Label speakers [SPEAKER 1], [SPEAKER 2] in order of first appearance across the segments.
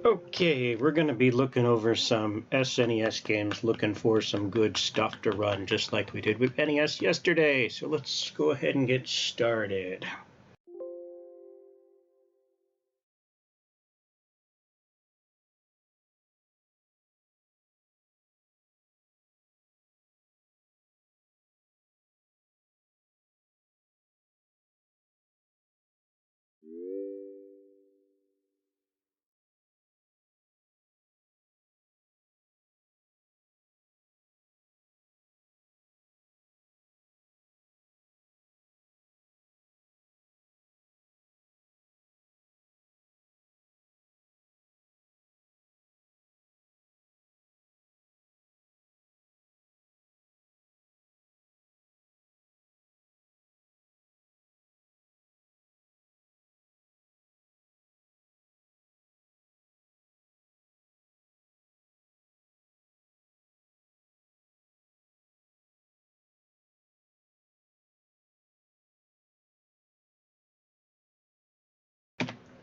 [SPEAKER 1] Okay, we're going to be looking over some SNES games, looking for some good stuff to run, just like we did with NES yesterday. So let's go ahead and get started.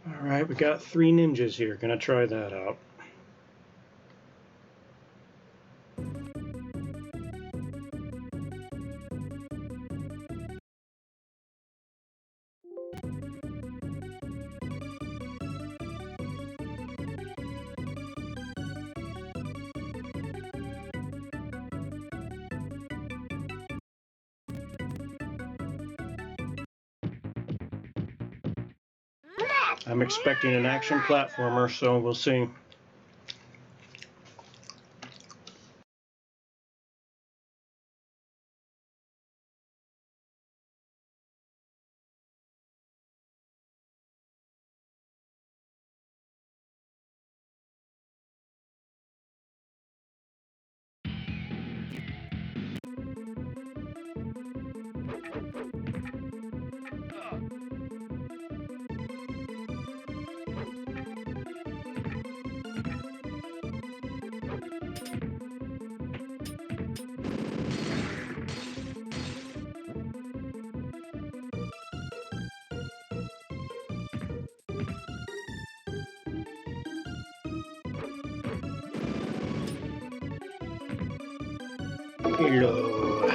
[SPEAKER 1] Alright, we got 3 ninjas here. Gonna try that out. I'm expecting an action platformer, so we'll see. Hello.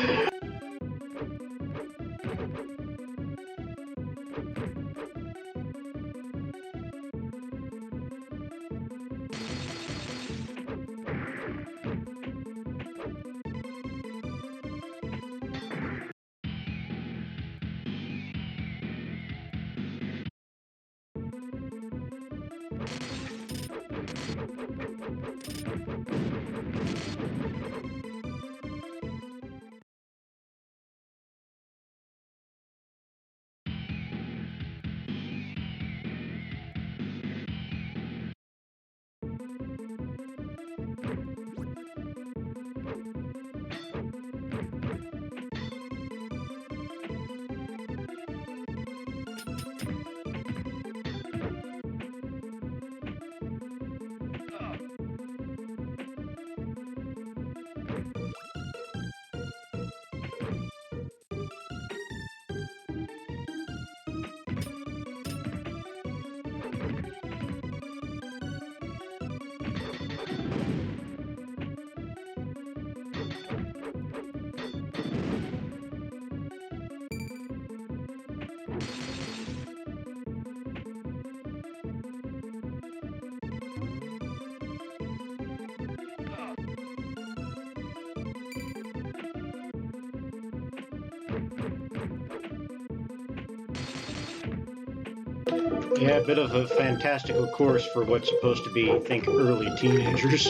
[SPEAKER 1] Yeah, a bit of a fantastical course for what's supposed to be, I think, early teenagers.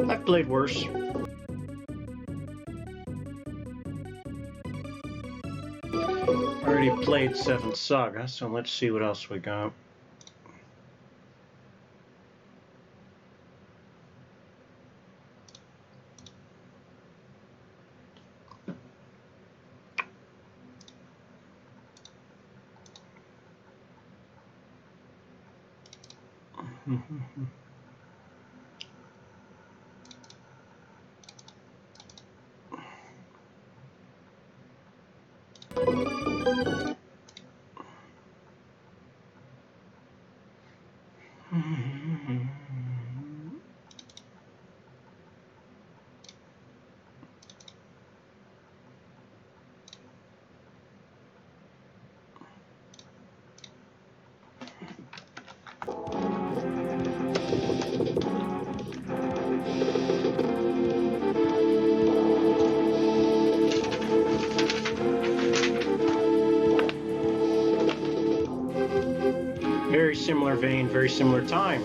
[SPEAKER 1] I've played worse. Already played 7th Saga, so let's see what else we got. Very similar vein, very similar time.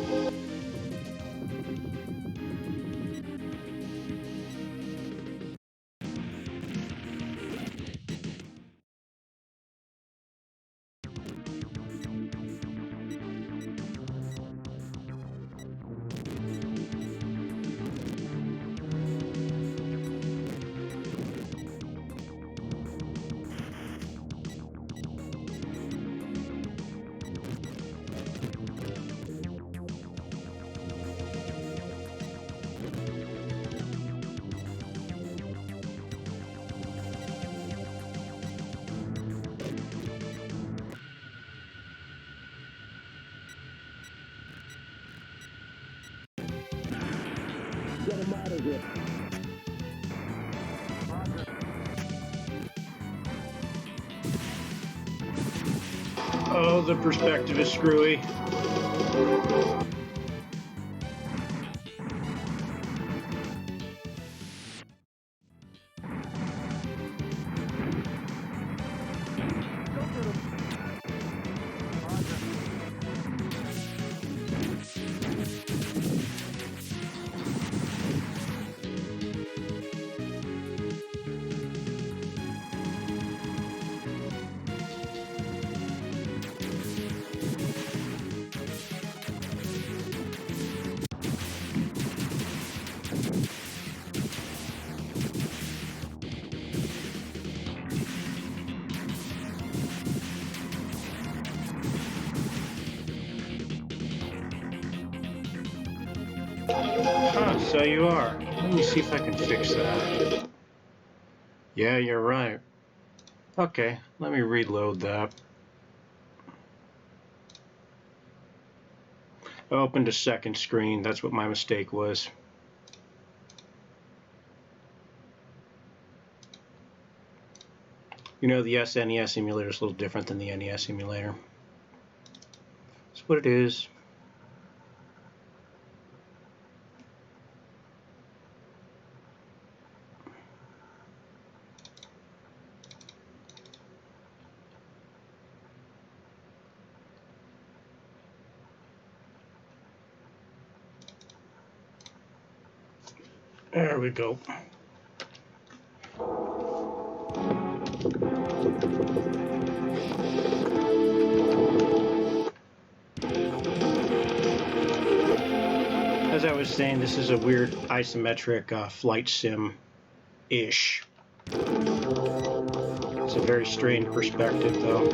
[SPEAKER 2] Get him out of here.
[SPEAKER 1] Oh, the perspective is screwy. Huh, so you are. Let me see if I can fix that. Yeah, you're right. Okay, let me reload that. I opened a second screen. That's what my mistake was. You know, the SNES emulator is a little different than the NES emulator. That's what it is. There we go. As I was saying, this is a weird isometric flight sim-ish. It's a very strange perspective, though.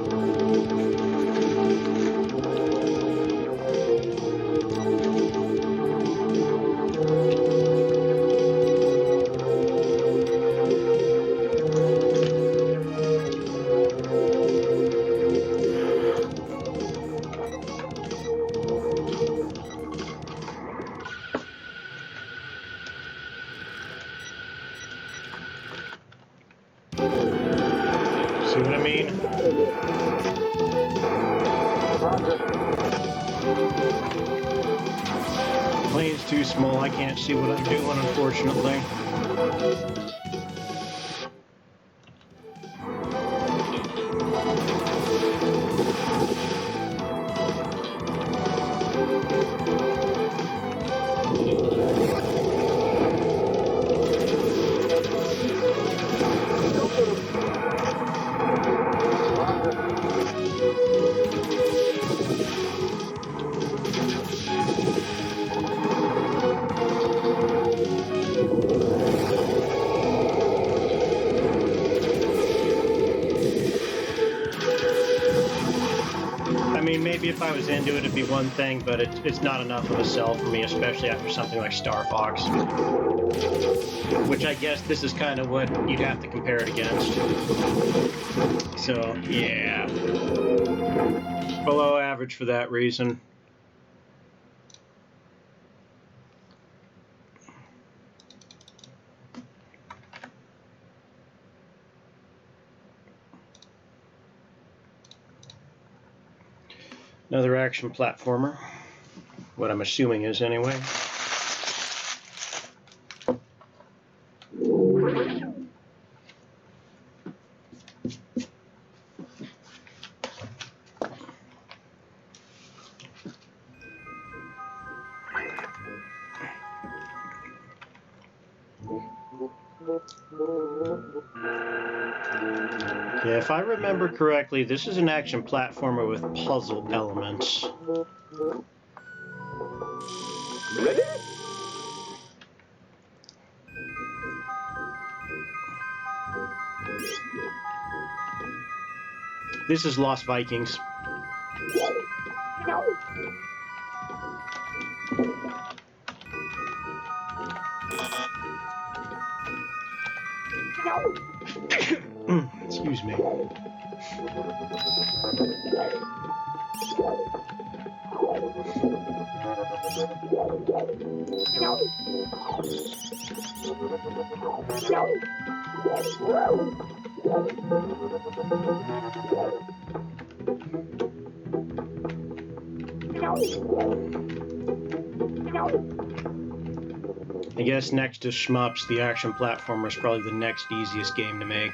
[SPEAKER 1] See what I mean? The plane's too small. I can't see what I'm doing, unfortunately. Maybe if I was into it, it'd be one thing, but it's not enough of a sell for me, especially after something like Star Fox, which I guess this is kind of what you'd have to compare it against. So, yeah. Below average for that reason. Another action platformer. What I'm assuming is, anyway. Yeah, if I remember correctly, this is an action platformer with puzzle elements. This is Lost Vikings. Excuse me. I guess next to Shmups, the action platformer is probably the next easiest game to make.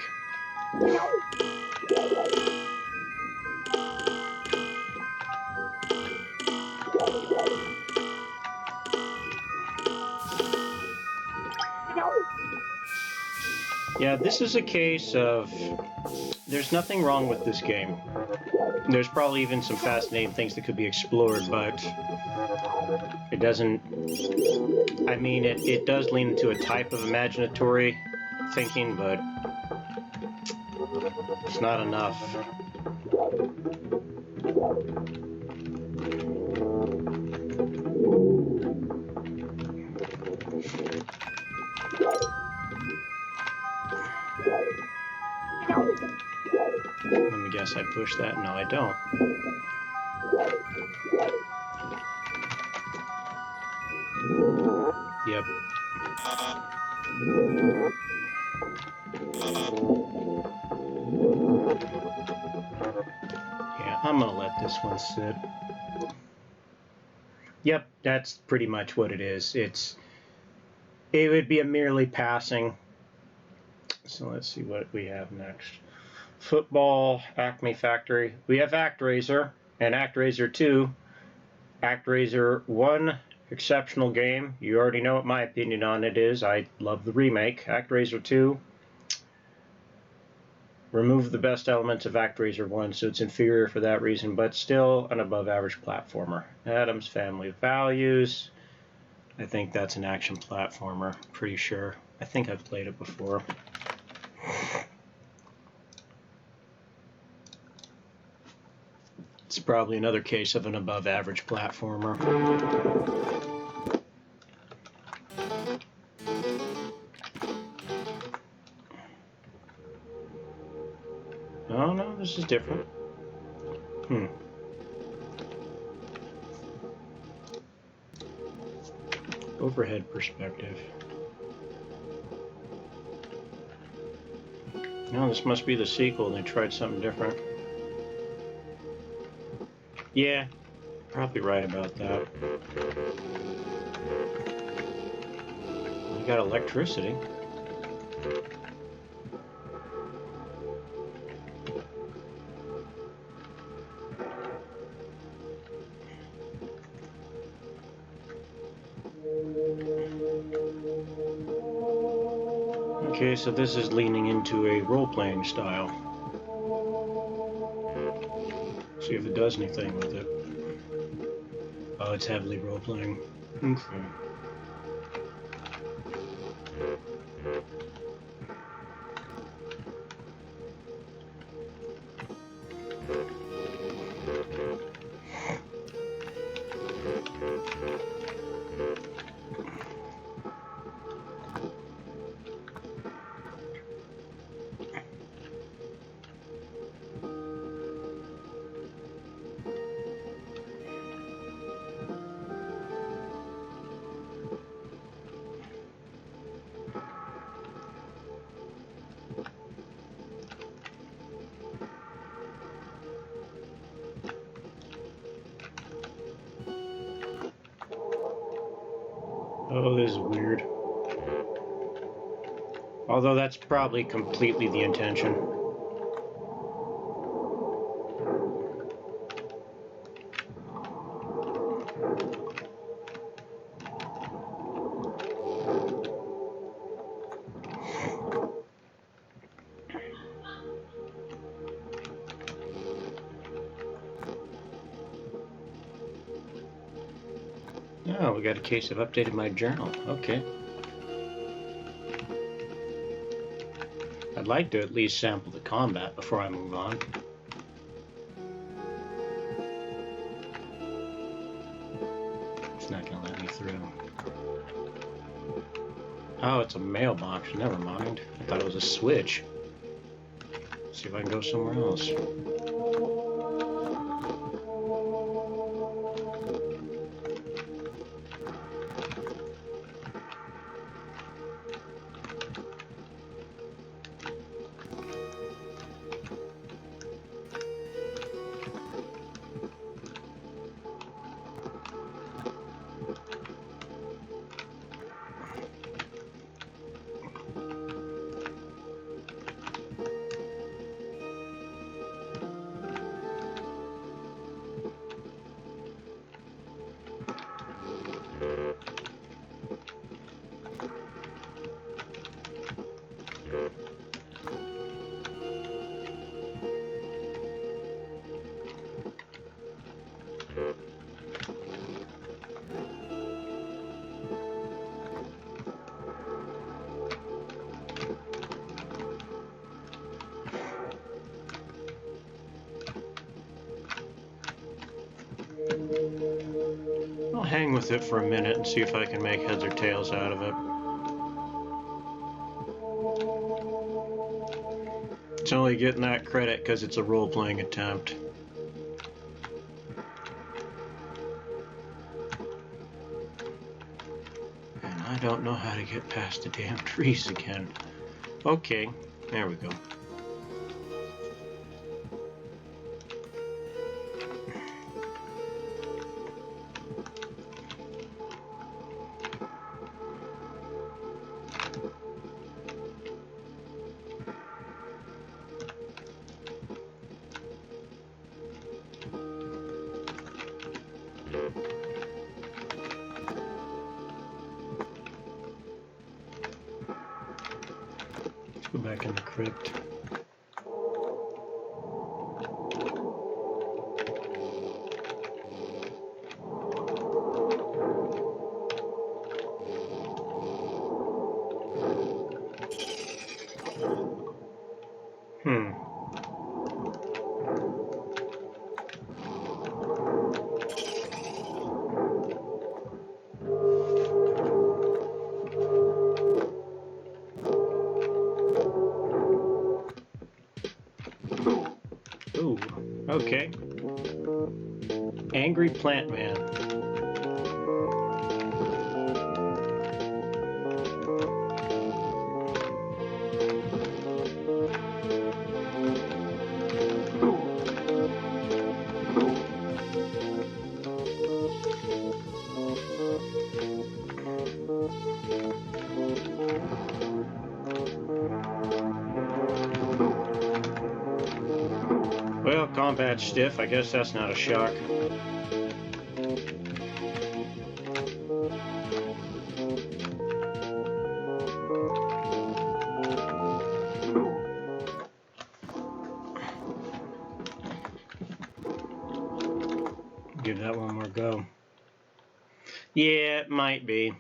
[SPEAKER 1] Yeah, this is a case of there's nothing wrong with this game. There's probably even some fascinating things that could be explored, but it doesn't... I mean, it does lean into a type of imaginatory thinking, but it's not enough. Let me guess, I push that? No, I don't. Yep. Yeah, I'm gonna let this one sit. Yep, that's pretty much what it is. It would be a merely passing. So let's see what we have next. Football, Acme Factory. We have ActRaiser and ActRaiser 2. ActRaiser 1, exceptional game. You already know what my opinion on it is. I love the remake. ActRaiser 2, remove the best elements of ActRaiser 1, so it's inferior for that reason, but still an above-average platformer. Adam's Family of Values. I think that's an action platformer. Pretty sure. I think I've played it before. It's probably another case of an above-average platformer. Oh no, this is different. Overhead perspective. No, this must be the sequel. They tried something different. Yeah, probably right about that. You got electricity. Okay, so this is leaning into a role-playing style. See if it does anything with it. Oh, it's heavily role-playing. Okay. Oh, this is weird. Although that's probably completely the intention. Oh, we got a case of updated my journal. Okay. I'd like to at least sample the combat before I move on. It's not going to let me through. Oh, it's a mailbox. Never mind. I thought it was a switch. Let's see if I can go somewhere else. I'll hang with it for a minute and see if I can make heads or tails out of it. It's only getting that credit because it's a role-playing attempt. And I don't know how to get past the damn trees again. Okay, there we go. Go back in the crypt. Ooh, okay. Angry Plant Man. Well, combat's stiff. I guess that's not a shock. Give that one more go. Yeah, it might be.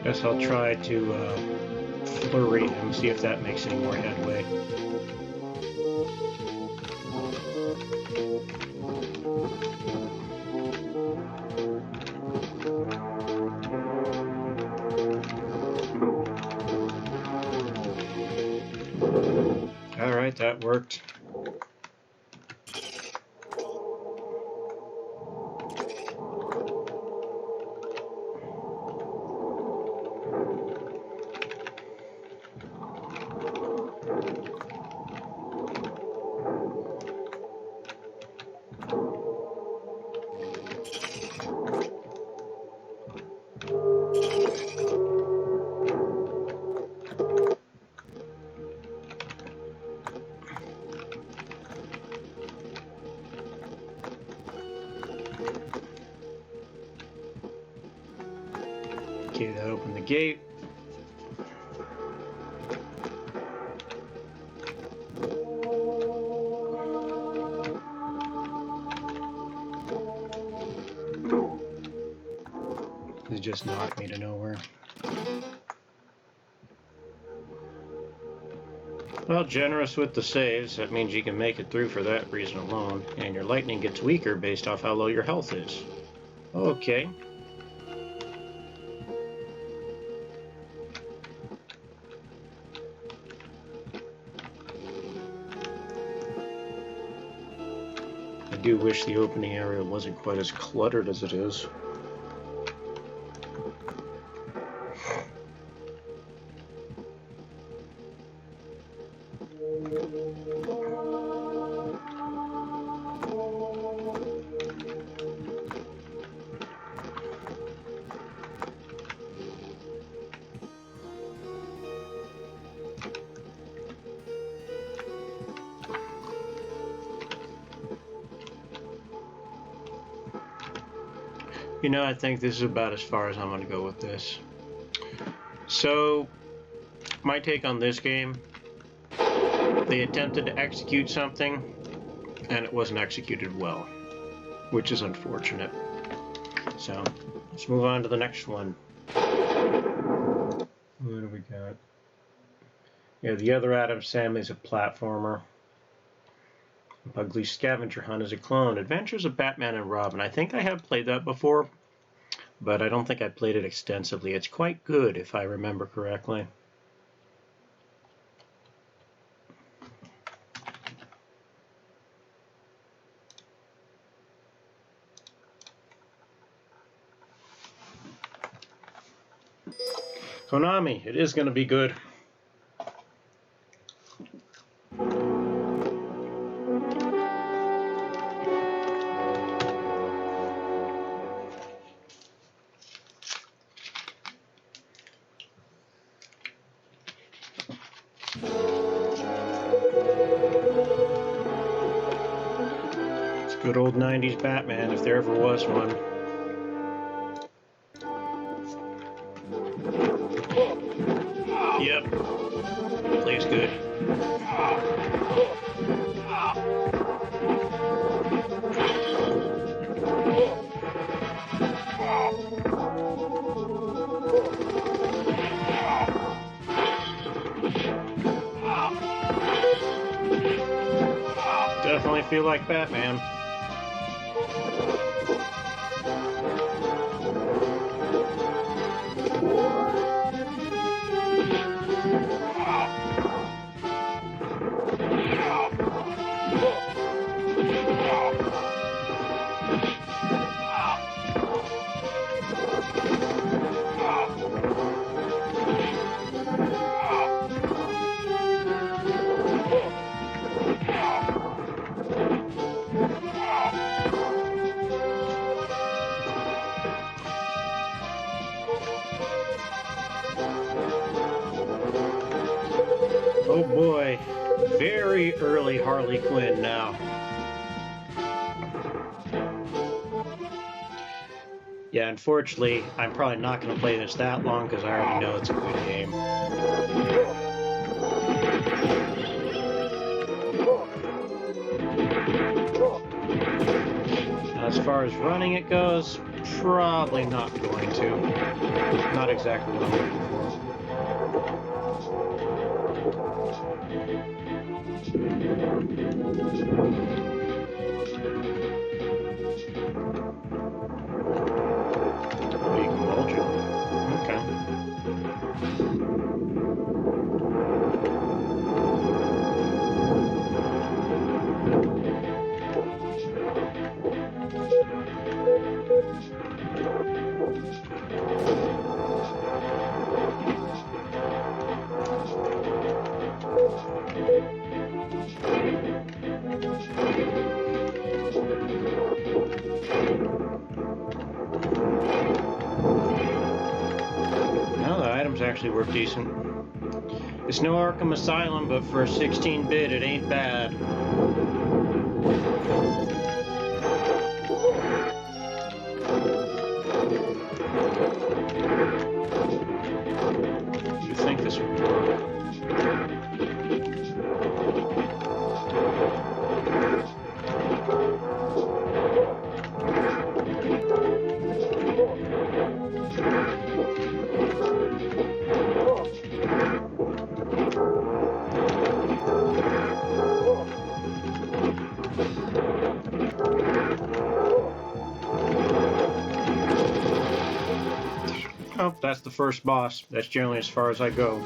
[SPEAKER 1] Guess I'll try to flurry him, see if that makes any more headway. that worked. Okay, that opened the gate. It just knocked me to nowhere. Well, generous with the saves. That means you can make it through for that reason alone. And your lightning gets weaker based off how low your health is. Okay. I do wish the opening area wasn't quite as cluttered as it is. You know, I think this is about as far as I'm going to go with this. So, my take on this game, they attempted to execute something, and it wasn't executed well, which is unfortunate. So, let's move on to the next one. What do we got? Yeah, the other Addams Family is a platformer. Ugly Scavenger Hunt is a clone. Adventures of Batman and Robin. I think I have played that before, but I don't think I played it extensively. It's quite good, if I remember correctly. Konami, it is going to be good. Good old 90s Batman, if there ever was one. Yep. Plays good. Definitely feel like Batman. Oh boy, very early Harley Quinn now. Yeah, unfortunately, I'm probably not going to play this that long because I already know it's a good game. As far as running it goes, probably not going to. Not exactly what I'm looking for. Big bulge. Okay. actually work decent. It's no Arkham Asylum, but for a 16-bit, it ain't bad. You think this would work? Oh, that's the first boss. That's generally as far as I go.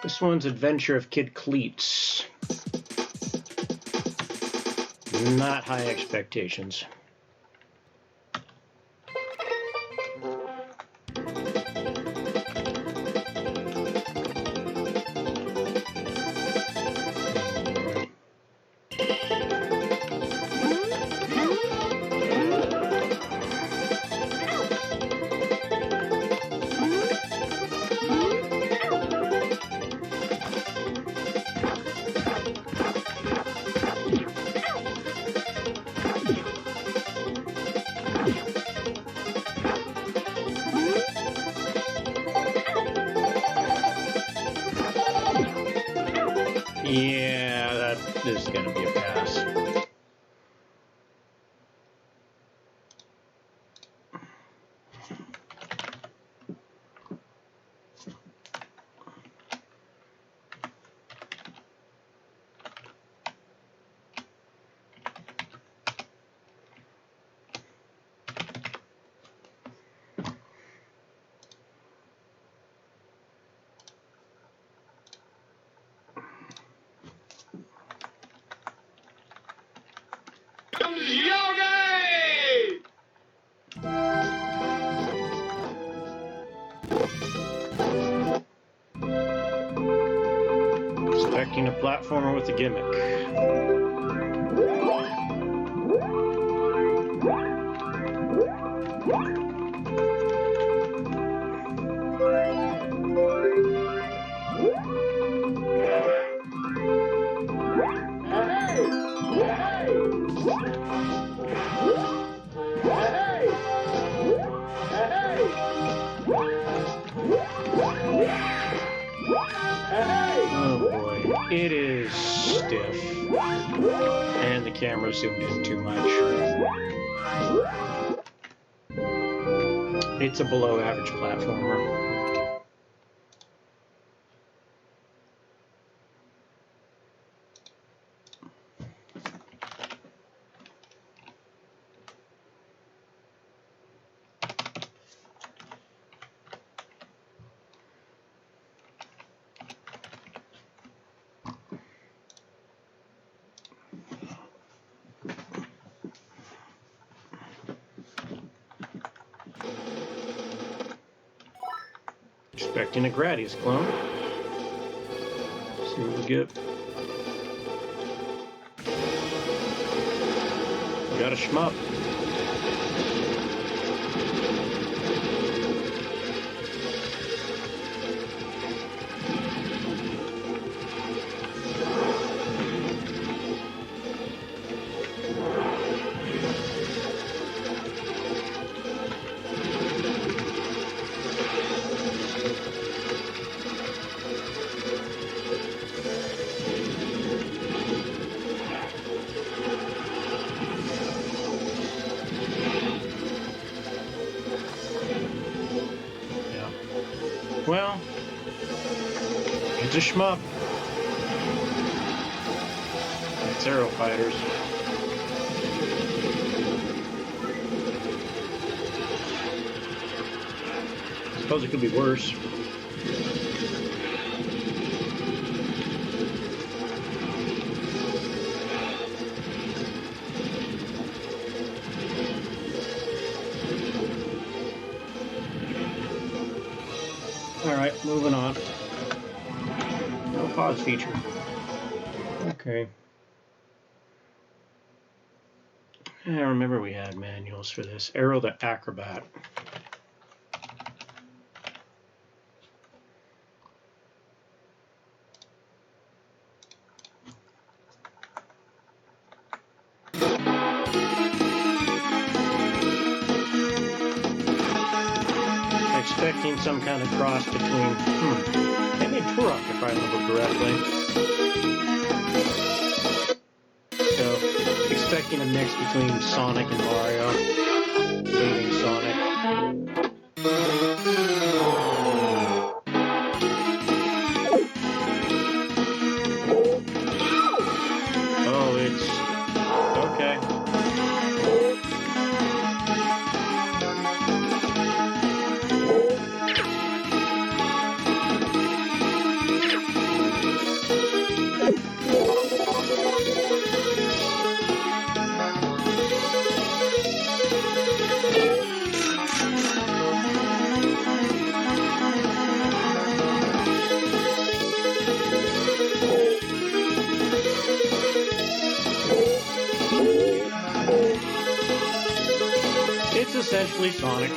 [SPEAKER 1] This one's Adventure of Kid Cleats. Not high expectations. Yeah, that is going to be a pass. Expecting a platformer with a gimmick. Oh boy, it is stiff. And the camera zoomed in too much. It's a below average platformer. Expecting a Gradius clone. See what we get. We got a shmup. Well, it's a shmup. It's Aero Fighters. suppose it could be worse. Alright, moving on. No pause feature. Okay. I remember we had manuals for this. Arrow the Acrobat. Expecting some kind of cross between, maybe a Turok if I remember correctly. So, expecting a mix between Sonic and Mario. Leading Sonic. Oh, it's okay. It's essentially Sonic.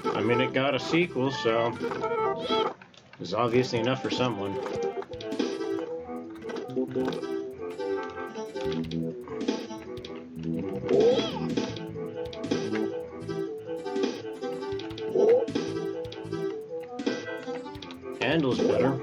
[SPEAKER 1] I mean, it got a sequel, so it's obviously enough for someone. Handles better.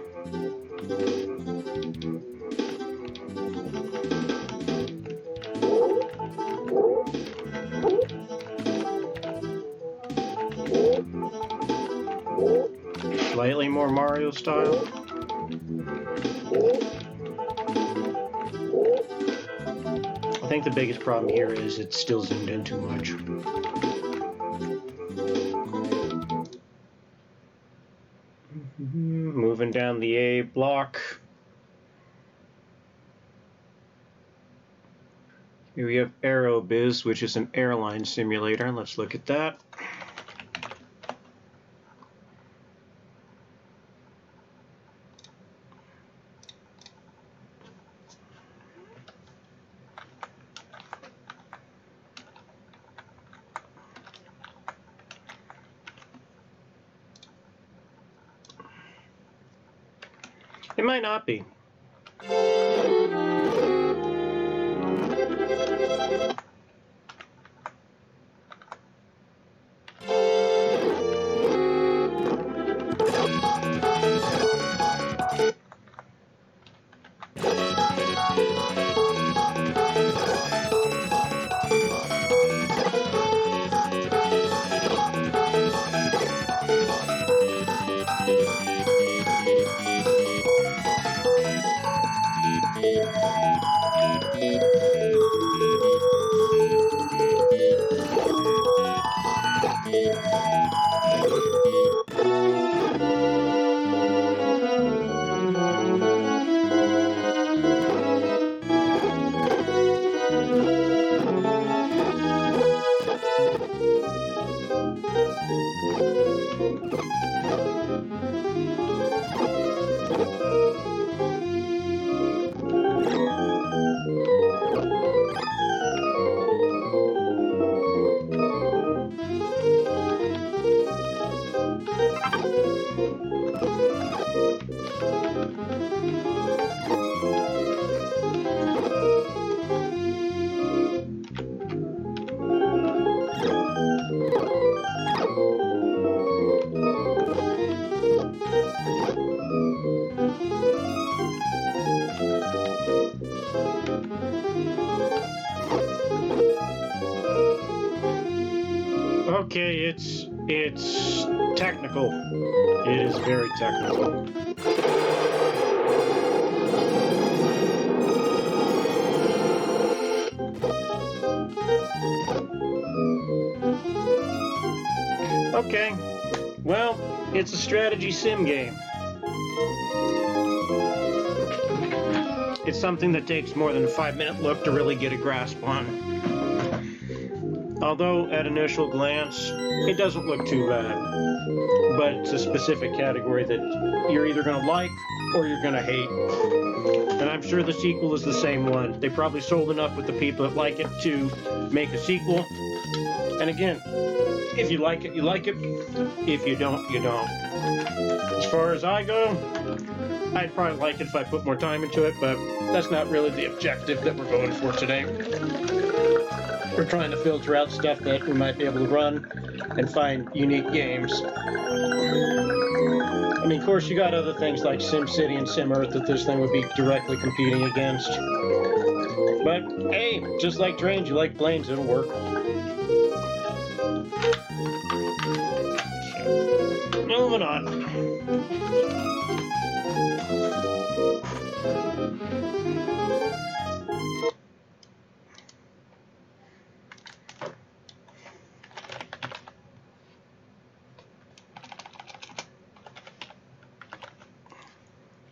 [SPEAKER 1] Slightly more Mario style. I think the biggest problem here is it's still zoomed in too much. Moving down the A block. Here we have Aerobiz, which is an airline simulator. Let's look at that. It might not be. Okay, it's technical. It is very technical. Okay, well, it's a strategy sim game. It's something that takes more than a 5-minute look to really get a grasp on. Although, at initial glance, it doesn't look too bad. But it's a specific category that you're either going to like or you're going to hate. And I'm sure the sequel is the same one. They probably sold enough with the people that like it to make a sequel. And again, if you like it, you like it. If you don't, you don't. As far as I go, I'd probably like it if I put more time into it, but that's not really the objective that we're going for today. We're trying to filter out stuff that we might be able to run and find unique games. I mean, of course, you got other things like SimCity and SimEarth that this thing would be directly competing against. But, hey, just like trains, you like planes, it'll work. Moving on.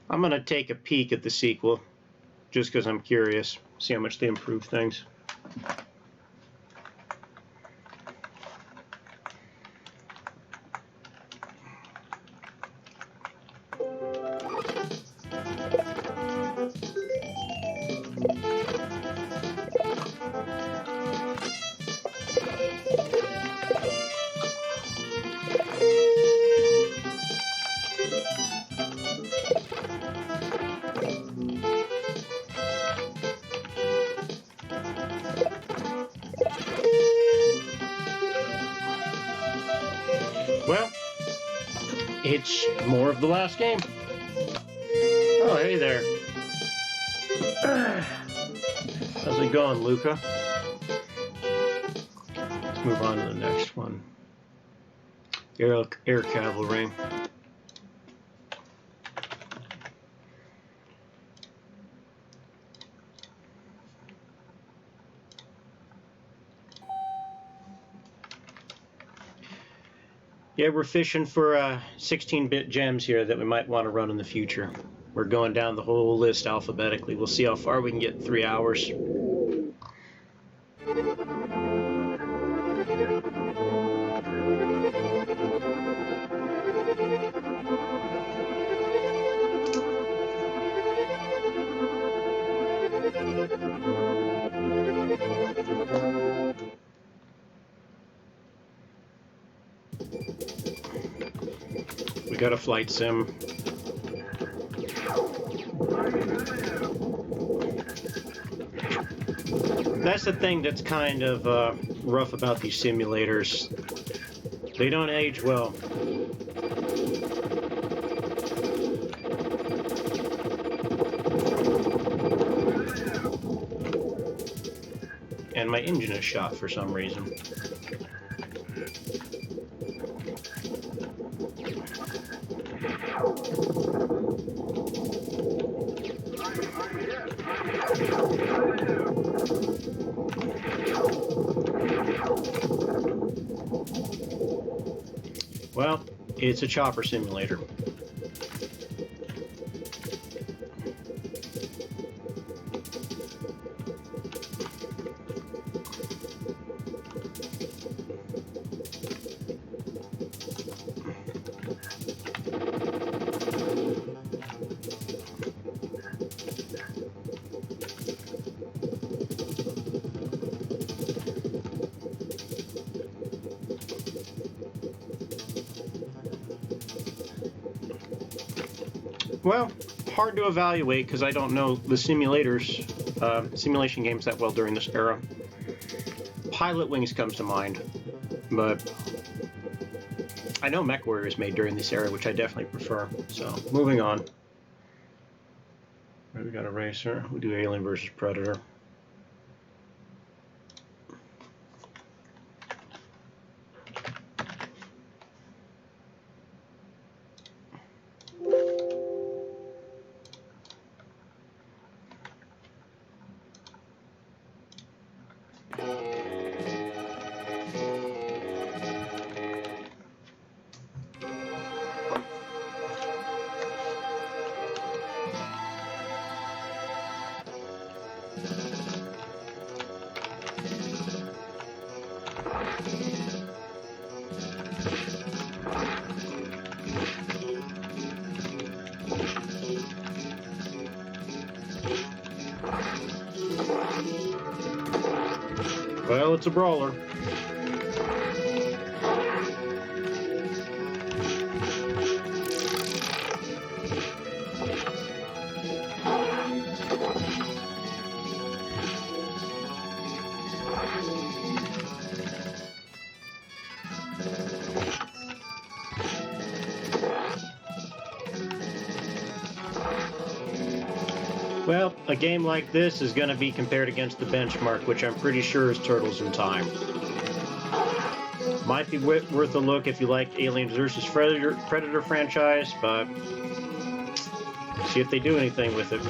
[SPEAKER 1] I'm going to take a peek at the sequel, just because I'm curious, see how much they improve things. Well, it's more of the last game. Oh, hey there. How's it going, Luca? Let's move on to the next one. Air Cavalry. Yeah, we're fishing for 16-bit gems here that we might want to run in the future. We're going down the whole list alphabetically. We'll see how far we can get in 3 hours. We got a flight sim. That's the thing that's kind of rough about these simulators. They don't age well. And my engine is shot for some reason. Well, it's a chopper simulator. Well, hard to evaluate because I don't know the simulation games that well during this era. Pilot Wings comes to mind, but I know Mech Warrior is made during this era, which I definitely prefer. So, moving on. We got a racer. We do Alien versus Predator. Well, it's a brawler. Well, a game like this is going to be compared against the benchmark, which I'm pretty sure is Turtles in Time. Might be worth a look if you like Aliens vs. Predator franchise, but see if they do anything with it.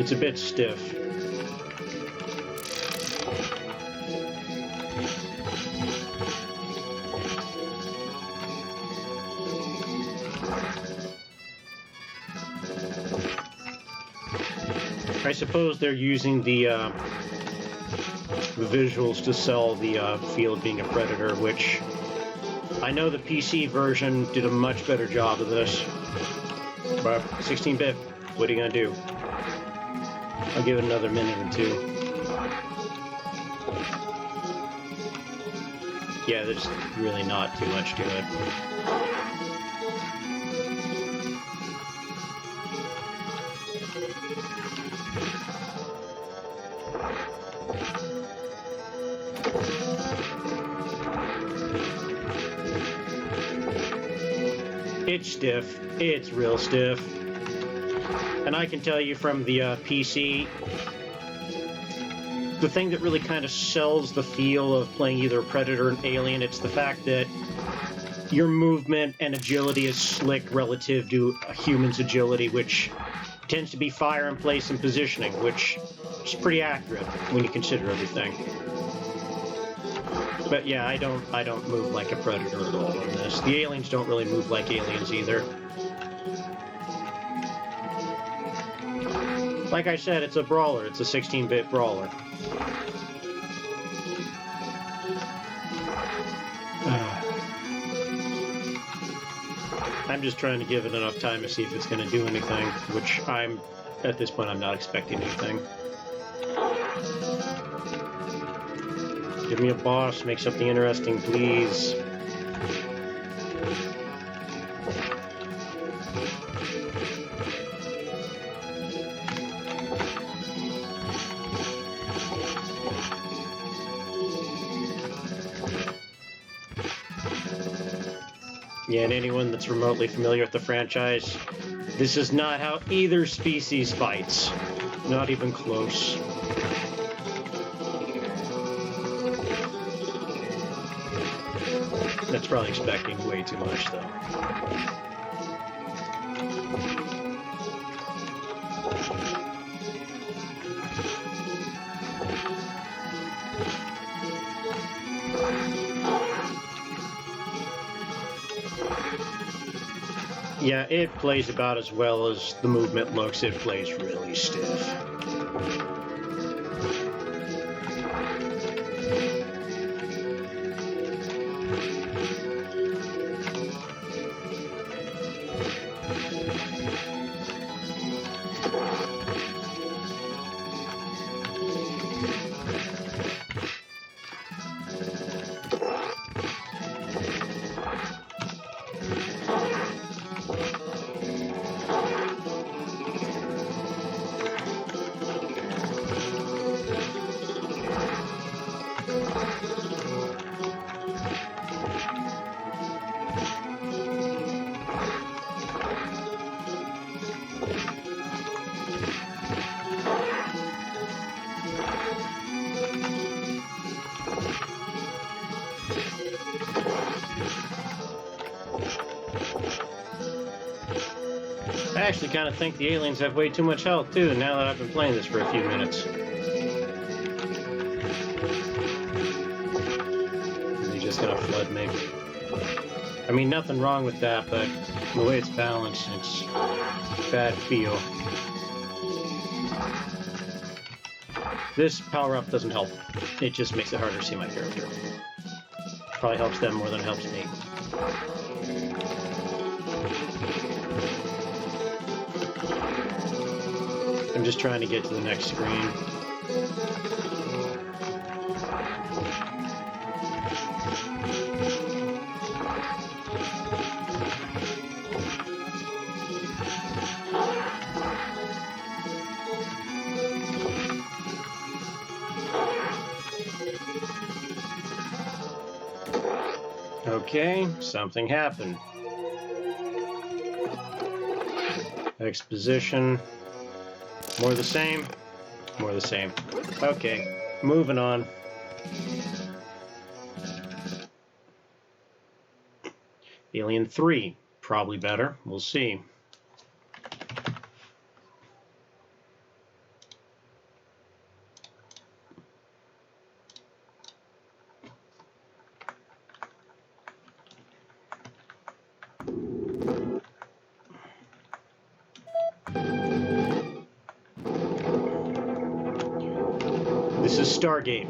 [SPEAKER 1] It's a bit stiff. I suppose they're using the visuals to sell the field being a predator, which I know the PC version did a much better job of this. But 16-bit, what are you gonna do? I'll give it another minute or two. Yeah, there's really not too much to it. It's stiff. It's real stiff. And I can tell you from the PC, the thing that really kind of sells the feel of playing either a Predator or an Alien, it's the fact that your movement and agility is slick relative to a human's agility, which tends to be fire in place and positioning, which is pretty accurate when you consider everything. But yeah, I don't move like a Predator at all in this. The aliens don't really move like aliens either. Like I said, it's a brawler. It's a 16-bit brawler. I'm just trying to give it enough time to see if it's going to do anything, which at this point, I'm not expecting anything. Give me a boss, make something interesting, please. Yeah, and anyone that's remotely familiar with the franchise, this is not how either species fights. Not even close. That's probably expecting way too much, though. Yeah, it plays about as well as the movement looks. It plays really stiff. I actually kind of think the aliens have way too much health, too, now that I've been playing this for a few minutes. They're just gonna flood me. I mean, nothing wrong with that, but the way it's balanced, it's bad feel. This power-up doesn't help. It just makes it harder to see my character. Probably helps them more than it helps me. I'm just trying to get to the next screen. Okay, something happened. Exposition. More the same. More the same. Okay, moving on. Alien 3. Probably better. We'll see. This is Stargate.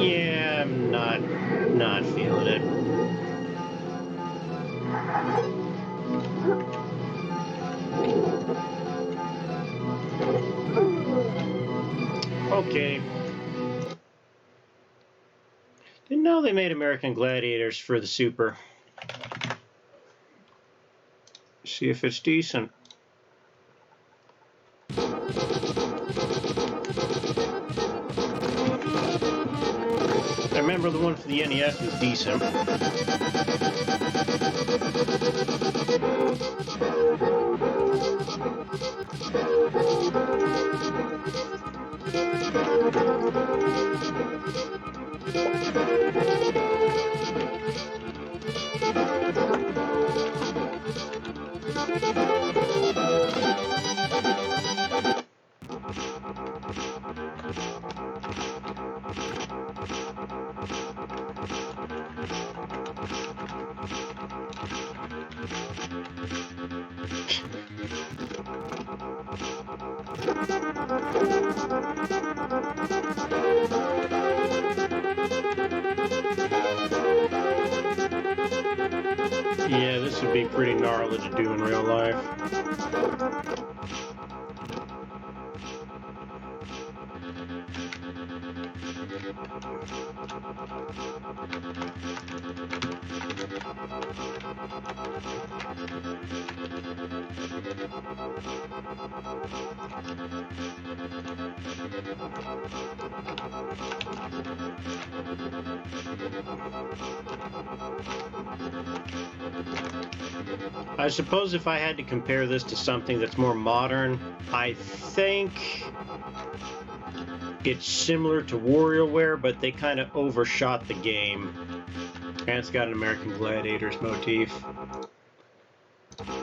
[SPEAKER 1] Yeah, I'm not feeling it. Okay. Didn't know they made American Gladiators for the Super. See if it's decent. I remember the one for the NES was decent. Yeah, this would be pretty gnarly to do in real life. I suppose if I had to compare this to something that's more modern, I think it's similar to WarioWare, but they kind of overshot the game. And it's got an American Gladiators motif.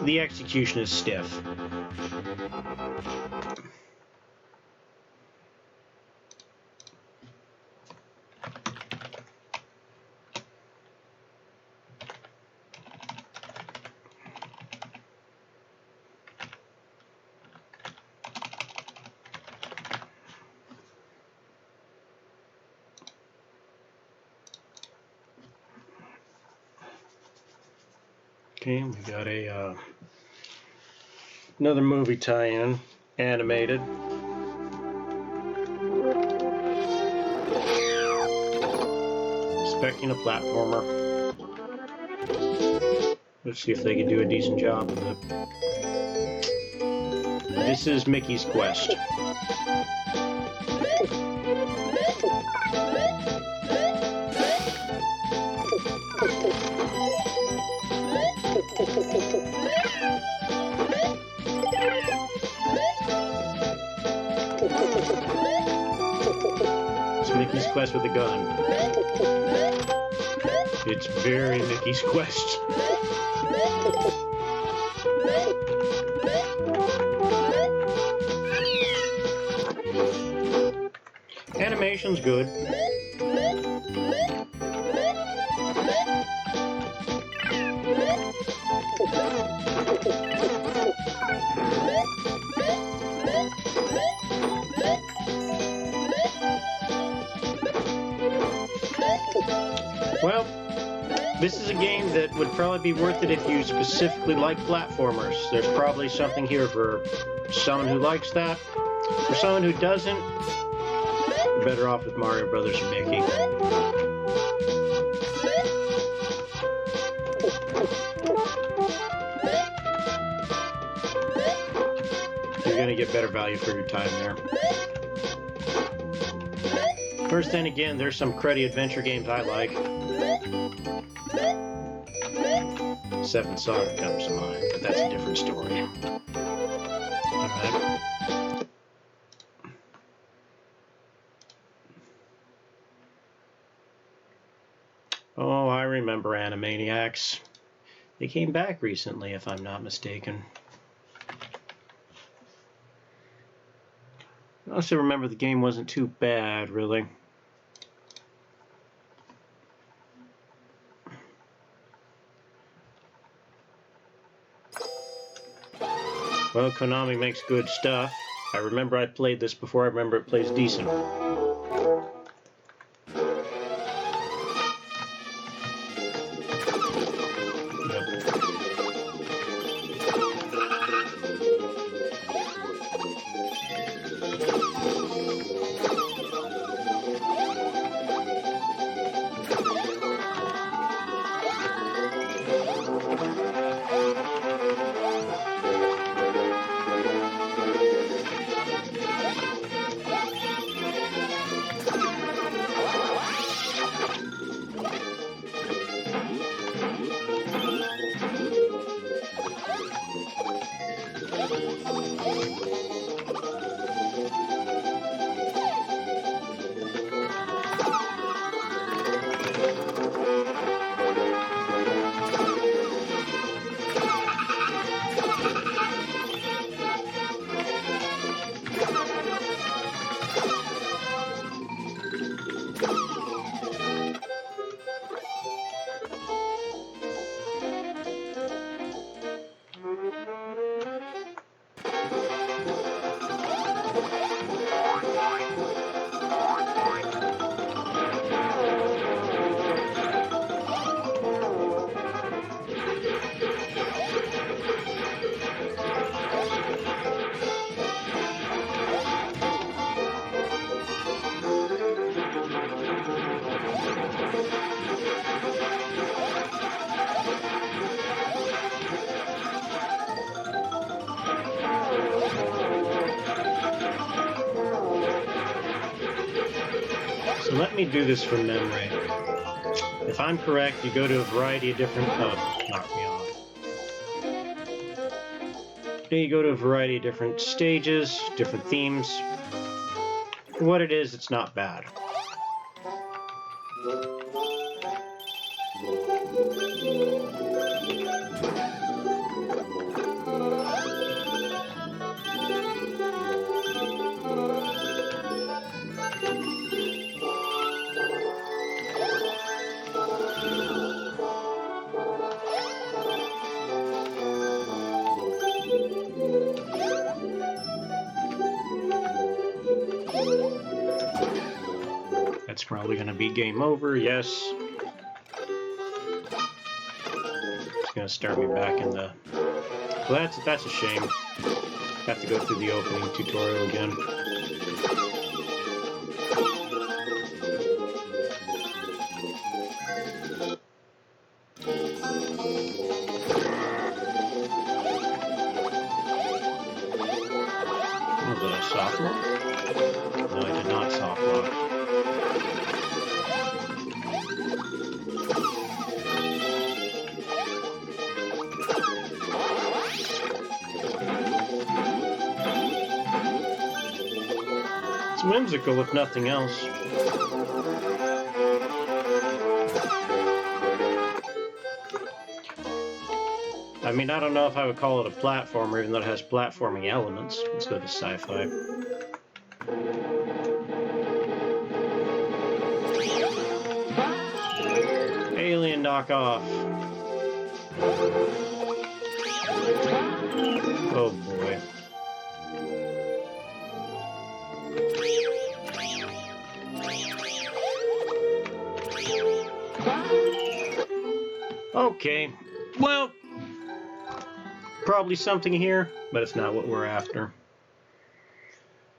[SPEAKER 1] The execution is stiff. Okay, we got a another movie tie-in, animated. Expecting a platformer. Let's see if they can do a decent job of it. This is Mickey's Quest. It's Mickey's Quest with a gun. It's very Mickey's Quest. Animation's good. Well, this is a game that would probably be worth it if you specifically like platformers. There's probably something here for someone who likes that. For someone who doesn't, you're better off with Mario Brothers and Mickey. You're going to get better value for your time there. First, then again, there's some cruddy adventure games I like. Seven Saga comes to mind, but that's a different story. Alright. Oh, I remember Animaniacs. They came back recently, if I'm not mistaken. I also remember the game wasn't too bad, really. Well, Konami makes good stuff. I remember I played this before. I remember it plays decent. Let me do this from memory. If I'm correct, you go to a variety of different... Oh, knock me off. Okay, you go to a variety of different stages, different themes. For what it is, it's not bad. That's probably going to be game over, yes. going to start me back in the... Well, that's a shame. Have to go through the opening tutorial again. Oh, did I soft lock? No, I did not soft lock. It's whimsical, if nothing else. I mean, I don't know if I would call it a platformer, even though it has platforming elements. Let's go to sci-fi. Alien knockoff. Oh boy. Okay, well, probably something here, but it's not what we're after.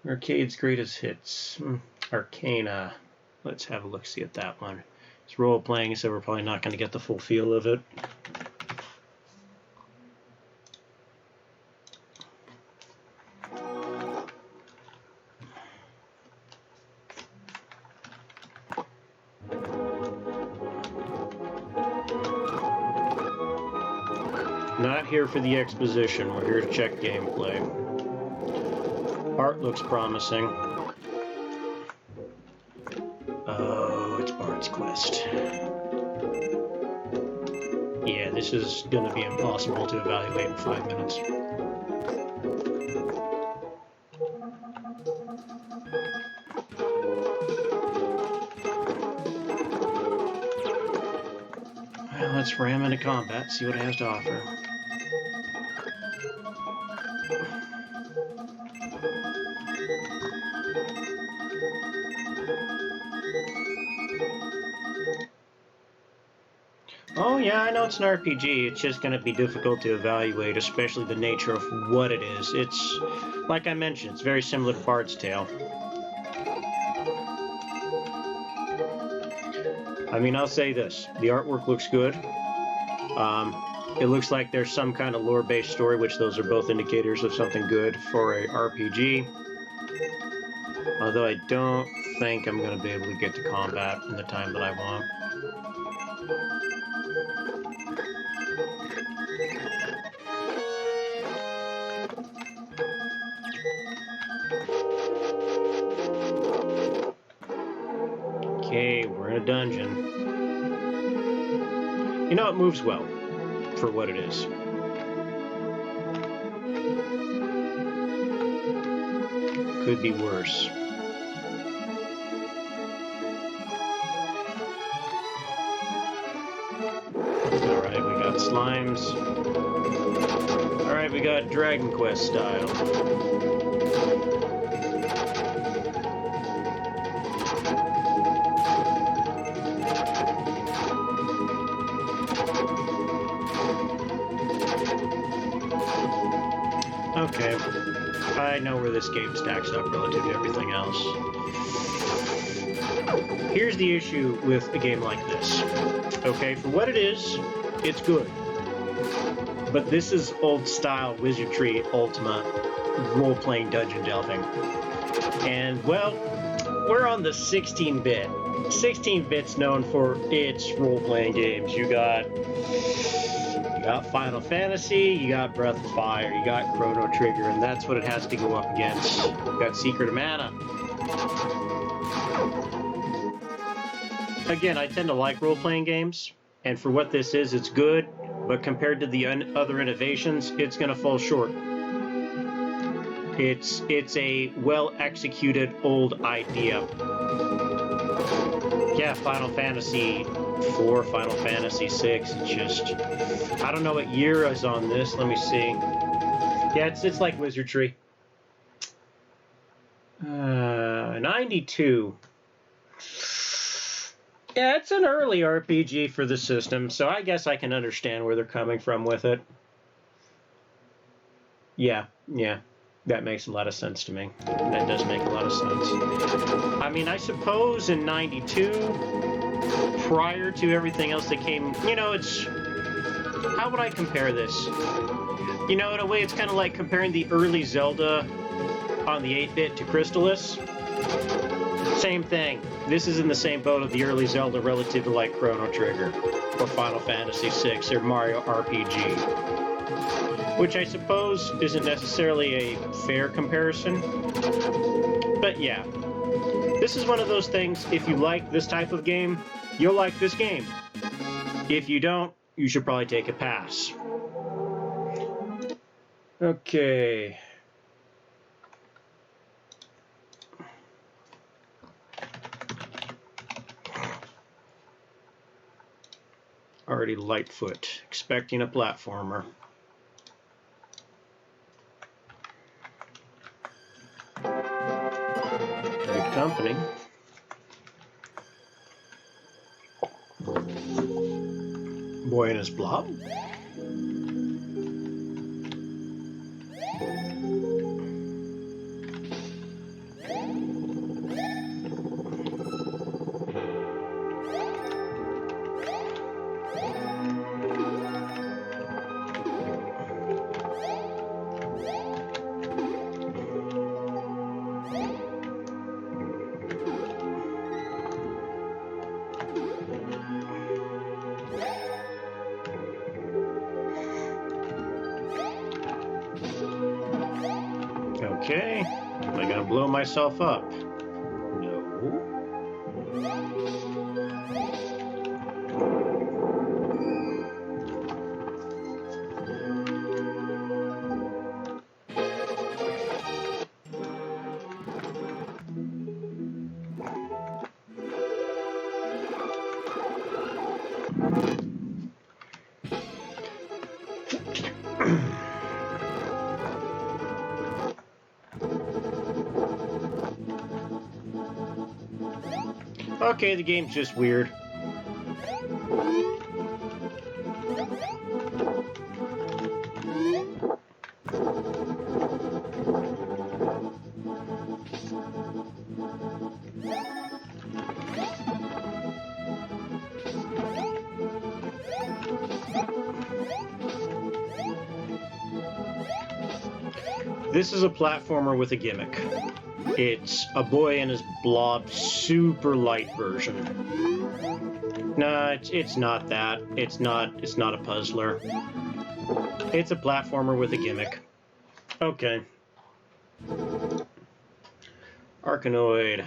[SPEAKER 1] Arcade's greatest hits. Arcana. Let's have a look-see at that one. It's role-playing, so we're probably not going to get the full feel of it. Not here for the exposition, we're here to check gameplay. Art looks promising. Oh, it's Bart's Quest. Yeah, this is going to be impossible to evaluate in 5 minutes. Well, let's ram into combat, see what it has to offer. Oh yeah, I know it's an RPG, it's just going to be difficult to evaluate, especially the nature of what it is. It's, like I mentioned, it's very similar to Bard's Tale. I mean, I'll say this, the artwork looks good. It looks like there's some kind of lore-based story, which those are both indicators of something good for a RPG. Although I don't think I'm going to be able to get to combat in the time that I want. Okay, we're in a dungeon. You know, it moves well for what it is. Could be worse. Alright, we got slimes. Alright, we got Dragon Quest style. Okay, I know where this game stacks up relative to everything else. Here's the issue with a game like this. Okay, for what it is, it's good. But this is old-style Wizardry Ultima role-playing dungeon delving. And, well, we're on the 16-bit. 16-bit's known for its role-playing games. You got Final Fantasy, you got Breath of Fire, you got Chrono Trigger, and that's what it has to go up against. You got Secret of Mana. Again, I tend to like role-playing games, and for what this is, it's good, but compared to the other innovations, it's going to fall short. It's a well-executed old idea. Yeah, Final Fantasy 4, Final Fantasy 6, it's just... I don't know what year is on this, let me see. Yeah, it's like Wizardry. 92. Yeah, it's an early RPG for the system, so I guess I can understand where they're coming from with it. Yeah, that makes a lot of sense to me. That does make a lot of sense. I mean, I suppose in '92, prior to everything else that came, it's... How would I compare this? In a way, it's kind of like comparing the early Zelda on the 8-bit to Crystalis. Same thing. This is in the same boat of the early Zelda relative to like Chrono Trigger or Final Fantasy VI or Mario RPG. Which I suppose isn't necessarily a fair comparison. But yeah. This is one of those things, if you like this type of game, you'll like this game. If you don't, you should probably take a pass. Okay. Already Lightfoot, expecting a platformer. Good company. Boy and his blob. Okay, am I gonna blow myself up? No. Okay, the game's just weird. This is a platformer with a gimmick. It's a boy and his blob super light version. No, it's not that. It's not a puzzler. It's a platformer with a gimmick. Okay. Arkanoid.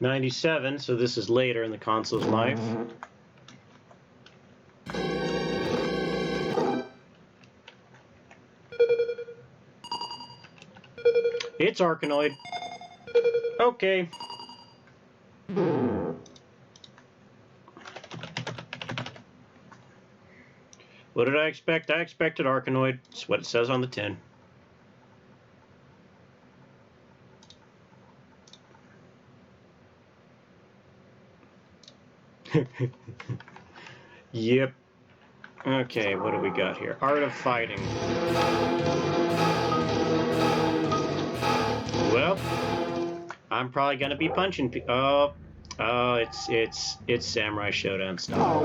[SPEAKER 1] '97, so this is later in the console's life. It's Arkanoid. Okay. What did I expect? I expected Arkanoid. It's what it says on the tin. Yep. Okay, what do we got here? Art of Fighting. Well, I'm probably gonna be punching people. Oh, it's Samurai Showdown style.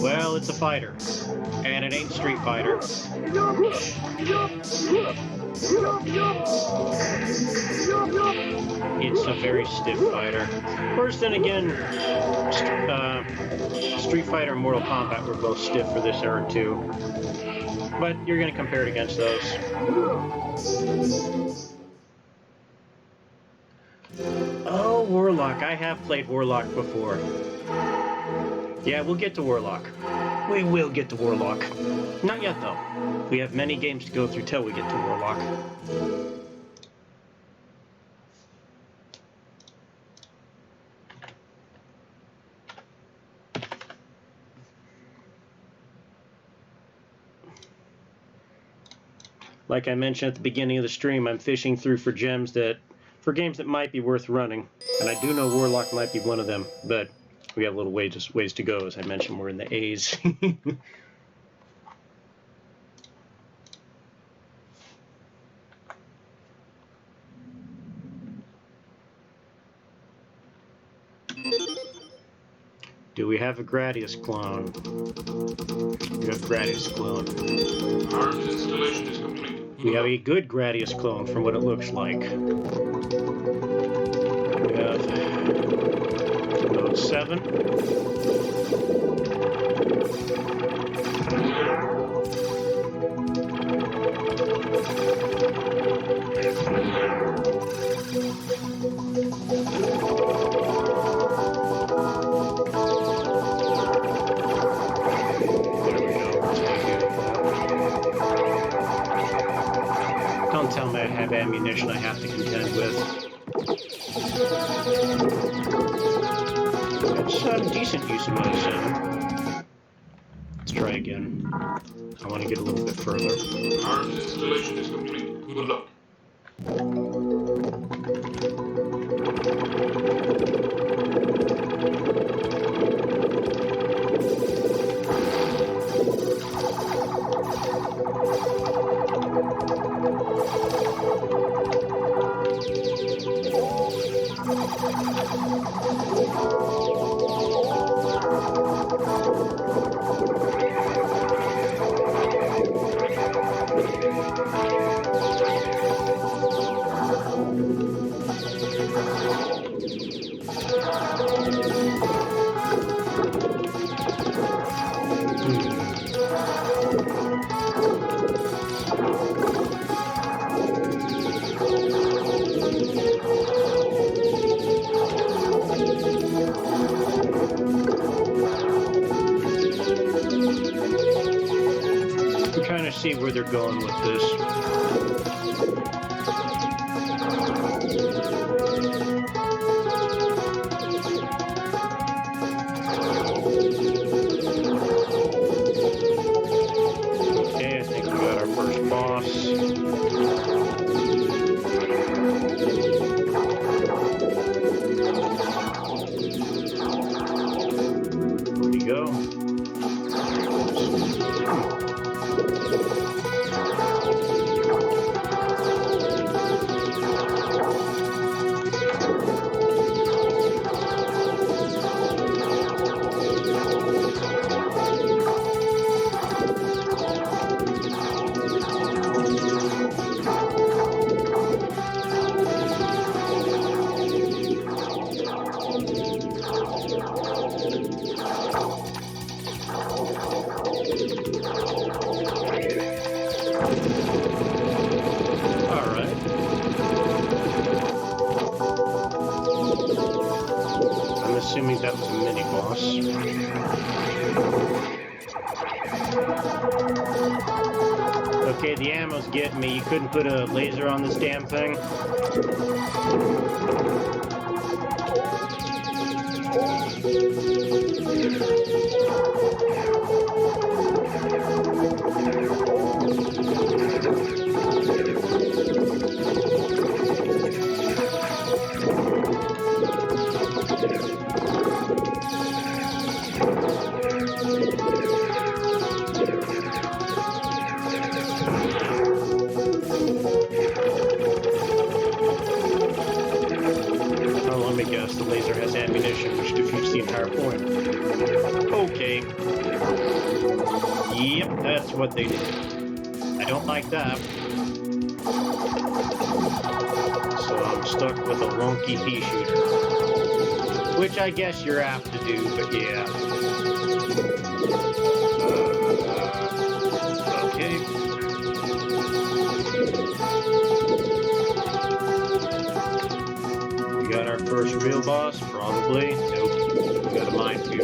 [SPEAKER 1] Well, it's a fighter, and it ain't Street Fighter. It's a very stiff fighter. Of course, then again, Street Fighter and Mortal Kombat were both stiff for this era too. But you're going to compare it against those. Oh, Oh, Warlock. I have played Warlock before. Yeah, we'll get to Warlock. We will get to Warlock. Not yet, though. We have many games to go through till we get to Warlock. Like I mentioned at the beginning of the stream, I'm fishing through for gems for games that might be worth running. And I do know Warlock might be one of them, but we have a little ways to go. As I mentioned, we're in the A's. Do we have a Gradius clone? We have a Gradius clone.
[SPEAKER 2] Arms installation is complete.
[SPEAKER 1] We have a good Gradius clone from what it looks like. We have Node 7. Don't tell me I have ammunition I have to contend with. That's some decent use of Node 7. Let's try again. I want to get a little bit further.
[SPEAKER 2] Arms installation is complete. Good luck.
[SPEAKER 1] See where they're going with this. Okay, I think we got our first boss. Where'd he go? Assuming that was a mini-boss. Okay, the ammo's getting me. You couldn't put a laser on this damn thing? The laser has ammunition, which defeats the entire point. Okay. Yep, that's what they did. I don't like that. So I'm stuck with a wonky pea shooter. Which I guess you're apt to do, but yeah. Okay. We got our first real Iron boss? Probably. Nope. We got a mine too.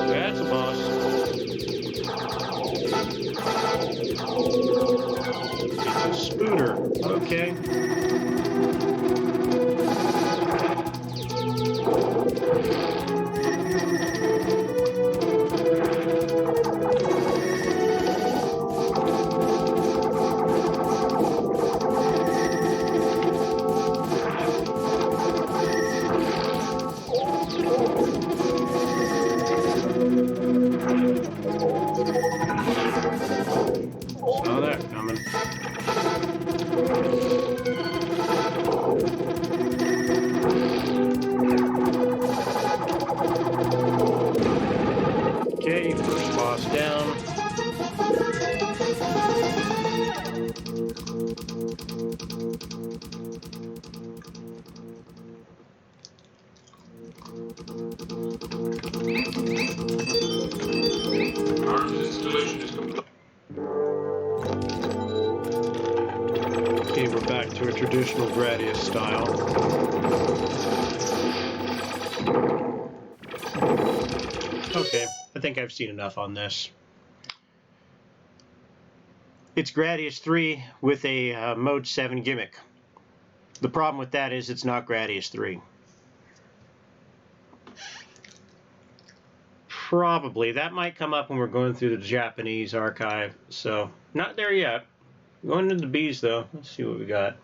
[SPEAKER 1] That's a boss. It's a spooter. Okay. Saw that coming. Okay, first boss down.
[SPEAKER 2] Arms installation is complete.
[SPEAKER 1] Okay, we're back to a traditional Gradius style. Okay, I think I've seen enough on this. It's Gradius 3 with a Mode 7 gimmick. The problem with that is it's not Gradius 3. Probably. That might come up when we're going through the Japanese archive, so not there yet. Going into the B's though. Let's see what we got.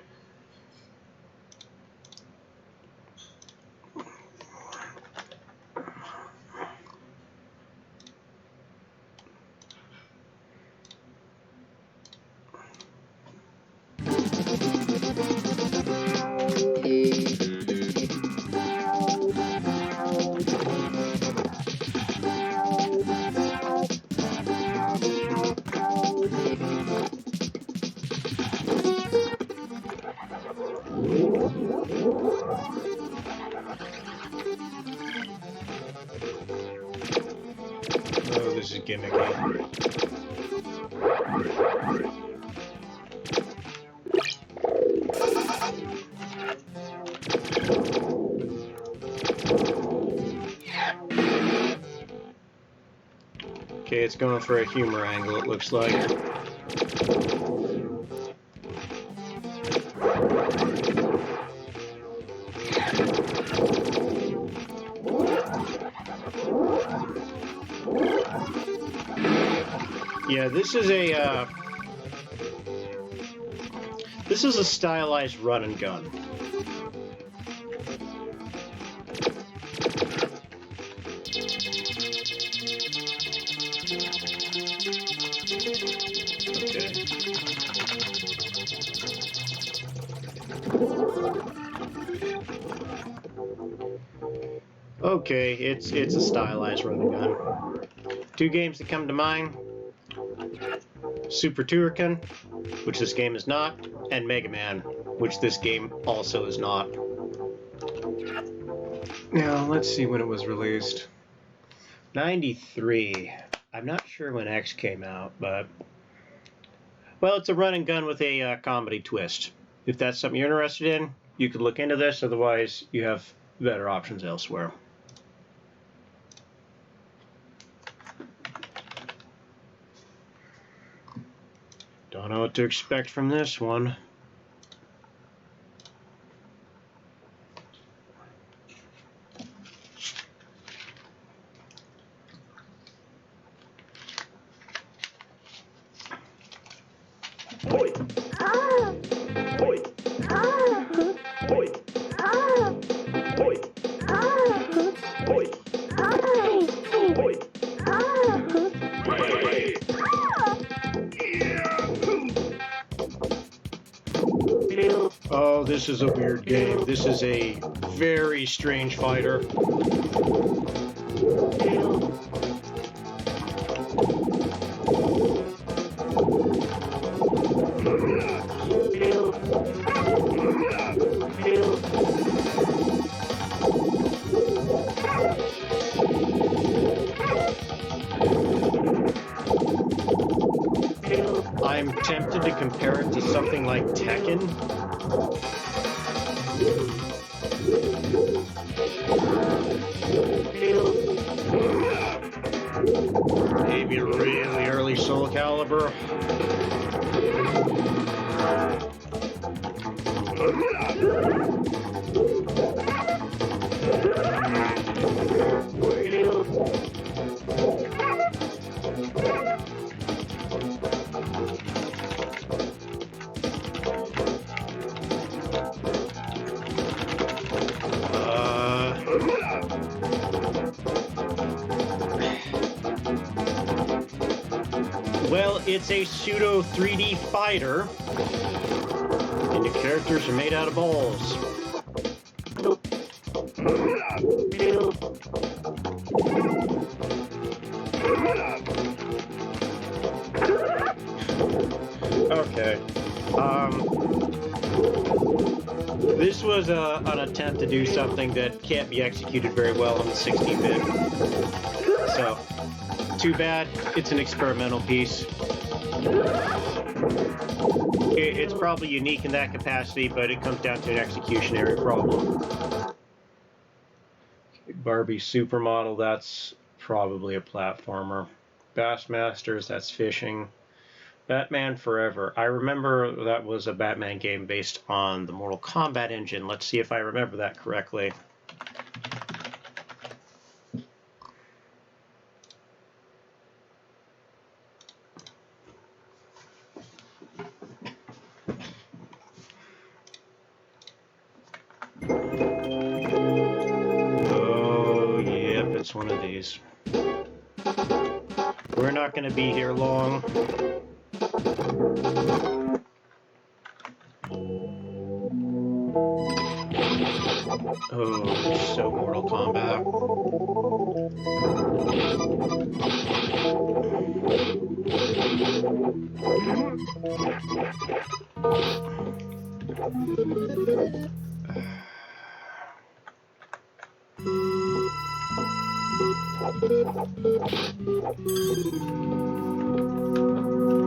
[SPEAKER 1] Oh, this is gimmicky. Okay, it's going for a humor angle, it looks like. Yeah, this is a stylized run and gun. Okay, it's a stylized run and gun. Two games that come to mind: Super Turrican, which this game is not, and Mega Man, which this game also is not. Now, let's see when it was released. 93. I'm not sure when X came out, but... Well, it's a run and gun with a comedy twist. If that's something you're interested in, you could look into this, otherwise you have better options elsewhere. Don't know what to expect from this one. Oh, this is a weird game. This is a very strange fighter. I'm tempted to compare it to something like Tekken. Maybe a really early Soul Calibur. Well, it's a pseudo 3D fighter, and the characters are made out of balls. Okay. This was an attempt to do something that can't be executed very well on the 16-bit. So, too bad. It's an experimental piece. It's probably unique in that capacity, but it comes down to an executionary problem. Barbie Supermodel, that's probably a platformer. Bassmasters, that's fishing. Batman Forever. I remember that was a Batman game based on the Mortal Kombat engine. Let's see if I remember that correctly. Oh, yep, it's one of these. We're not going to be here long. Oh, so Mortal Kombat.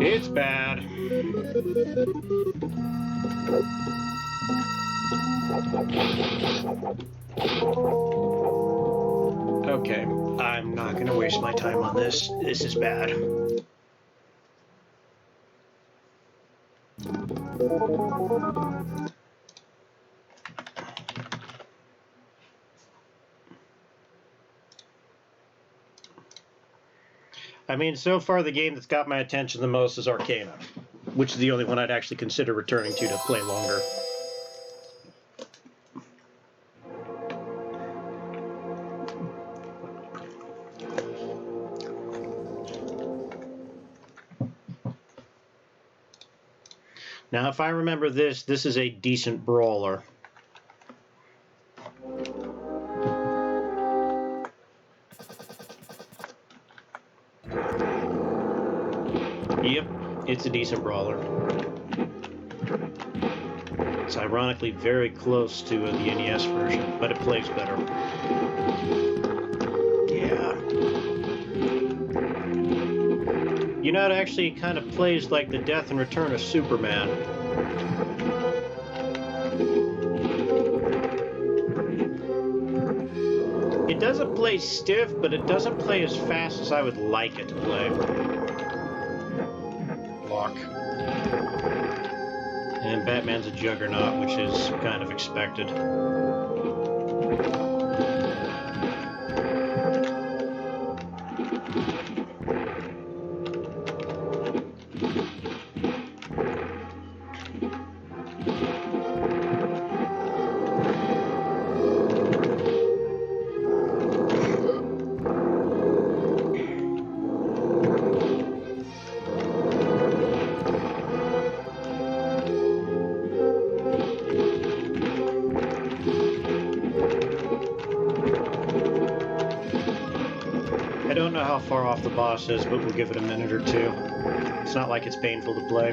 [SPEAKER 1] It's bad. Okay, I'm not going to waste my time on this. This is bad. I mean, so far the game that's got my attention the most is Arcana, which is the only one I'd actually consider returning to play longer. Now, if I remember this is a decent brawler. Yep, it's a decent brawler. It's ironically very close to the NES version, but it plays better. Yeah. You know, it actually kind of plays like the Death and Return of Superman. It doesn't play stiff, but it doesn't play as fast as I would like it to play. Block. And Batman's a juggernaut, which is kind of expected. I don't know how far off the boss is, but we'll give it a minute or two. It's not like it's painful to play.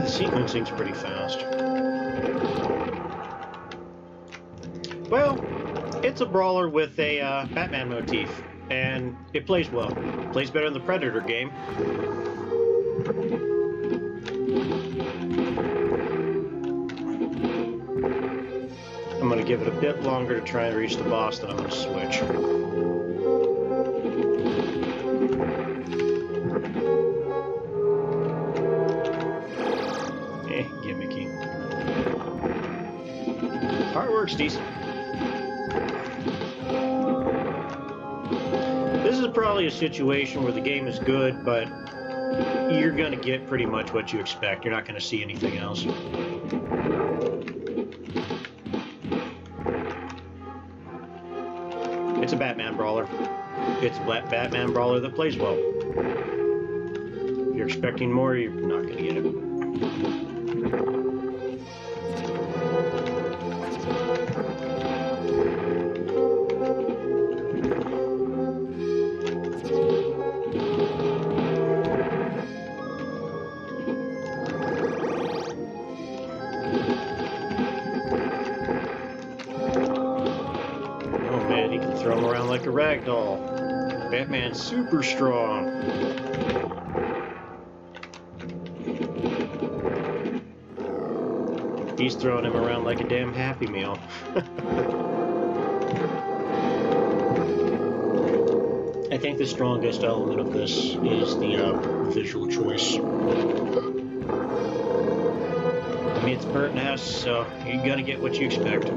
[SPEAKER 1] Sequencing's pretty fast. Well, it's a brawler with a Batman motif, and it plays well. Plays better than the Predator game. I'm going to give it a bit longer to try and reach the boss, then I'm going to switch. Gimmicky. Artwork's decent. This is probably a situation where the game is good, but you're going to get pretty much what you expect. You're not going to see anything else. It's a Batman brawler. It's a Batman brawler that plays well. If you're expecting more, you're not going to get it. Throw him around like a rag doll. Batman's super strong. He's throwing him around like a damn Happy Meal. I think the strongest element of this is the visual choice. I mean, it's Burton House, so you're gonna get what you expect.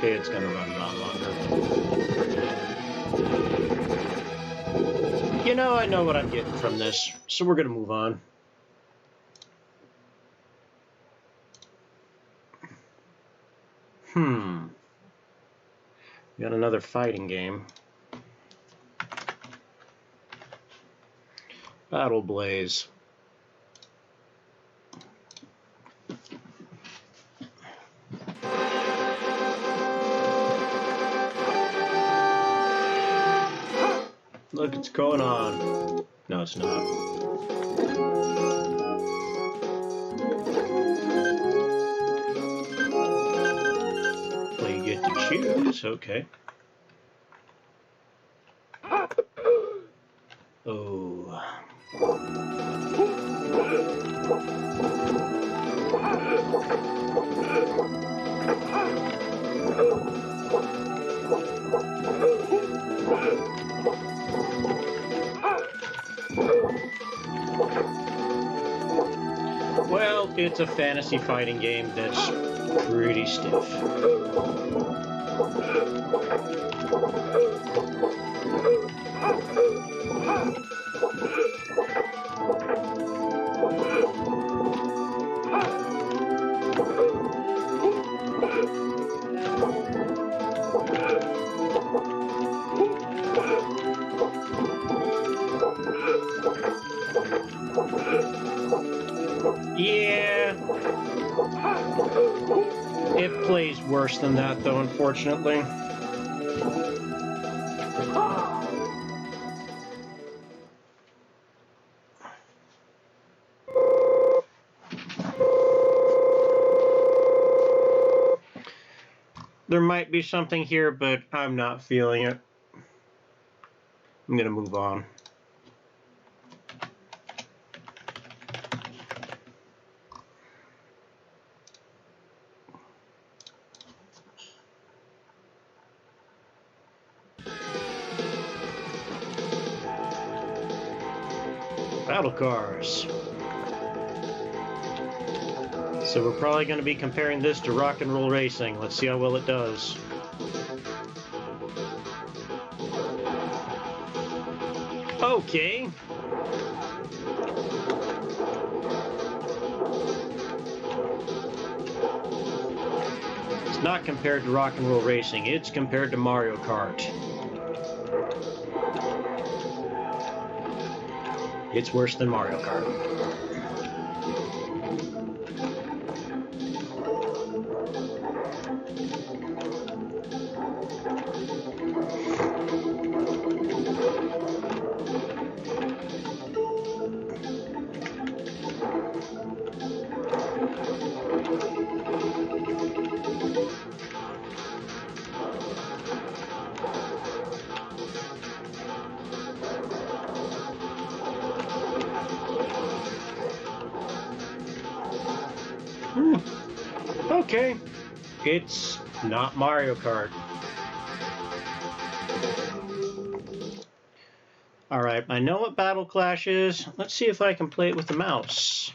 [SPEAKER 1] It's going to run a lot longer. You know, I know what I'm getting from this, so we're going to move on. Got another fighting game. Battle Blaze. Look, it's going on. No, it's not. Well, you get to choose. Okay. Oh. Well, it's a fantasy fighting game that's pretty stiff. Yeah, it plays worse than that, though, unfortunately. There might be something here, but I'm not feeling it. I'm gonna move on. Battle cars. So we're probably going to be comparing this to Rock and Roll Racing. Let's see how well it does. Okay. It's not compared to Rock and Roll Racing, it's compared to Mario Kart. It's worse than Mario Kart. Okay, it's not Mario Kart. Alright, I know what Battle Clash is. Let's see if I can play it with the mouse.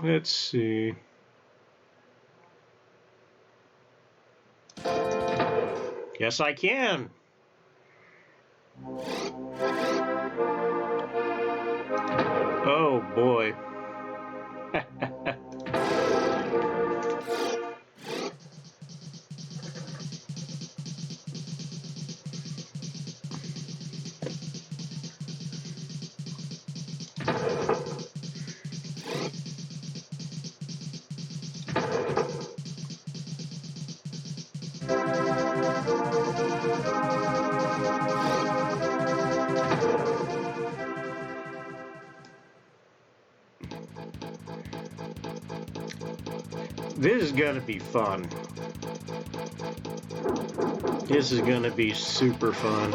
[SPEAKER 1] Let's see. Yes, I can. Oh boy. This is gonna be fun. This is gonna be super fun.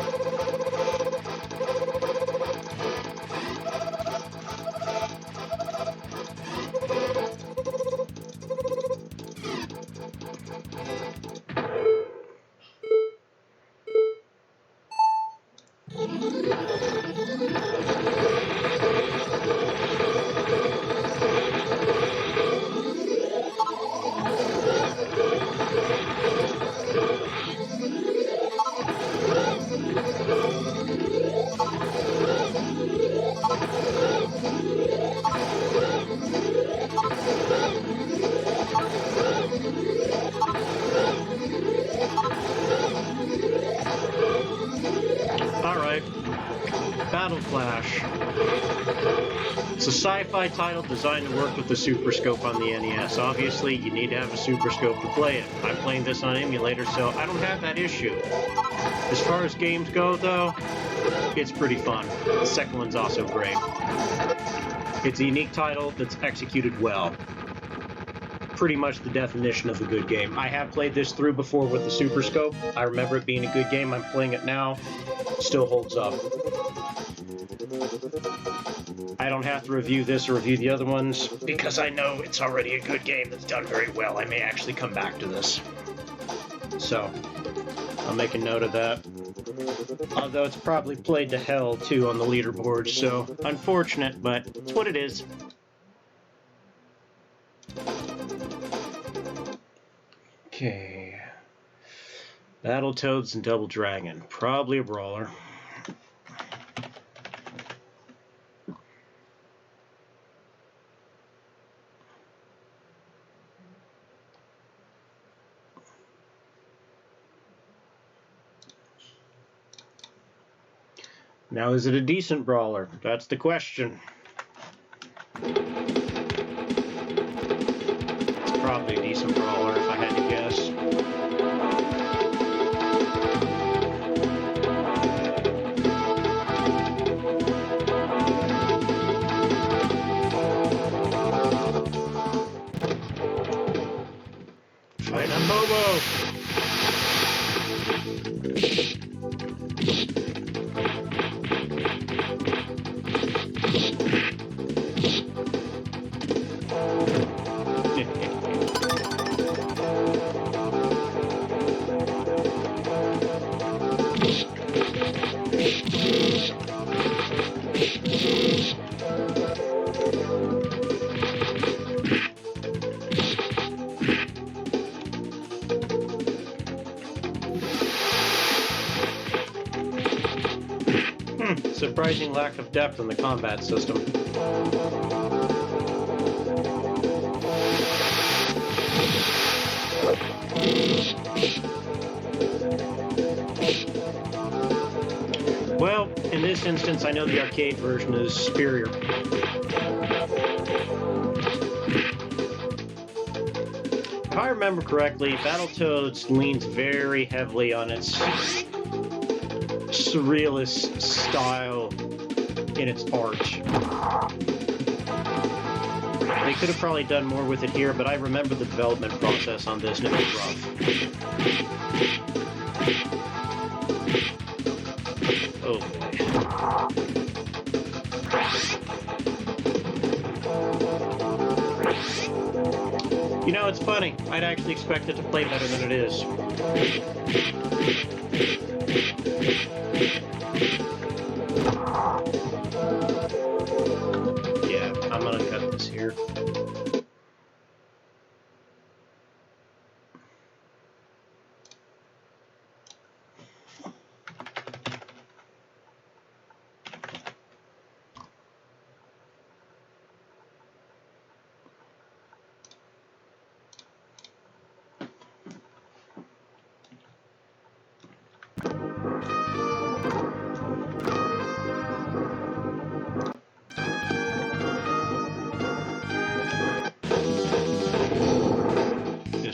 [SPEAKER 1] Battle Clash. It's a sci-fi title designed to work with the Super Scope on the NES. Obviously, you need to have a Super Scope to play it. I'm playing this on emulator, so I don't have that issue. As far as games go, though, it's pretty fun. The second one's also great. It's a unique title that's executed well. Pretty much the definition of a good game. I have played this through before with the Super Scope. I remember it being a good game. I'm playing it now. Still holds up. I don't have to review this or review the other ones because I know it's already a good game that's done very well. I may actually come back to this. So, I'll make a note of that. Although it's probably played to hell too on the leaderboard, so unfortunate, but it's what it is. Okay. Battletoads and Double Dragon. Probably a brawler. Now, is it a decent brawler? That's the question. It's probably a decent brawler if I had to guess. Fight a Bobo! surprising lack of depth in the combat system. Well, in this instance, I know the arcade version is superior. If I remember correctly, Battletoads leans very heavily on its surrealist style in its art. They could have probably done more with it here, but I remember the development process on this, and it was rough. Oh boy. You know, it's funny. I'd actually expect it to play better than it is. Yeah, I'm gonna cut this here.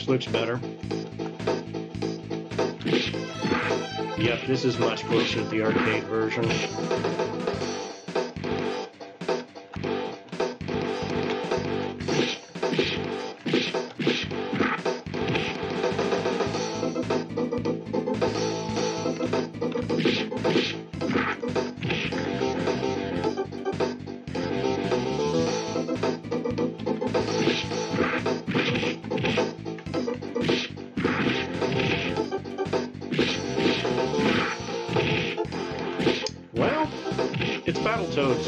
[SPEAKER 1] Looks better. Yep, this is much closer to the arcade version. Battletoads.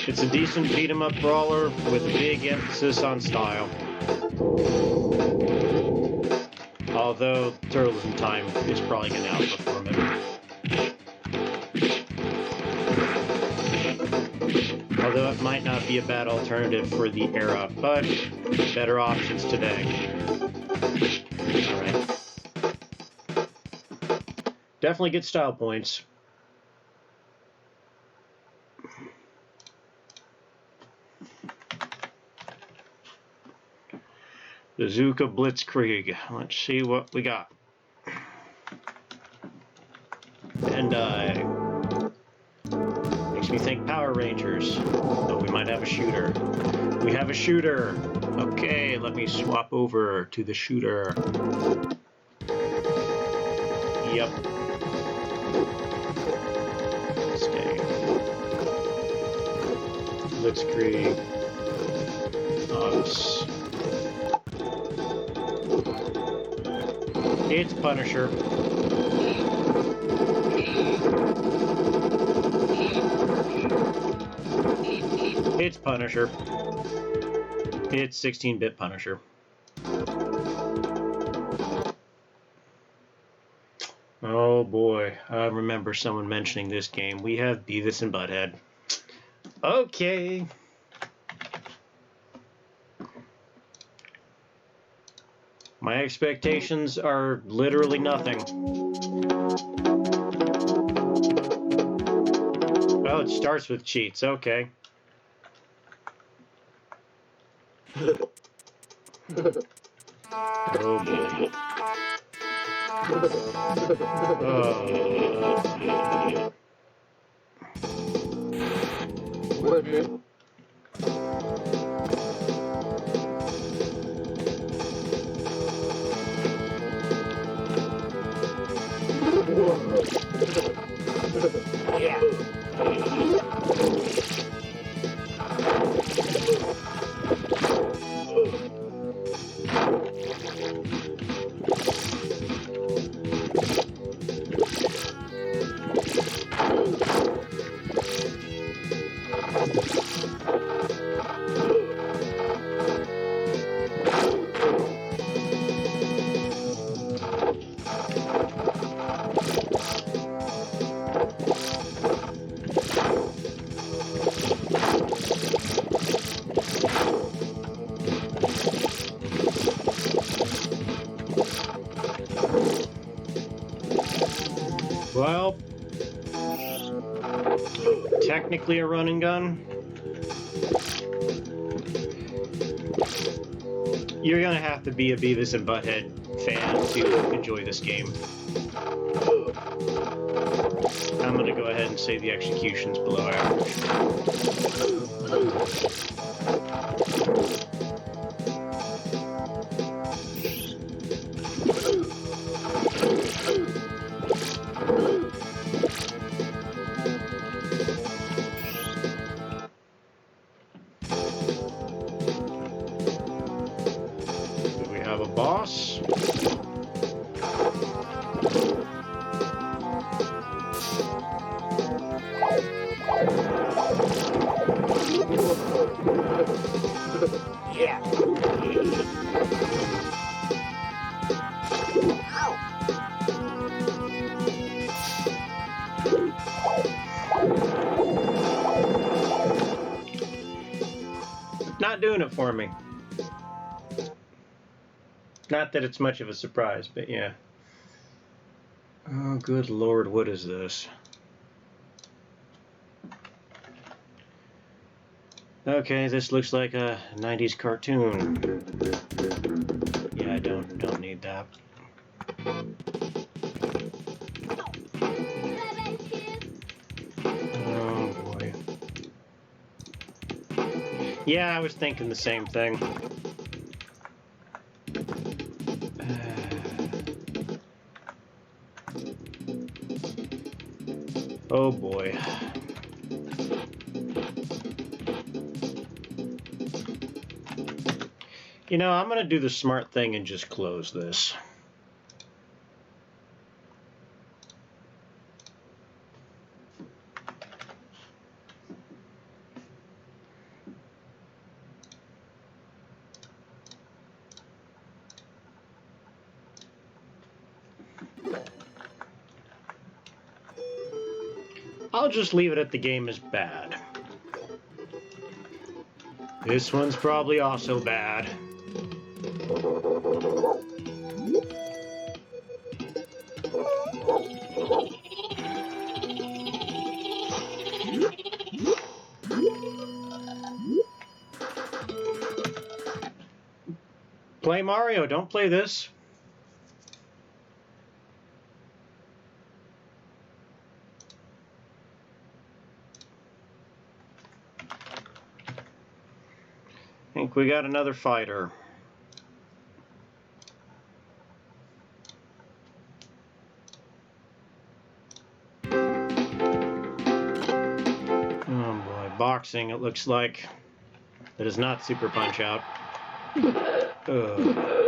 [SPEAKER 1] It's a decent beat-em-up brawler with a big emphasis on style. Although Turtles in Time is probably going to outperform it. Although it might not be a bad alternative for the era, but better options today. Alright. Definitely get style points. Bazooka Blitzkrieg. Let's see what we got. And makes me think Power Rangers. Oh, we might have a shooter. We have a shooter. Okay, let me swap over to the shooter. Yep. Stay. Blitzkrieg. Ops. It's Punisher. It's Punisher. It's 16-bit Punisher. Oh boy, I remember someone mentioning this game. We have Beavis and Butthead. Okay. My expectations are literally nothing. Oh, it starts with cheats. Okay. Oh boy.
[SPEAKER 3] What, man? Yeah.
[SPEAKER 1] Well, technically a run and gun. You're gonna have to be a Beavis and Butthead fan to enjoy this game. I'm gonna go ahead and say the execution's below average. Do we have a boss?
[SPEAKER 3] Yeah.
[SPEAKER 1] Not doing it for me. Not that it's much of a surprise, but yeah. Oh, good lord, what is this? Okay, this looks like a 90s cartoon. Yeah, I don't need that. Oh boy. Yeah, I was thinking the same thing. Oh boy. You know, I'm gonna do the smart thing and just close this. I'll just leave it at the game is bad. This one's probably also bad. Play Mario, don't play this. I think we got another fighter. Oh boy, boxing, it looks like. That is not Super Punch Out.
[SPEAKER 3] Go!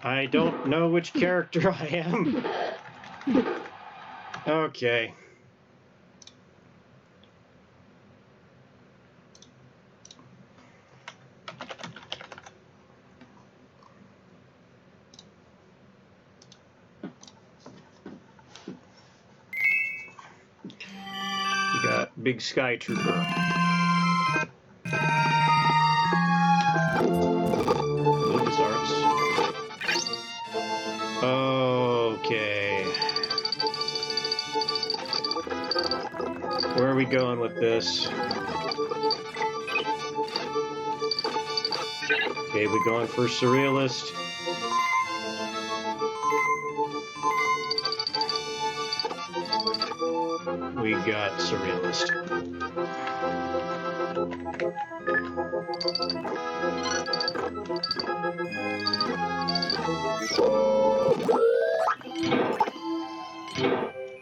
[SPEAKER 1] I don't know which character I am. Okay. You got Big Sky Trooper. Okay. Where are we going with this? Okay, we're going for Surrealist. We got Surrealist.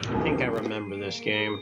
[SPEAKER 1] I think I remember this game.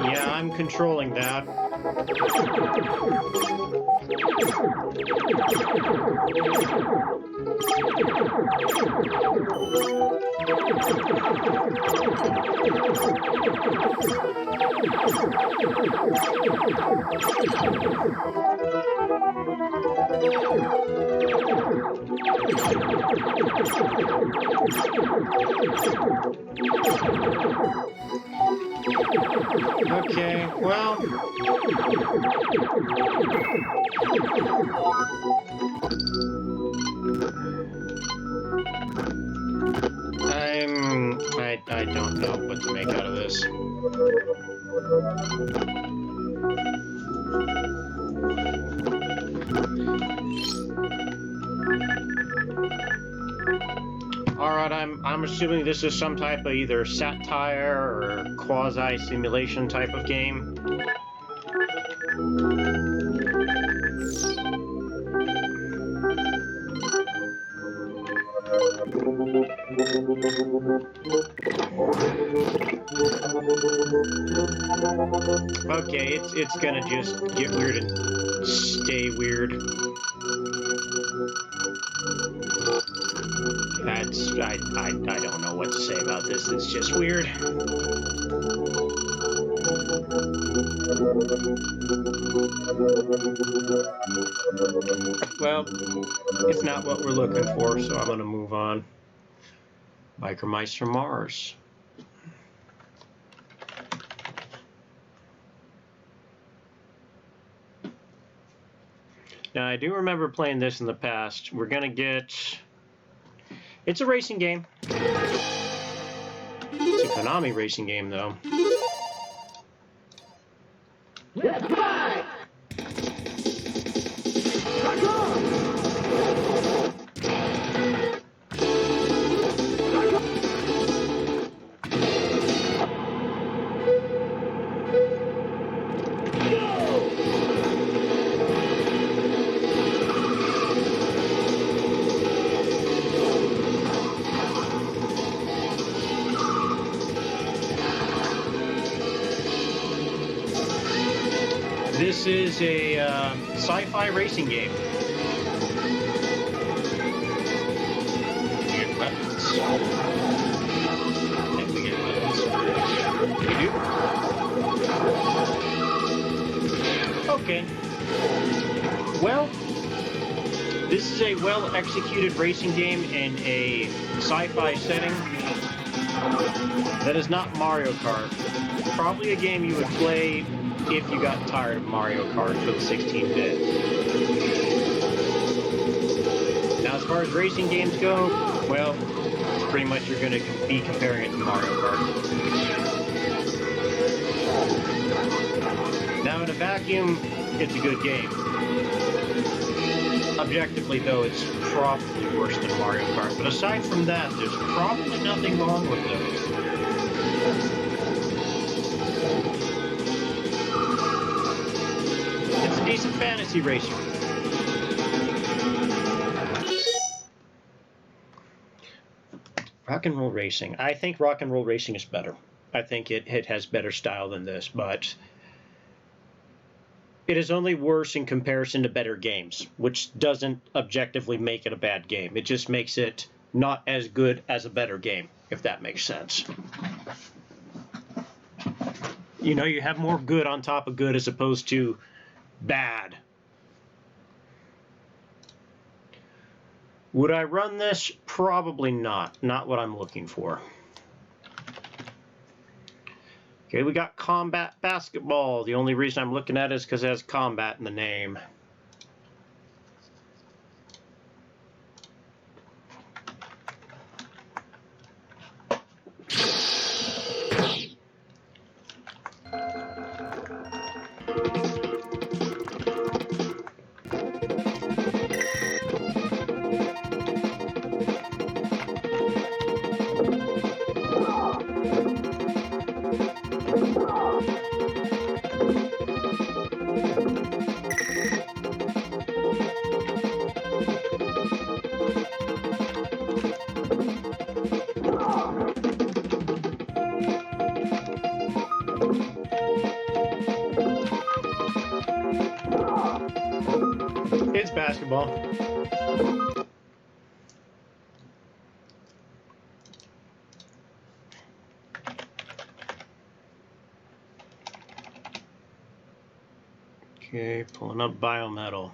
[SPEAKER 1] Yeah, I'm controlling that. Okay, well... I don't know what to make out of this. Alright, I'm assuming this is some type of either satire or quasi-simulation type of game. Okay, it's gonna just get weird and stay weird. I don't know what to say about this. It's just weird. Well, it's not what we're looking for, so I'm gonna move on. Micromeister Mars. Now, I do remember playing this in the past. We're gonna get... It's a racing game. It's a Konami racing game, though.
[SPEAKER 3] Let's fly!
[SPEAKER 1] This is a sci-fi racing game. We get weapons. I think we get weapons. We do? Okay. Well, this is a well-executed racing game in a sci-fi setting. That is not Mario Kart. Probably a game you would play if you got tired of Mario Kart for the 16-bit. Now, as far as racing games go, well, pretty much you're going to be comparing it to Mario Kart. Now, in a vacuum, it's a good game. Objectively, though, it's probably worse than Mario Kart. But aside from that, there's probably nothing wrong with it. It's a decent fantasy racer. Rock and Roll Racing. I think Rock and Roll Racing is better. I think it has better style than this, but it is only worse in comparison to better games, which doesn't objectively make it a bad game. It just makes it not as good as a better game, if that makes sense. You know, you have more good on top of good as opposed to bad. Would I run this? Probably not. Not what I'm looking for. Okay, we got Combat Basketball. The only reason I'm looking at it is because it has combat in the name. It's basketball. Okay, pulling up biometal.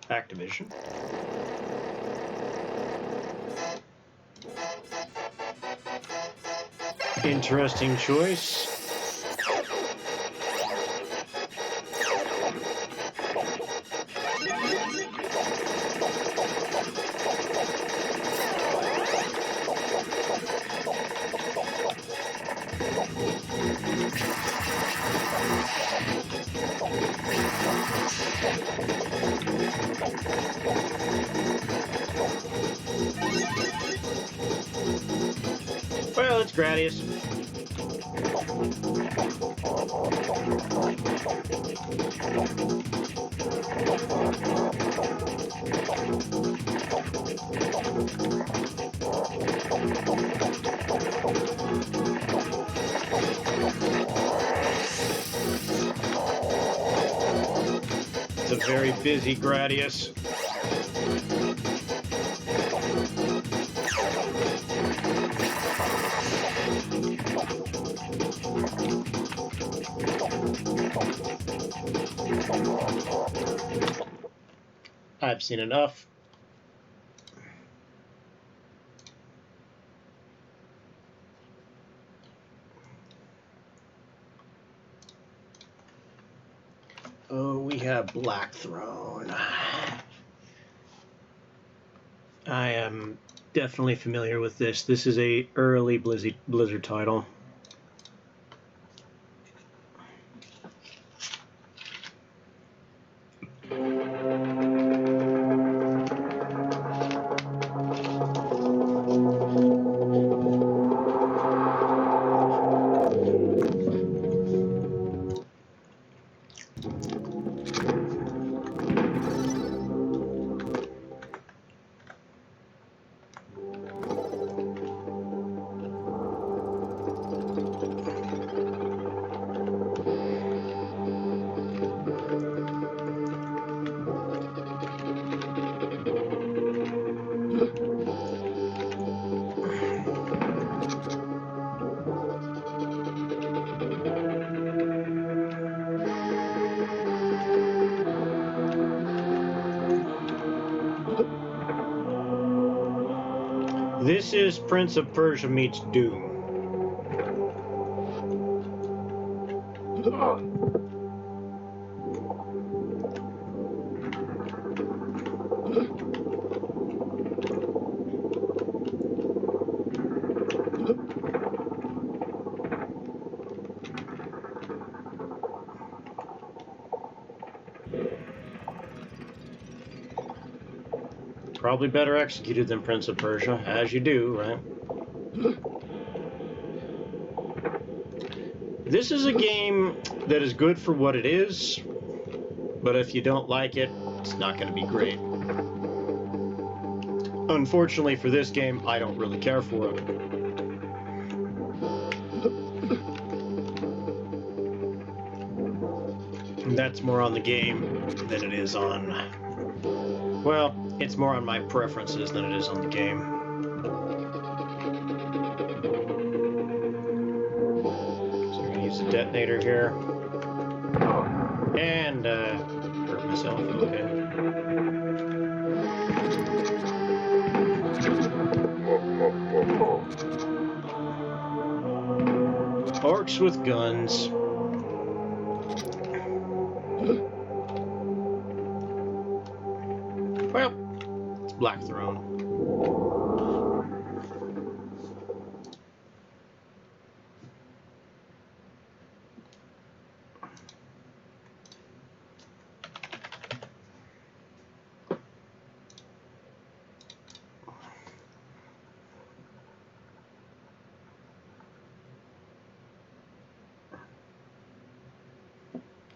[SPEAKER 1] Activision. Interesting choice. Well, it's Gradius. It's a very busy Gradius. I've seen enough. Oh, we have Black Throne. I am definitely familiar with this. This is a early Blizzard title. This is Prince of Persia meets Doom. Probably better executed than Prince of Persia, as you do, right? This is a game that is good for what it is, but if you don't like it, it's not going to be great. Unfortunately for this game, I don't really care for it. And that's more on the game than it is on... Well, it's more on my preferences than it is on the game. So I'm going to use the detonator here. And, hurt myself, okay. Orcs with guns. Well, it's Black Throne.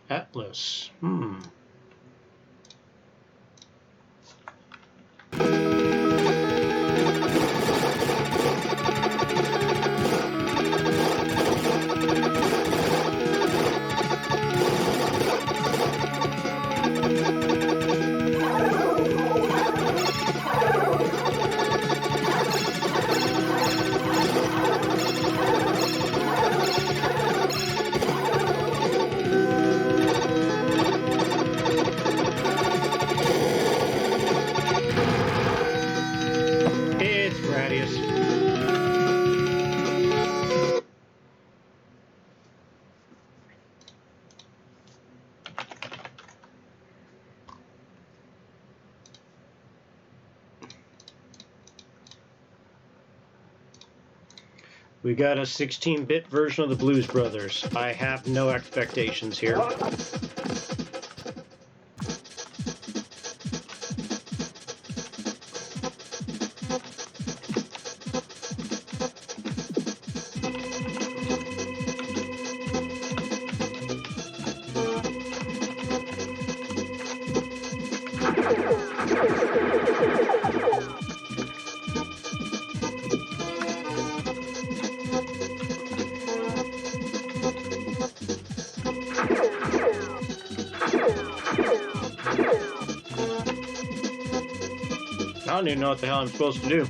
[SPEAKER 1] Atlas. We got a 16-bit version of the Blues Brothers. I have no expectations here. I don't even know what the hell I'm supposed to do.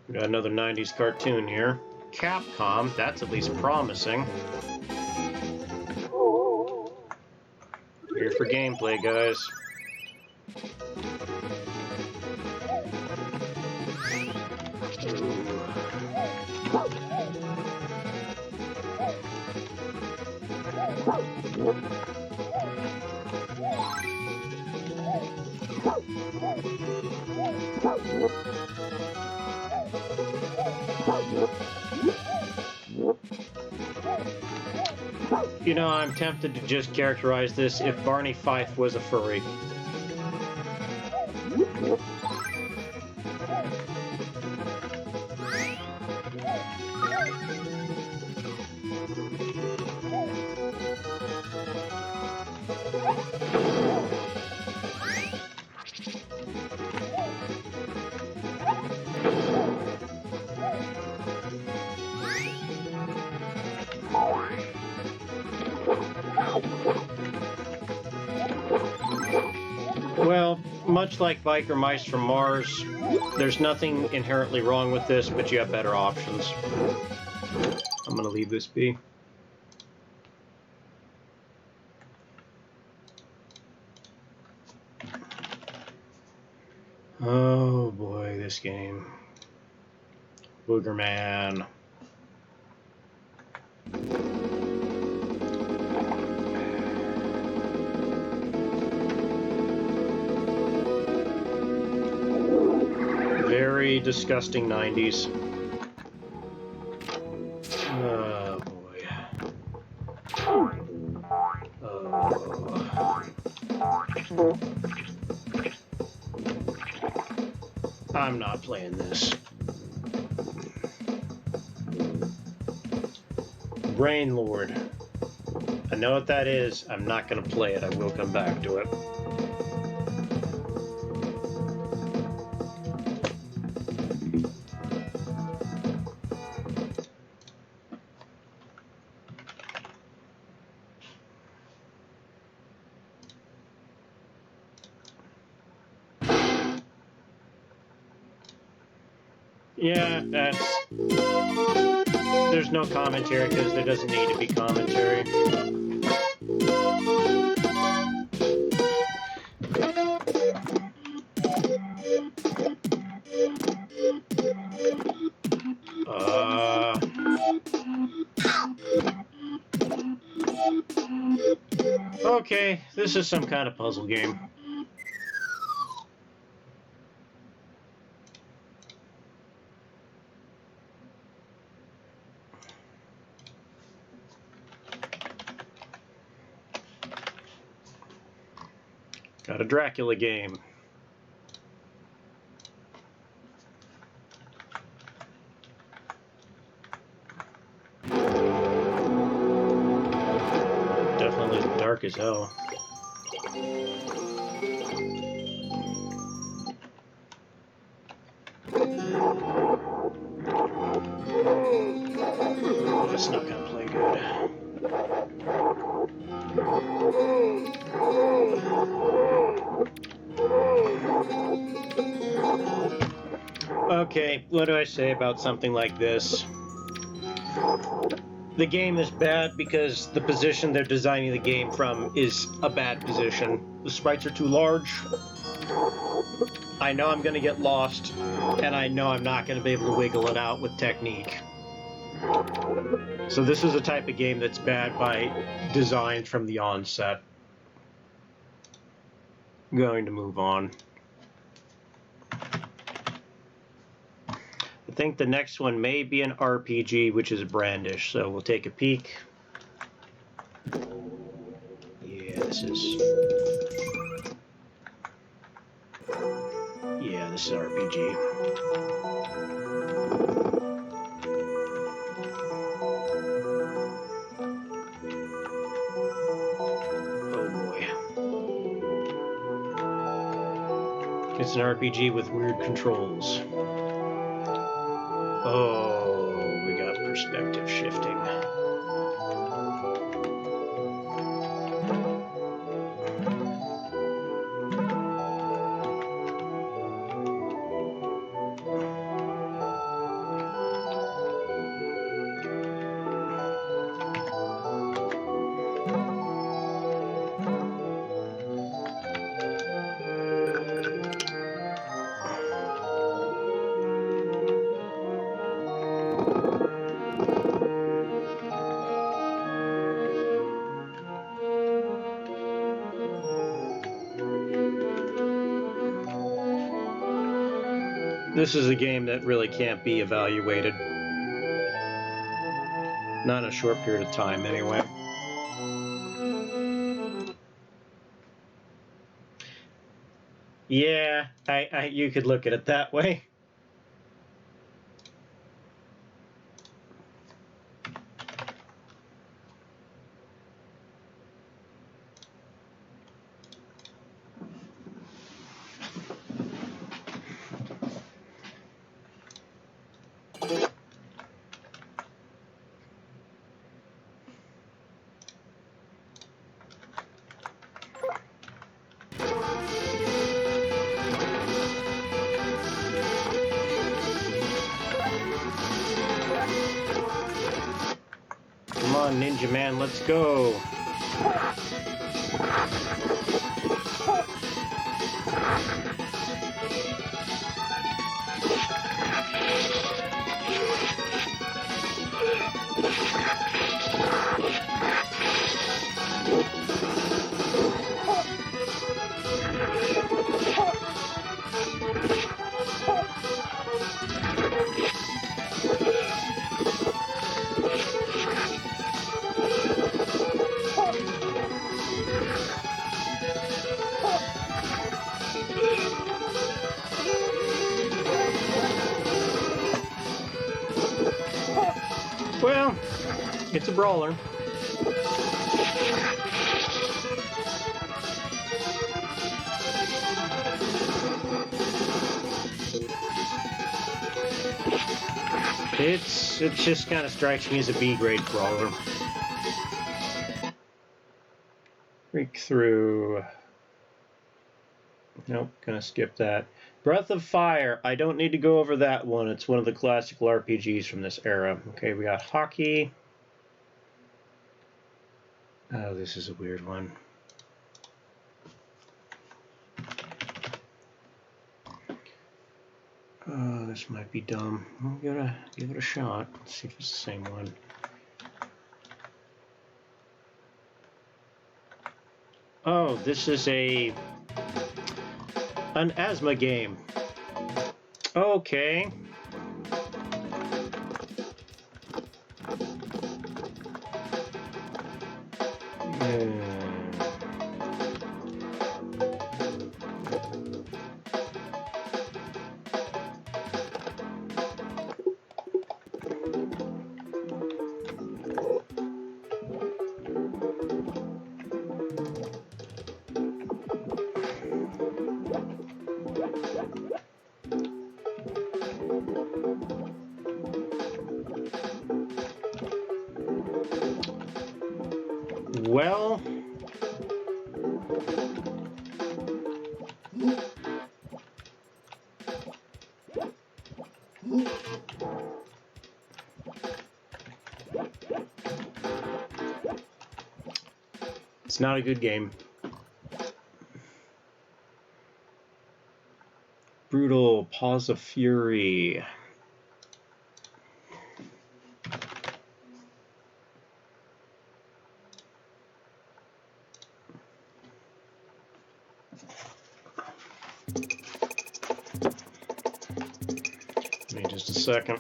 [SPEAKER 1] We got another 90s cartoon here. Capcom, that's at least promising. Here for gameplay, guys. You know, I'm tempted to just characterize this if Barney Fife was a furry. Well, much like Micromeister Mars, there's nothing inherently wrong with this, but you have better options. I'm gonna leave this be. Oh boy, this game. Boogerman. Very disgusting 90s. Oh boy. Oh. I'm not playing this. Brain Lord. I know what that is. I'm not going to play it. I will come back to it. Yeah, there's no commentary because there doesn't need to be commentary. Okay, this is some kind of puzzle game. Got a Dracula game. Definitely dark as hell. Oh, it's not gonna play good. Okay, what do I say about something like this? The game is bad because the position they're designing the game from is a bad position. the sprites are too large. I know I'm going to get lost, and I know I'm not going to be able to wiggle it out with technique. So this is a type of game that's bad by design from the onset. I'm going to move on. I think the next one may be an RPG, which is Brandish, so we'll take a peek. Yeah, this is RPG. Oh boy. It's an RPG with weird controls. Oh, we got perspective shifting. This is a game that really can't be evaluated. Not in a short period of time, anyway. Yeah, you could look at it that way. Come on, Ninja Man, let's go. Well, it's a brawler. It just kind of strikes me as a B-grade brawler. Freak through. Nope, gonna skip that. Breath of Fire. I don't need to go over that one. It's one of the classical RPGs from this era. Okay, we got Hockey. Oh, this is a weird one. Oh, this might be dumb. I'm gonna give it a shot. Let's see if it's the same one. Oh, this is an asthma game. Okay. Well, it's not a good game. Brutal, Paws of Fury. Give me just a second.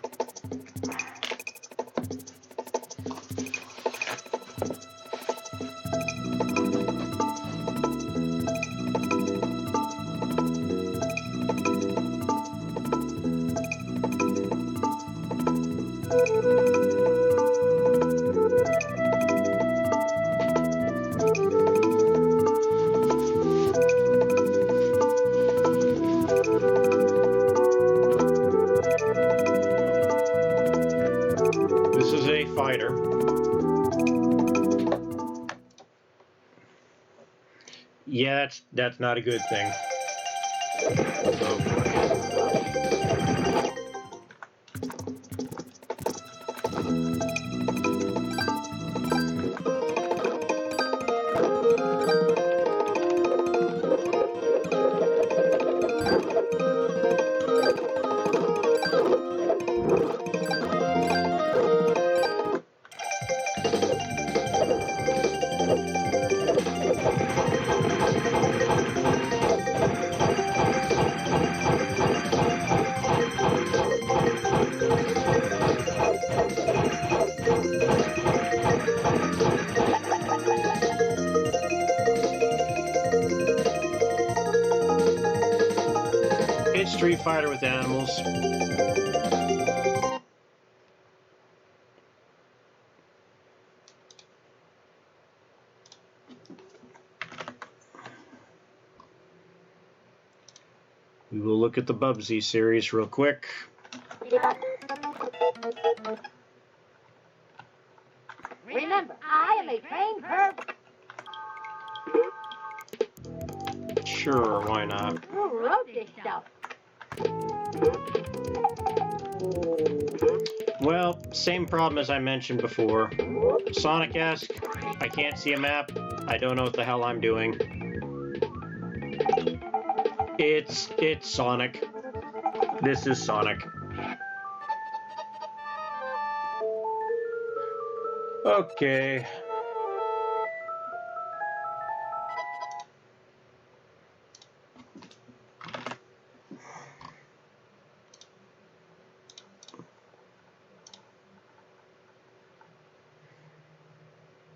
[SPEAKER 1] This is a fighter. Yeah, that's not a good thing. Oh It's Street Fighter with animals. We will look at the Bubsy series real quick.
[SPEAKER 3] Remember, I am a trained herb.
[SPEAKER 1] Sure, why not?
[SPEAKER 3] Who wrote this stuff?
[SPEAKER 1] Well, same problem as I mentioned before. Sonic-esque, I can't see a map, I don't know what the hell I'm doing. It's Sonic. This is Sonic. Okay.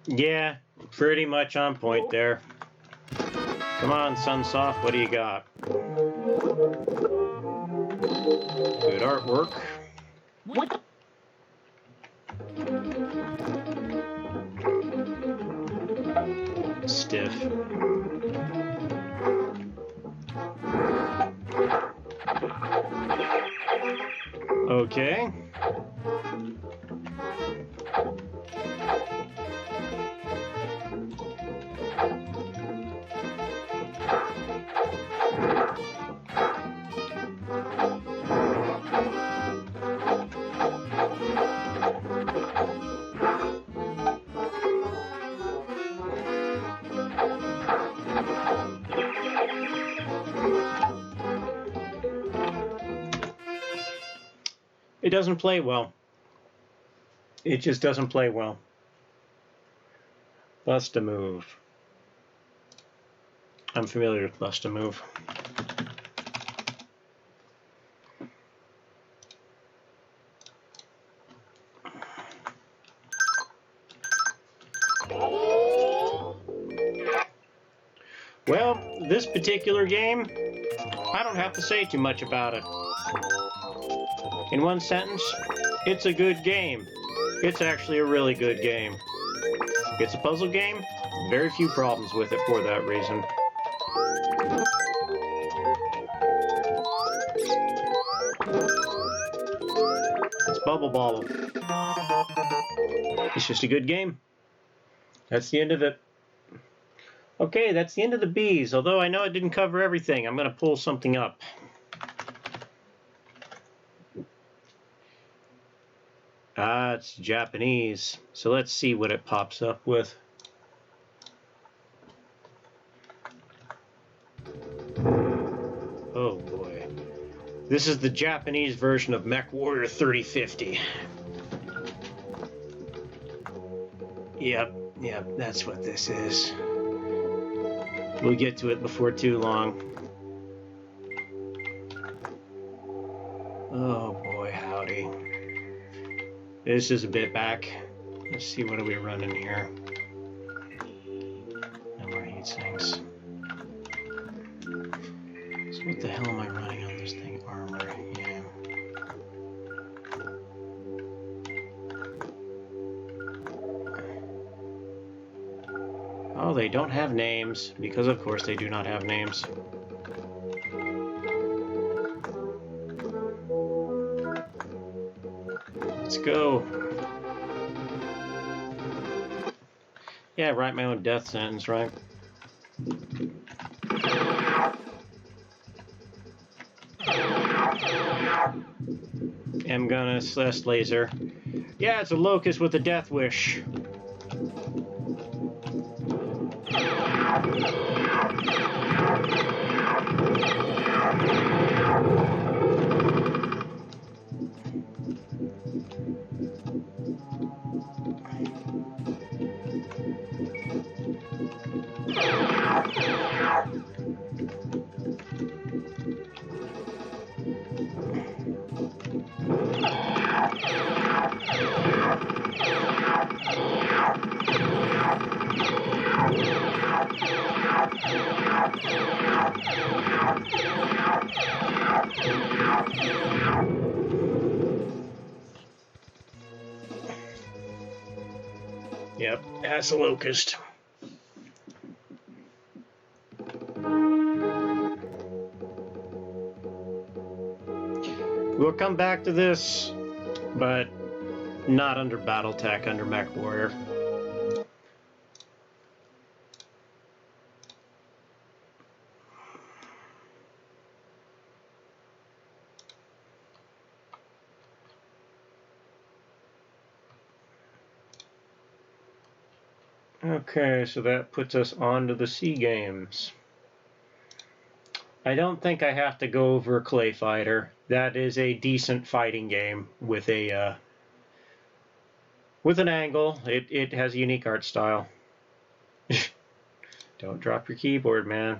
[SPEAKER 1] Yeah, pretty much on point there. Come on, Sunsoft, what do you got? Good artwork. Stiff. Okay. It doesn't play well. It just doesn't play well. Bust a move. I'm familiar with Bust a Move. Well, this particular game, I don't have to say too much about it. In one sentence, it's a good game. It's actually a really good game. It's a puzzle game, very few problems with it for that reason. It's Bubble Bobble. It's just a good game. That's the end of it. Okay, that's the end of the Bs, although I know I didn't cover everything. I'm going to pull something up. Ah, it's Japanese. So let's see what it pops up with. Oh boy. This is the Japanese version of Mech Warrior 3050. Yep, that's what this is. We'll get to it before too long. Oh boy, howdy. This is a bit back. Let's see, what are we running here? No more heat sinks. So what the hell am I running on this thing? Armor, yeah. Oh, they don't have names, because of course they do not have names. Let's go. Yeah, write my own death sentence, right? I'm gonna assess laser. Yeah, it's a locust with a death wish. Yep, that's a locust. We'll come back to this, but not under Battletech, under Mech Warrior. Okay, so that puts us on to the Sea Games. I don't think I have to go over Clay Fighter. That is a decent fighting game with a with an angle. It has a unique art style. Don't drop your keyboard, man.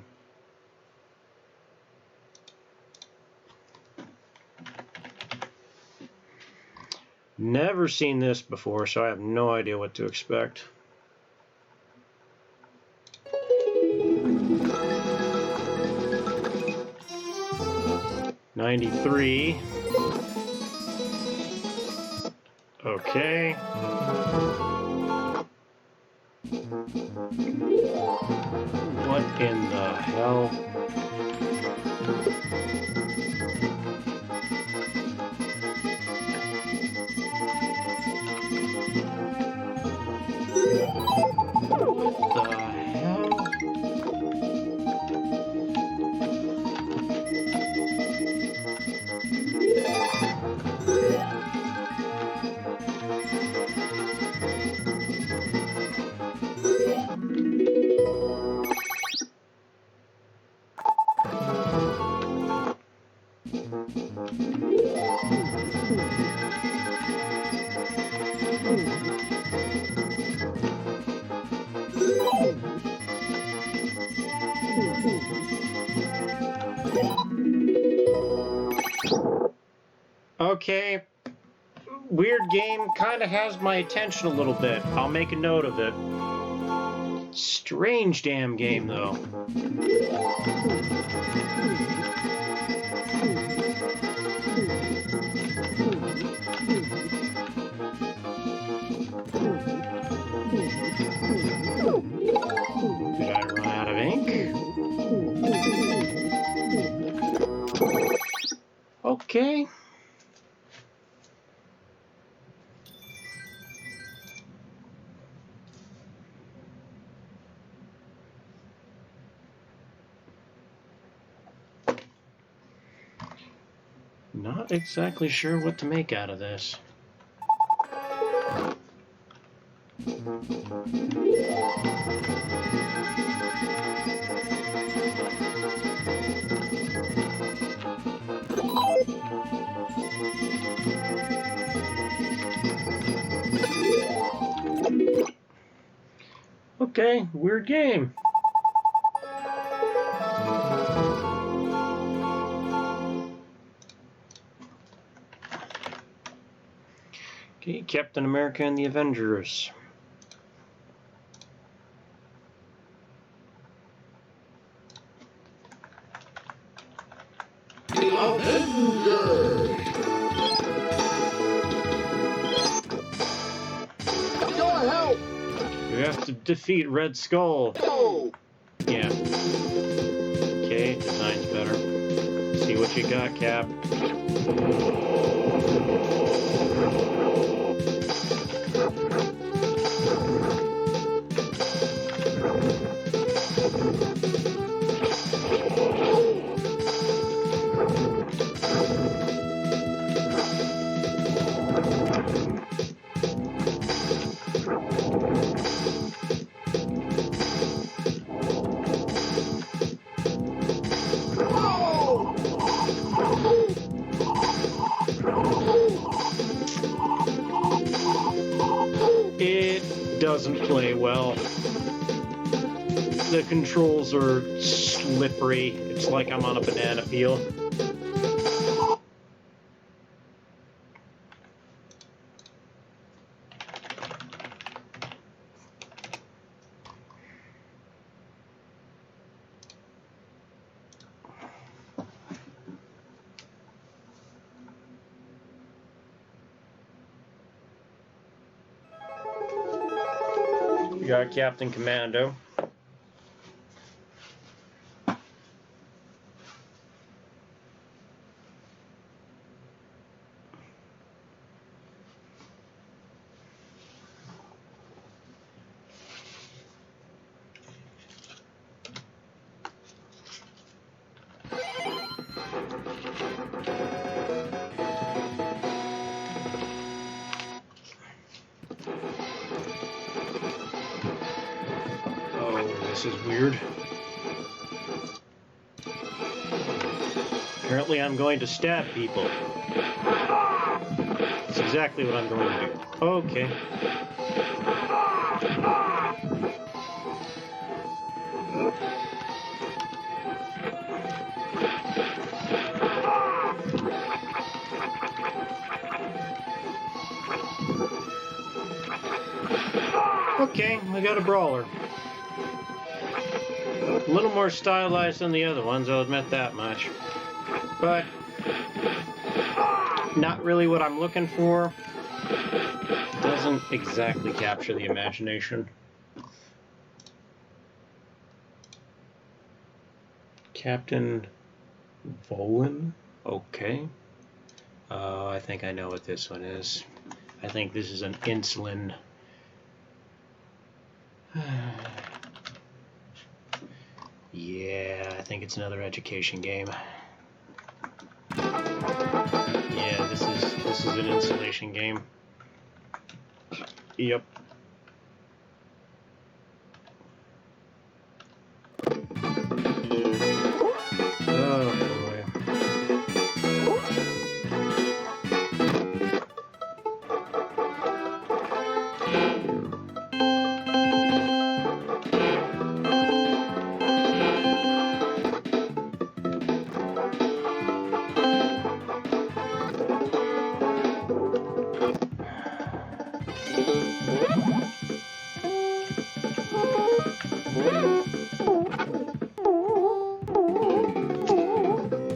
[SPEAKER 1] Never seen this before, so I have no idea what to expect. '93. Okay. What in the hell? What the hell? Okay, weird game, kind of has my attention a little bit. I'll make a note of it. Strange damn game, though. Did I run out of ink? Okay. Not exactly sure what to make out of this. Okay, weird game. Okay, Captain America and the Avengers. You have to defeat Red Skull. Yeah. Okay, design's better. See what you got, Cap. It doesn't play well. The controls are slippery. It's like I'm on a banana peel. We got Captain Commando. This is weird. Apparently I'm going to stab people. That's exactly what I'm going to do. Okay. Okay, we got a brawler. A little more stylized than the other ones, I'll admit that much. But not really what I'm looking for. Doesn't exactly capture the imagination. Captain Volin? Okay. I think I know what this one is. I think this is an insulin. Yeah, I think it's another education game. Yeah, this is an installation game. Yep. Oh boy.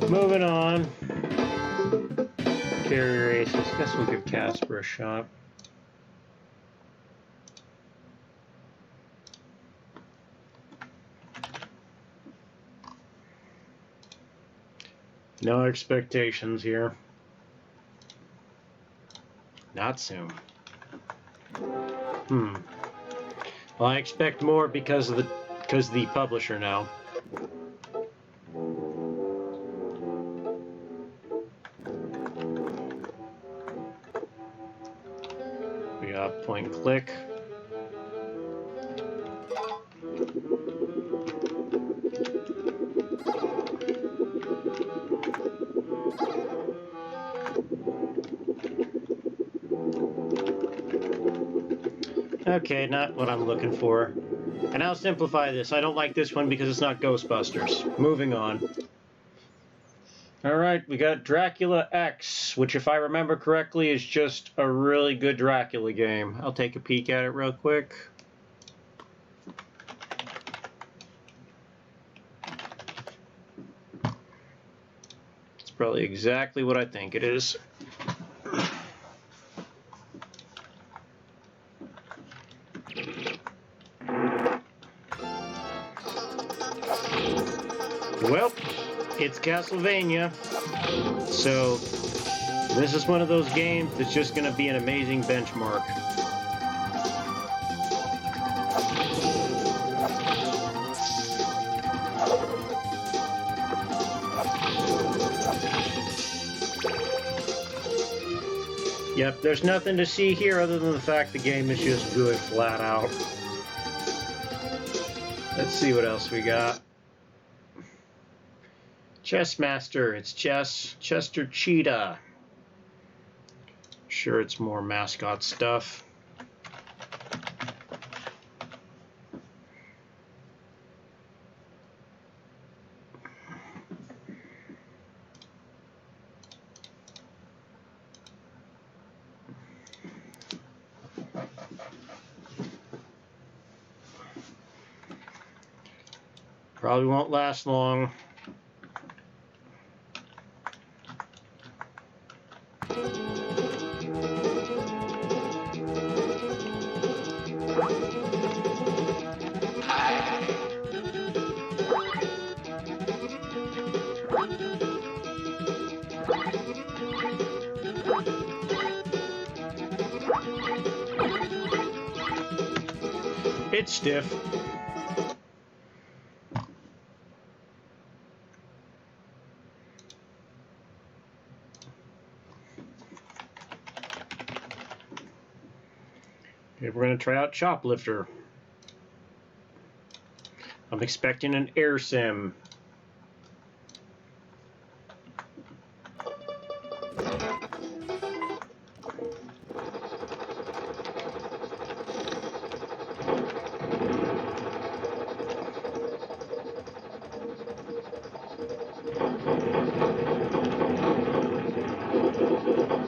[SPEAKER 1] Moving on. Carrier races. Guess we'll give Casper a shot. No expectations here. Not soon. Well, I expect more because the publisher now. We got point and click. Okay, not what I'm looking for. And I'll simplify this. I don't like this one because it's not Ghostbusters. Moving on. Alright, we got Dracula X, which if I remember correctly is just a really good Dracula game. I'll take a peek at it real quick. It's probably exactly what I think it is. Well, it's Castlevania, so this is one of those games that's just going to be an amazing benchmark. Yep, there's nothing to see here other than the fact the game is just good flat out. Let's see what else we got. Chess Master, it's Chester Cheetah. Sure, it's more mascot stuff. Probably won't last long. It's stiff. Okay, we're going to try out Choplifter. I'm expecting an air sim.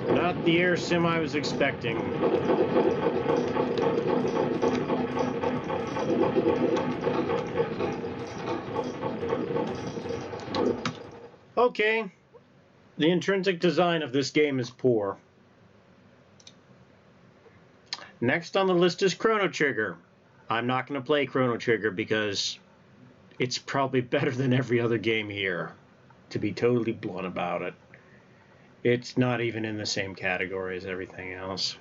[SPEAKER 1] Not the air sim I was expecting. Okay, the intrinsic design of this game is poor. Next on the list is Chrono Trigger. I'm not going to play Chrono Trigger because it's probably better than every other game here, to be totally blunt about it. It's not even in the same category as everything else.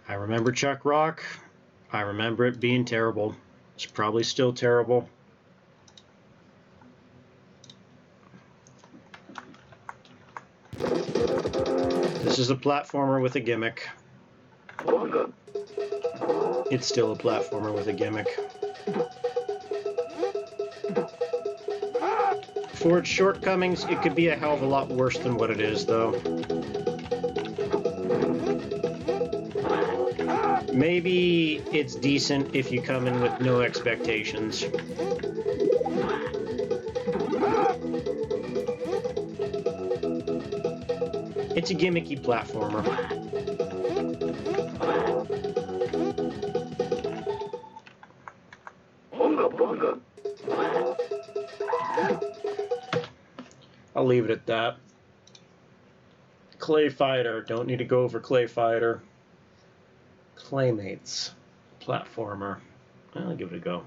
[SPEAKER 1] I remember Chuck Rock. I remember it being terrible. It's probably still terrible. This is a platformer with a gimmick. It's still a platformer with a gimmick. For its shortcomings, it could be a hell of a lot worse than what it is, though. Maybe it's decent if you come in with no expectations. It's a gimmicky platformer. I'll leave it at that. Clay Fighter. Don't need to go over Clay Fighter. Playmates. Platformer. I'll give it a go.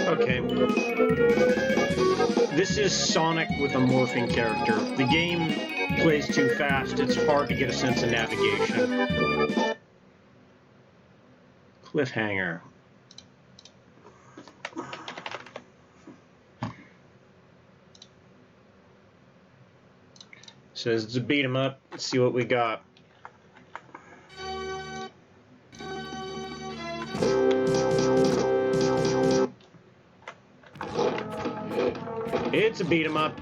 [SPEAKER 1] Okay. This is Sonic with a morphing character. The game plays too fast. It's hard to get a sense of navigation. Cliffhanger. Says it's a beat 'em up. Let's see what we got. It's a beat 'em up.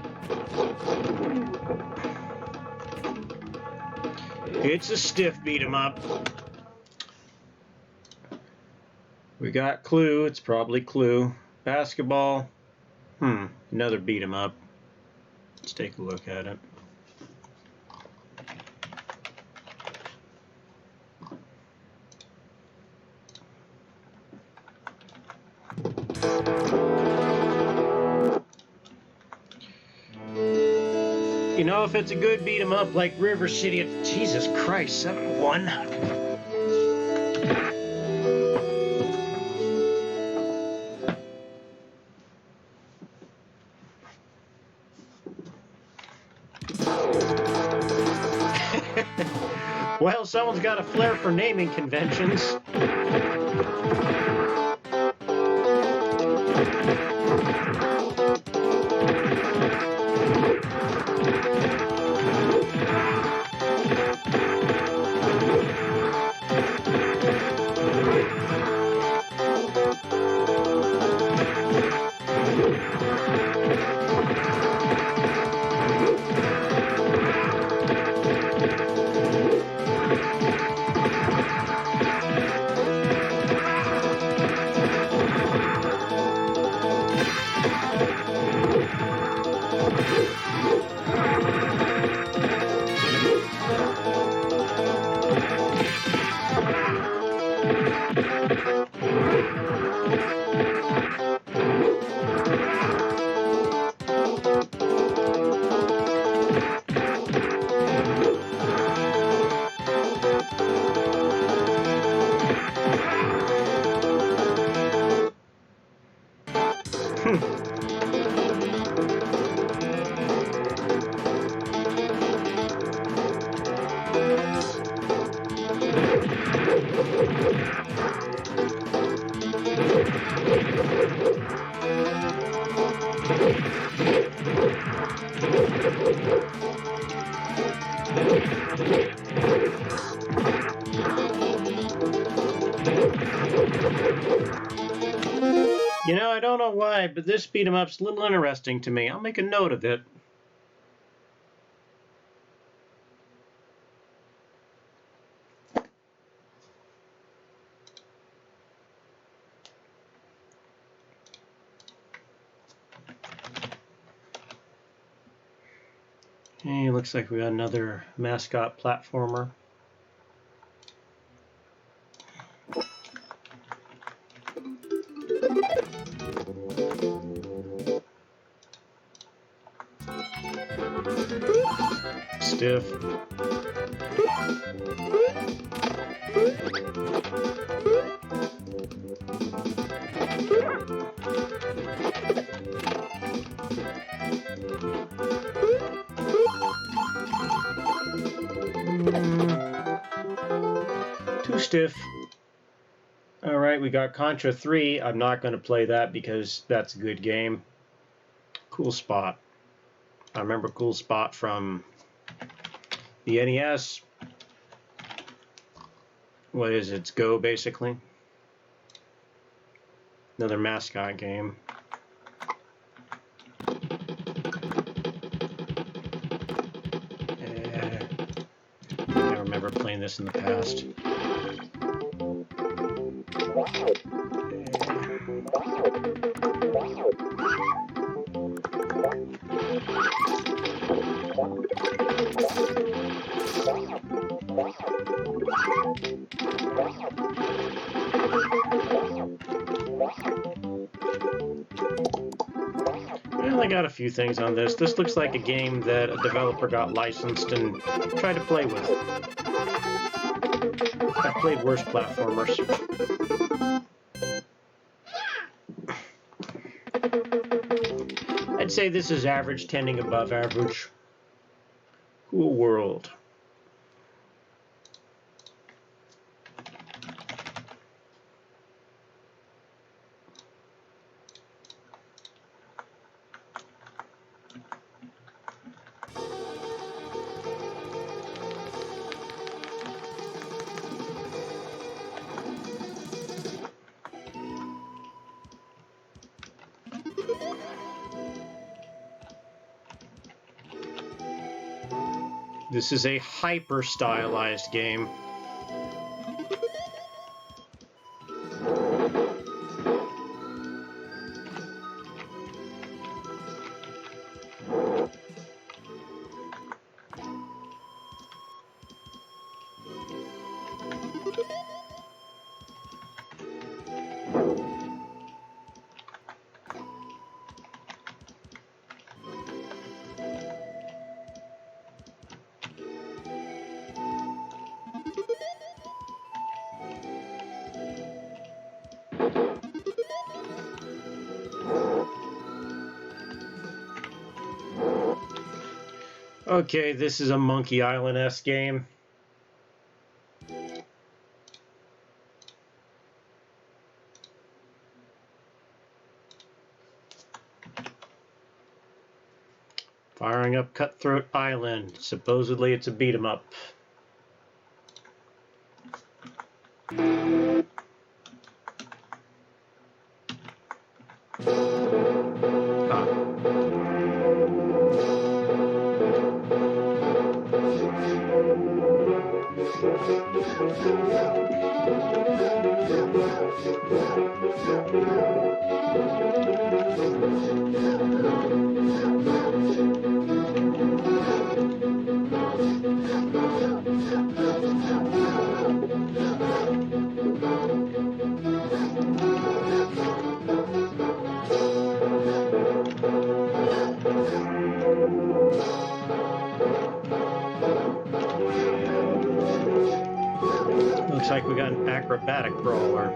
[SPEAKER 1] It's a stiff beat 'em up. We got Clue. It's probably Clue. Basketball. Another beat 'em up. Let's take a look at it. You know, if it's a good beat 'em up like River City, Jesus Christ, 7-1. Well, someone's got a flair for naming conventions. You know, I don't know why, but this beat 'em up's a little interesting to me. I'll make a note of it. Hey, looks like we got another mascot platformer. Stiff. Too stiff. Alright, we got Contra 3. I'm not going to play that because that's a good game. Cool Spot. I remember Cool Spot from the NES. What is it? It's Go, basically. Another mascot game. I remember playing this in the past. Well, I got a few things on this. This looks like a game that a developer got licensed and tried to play with. I've played worse platformers. I'd say this is average, tending above average. Cool World. This is a hyper-stylized game. Okay, this is a Monkey Island-esque game. Firing up Cutthroat Island. Supposedly it's a beat-em-up. Looks like we got an acrobatic brawler.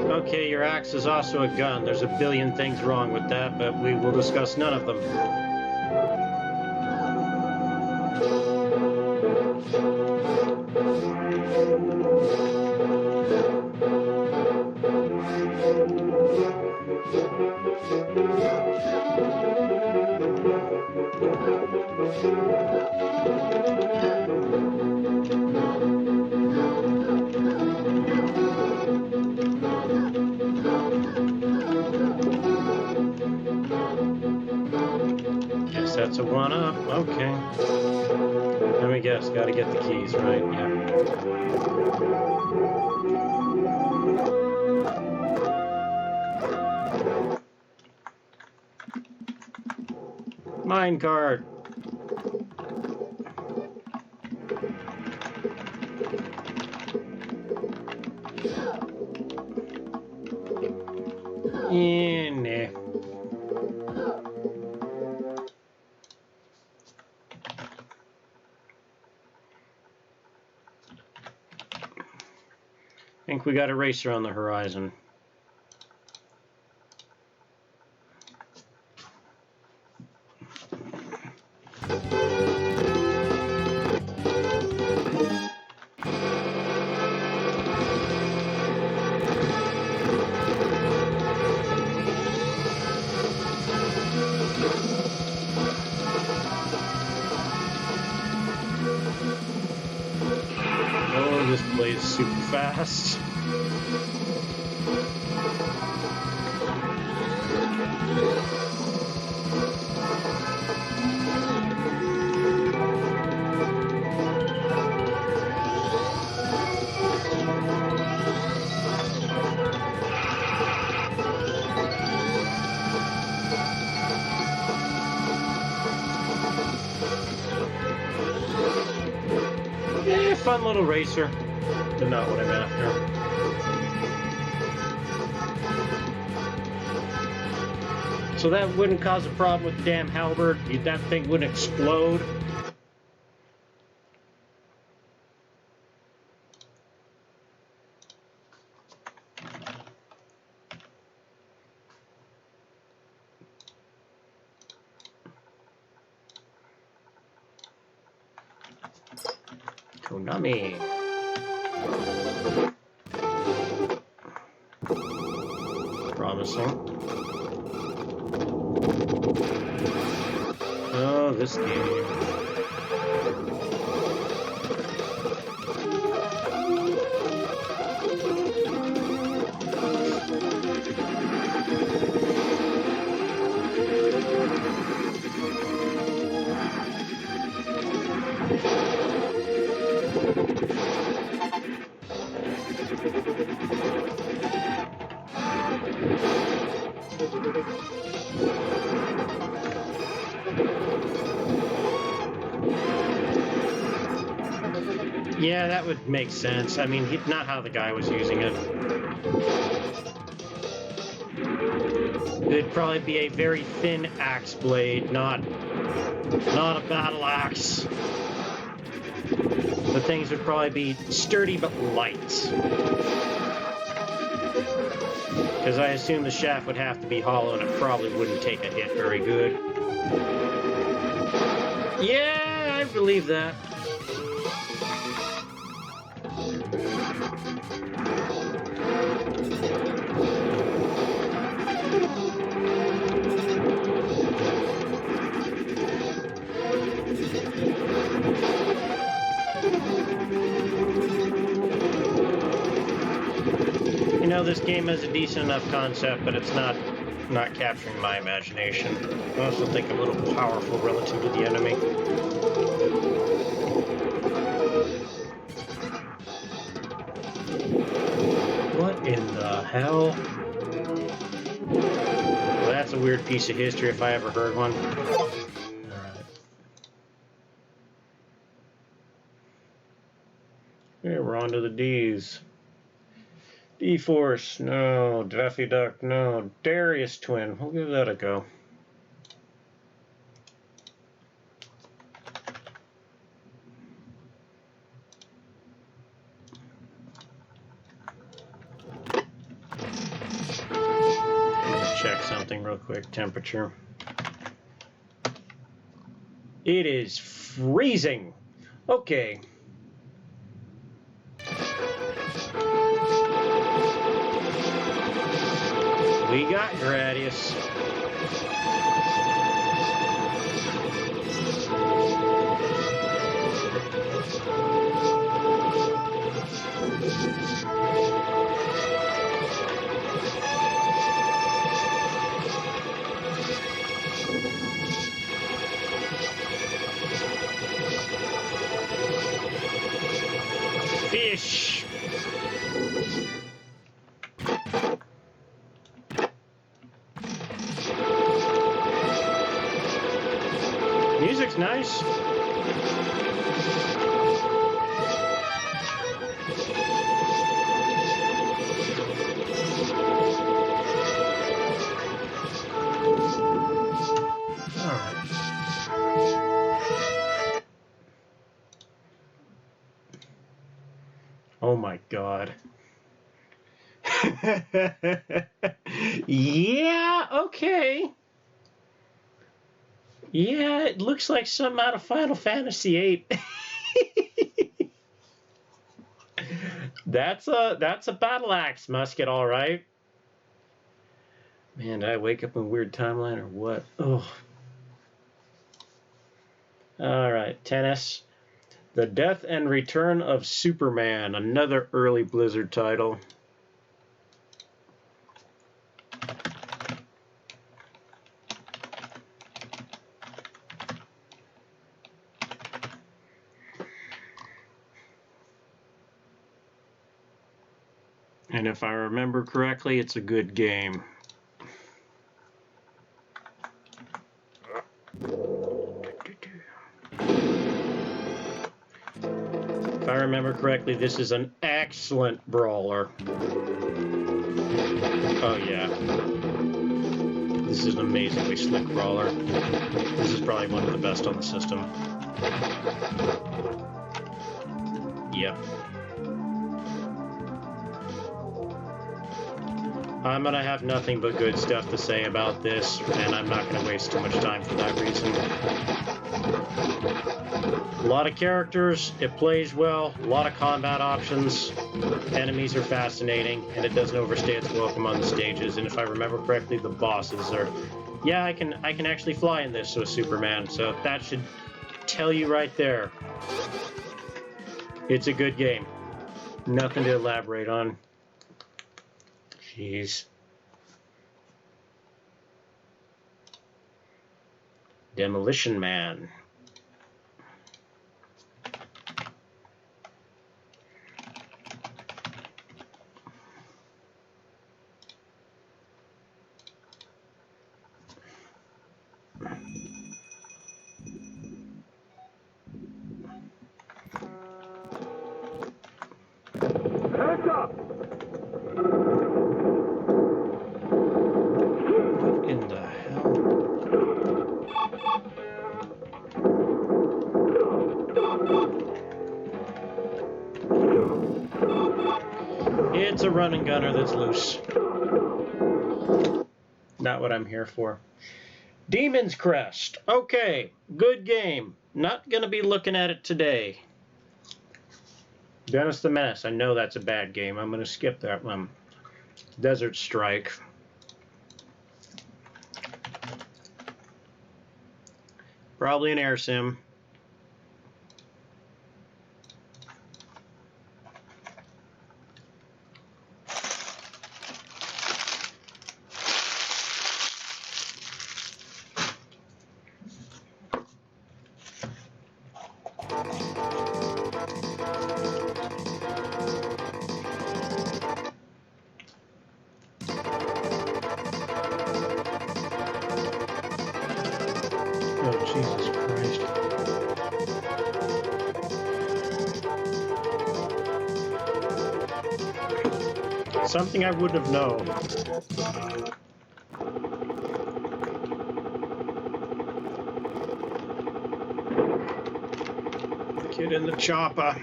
[SPEAKER 1] Okay, your axe is also a gun. There's a billion things wrong with that, but we will discuss none of them. That's a one-up. Okay. Let me guess. Got to get the keys, right? Yeah. Minecart. Nah. think we got a racer on the horizon. Oh, this blade's super fast. Yeah, fun little racer, but not what I'm after. So that wouldn't cause a problem with the damn halberd? That thing wouldn't explode? Konami. Promising. Oh, this game. Yeah, that would make sense. I mean, not how the guy was using it. It'd probably be a very thin axe blade, not a battle axe. The things would probably be sturdy but light. Because I assume the shaft would have to be hollow and it probably wouldn't take a hit very good. Yeah, I believe that. You know, this game has a decent enough concept, but it's not capturing my imagination. I also think I'm a little powerful relative to the enemy. What in the hell? Well, that's a weird piece of history if I ever heard one. Alright. Okay, we're on to the D's. D-Force, no. Daffy Duck, no. Darius Twin, we'll give that a go. Check something real quick. Temperature. It is freezing. Okay. We got Gradius. Fish. Music's nice. Oh my God. Yeah, okay. Yeah, it looks like something out of Final Fantasy VIII. That's a battle axe musket, all right. Man, did I wake up in a weird timeline or what? Oh. All right, tennis. The Death and Return of Superman, another early Blizzard title. And if I remember correctly, it's a good game. If I remember correctly, this is an excellent brawler. Oh yeah. This is an amazingly slick brawler. This is probably one of the best on the system. Yep. I'm going to have nothing but good stuff to say about this, and I'm not going to waste too much time for that reason. A lot of characters, it plays well, a lot of combat options, enemies are fascinating, and it doesn't overstay its welcome on the stages. And if I remember correctly, the bosses are... Yeah, I can actually fly in this with Superman, so that should tell you right there. It's a good game. Nothing to elaborate on. Jeez. Demolition Man.
[SPEAKER 4] Hands up!
[SPEAKER 1] What in the hell? It's a run and gunner that's loose. Not what I'm here for. Demon's Crest. Okay, good game. Not gonna be looking at it today. Dennis the Menace. I know that's a bad game. I'm gonna skip that one. Desert Strike. Probably an air sim. Oh, Jesus Christ. Something I wouldn't have known. Get in the chopper.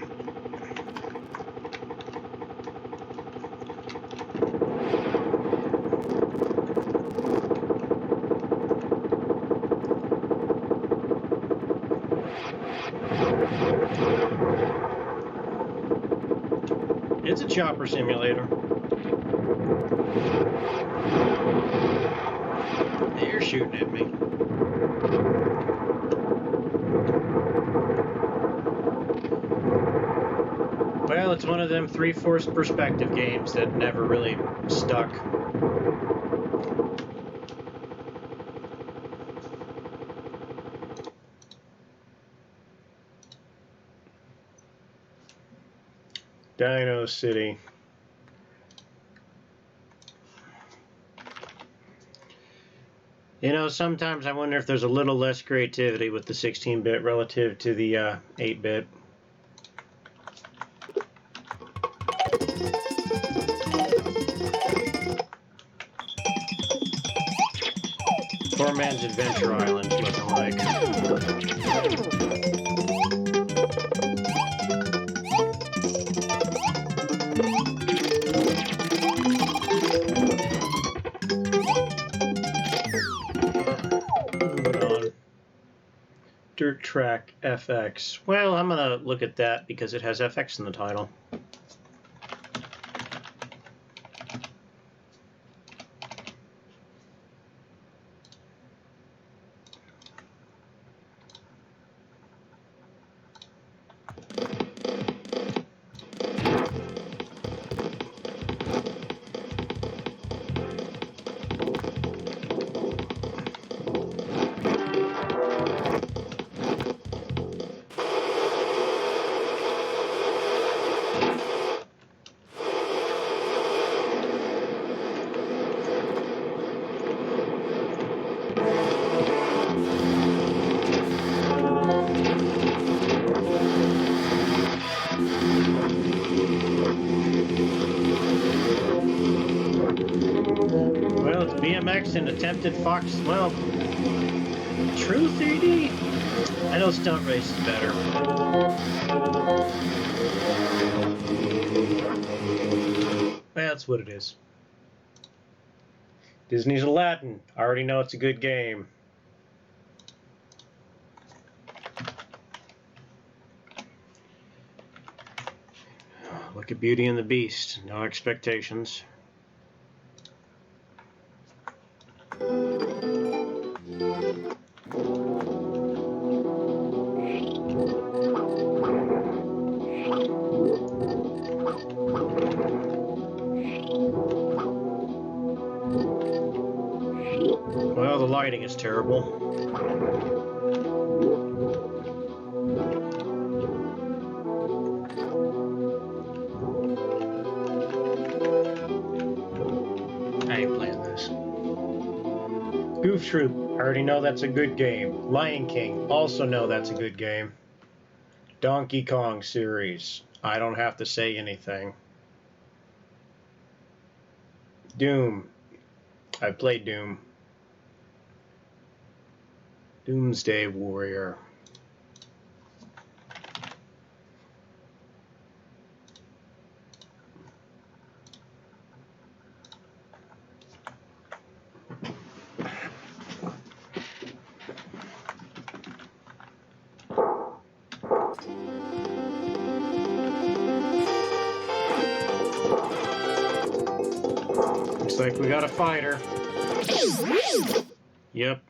[SPEAKER 1] It's a chopper simulator. You're shooting at me. Well, it's one of them three-fourths perspective games that never really stuck. Dino City. You know, sometimes I wonder if there's a little less creativity with the 16-bit relative to the 8-bit. Poor Man's Adventure Island looking like. Dirt Track FX. Well, I'm gonna look at that because it has FX in the title. BMX and attempted Fox, well, true 3D? I know Stunt Race is better. That's what it is. Disney's Aladdin. I already know it's a good game. Look at Beauty and the Beast. No expectations. Well, the lighting is terrible. I ain't playing this. Goof Troop, I already know that's a good game. Lion King, also know that's a good game. Donkey Kong series, I don't have to say anything. Doom, I played Doom. Doomsday Warrior. Looks like we got a fighter. Yep.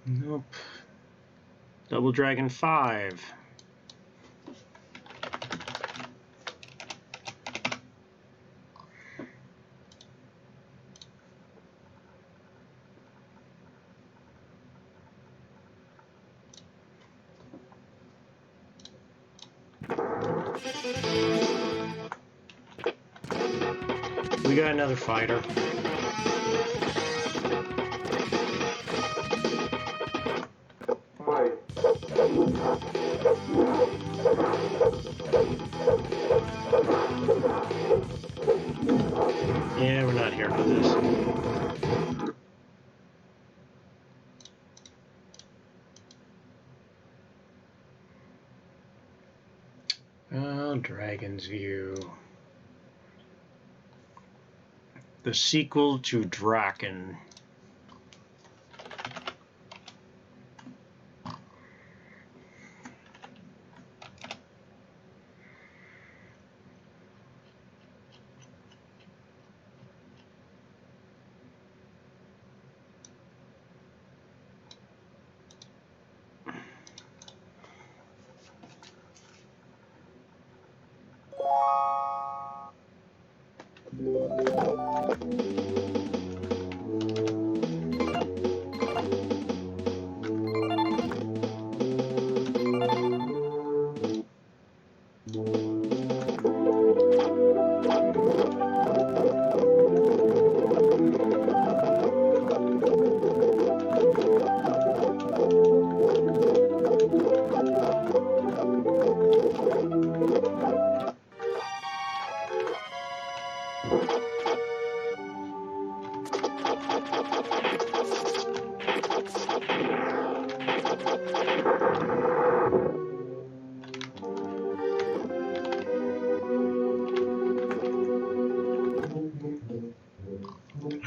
[SPEAKER 1] Nope. Double Dragon 5. We got another fighter. Yeah, we're not here for this. Oh, Dragon's View. The sequel to Draken.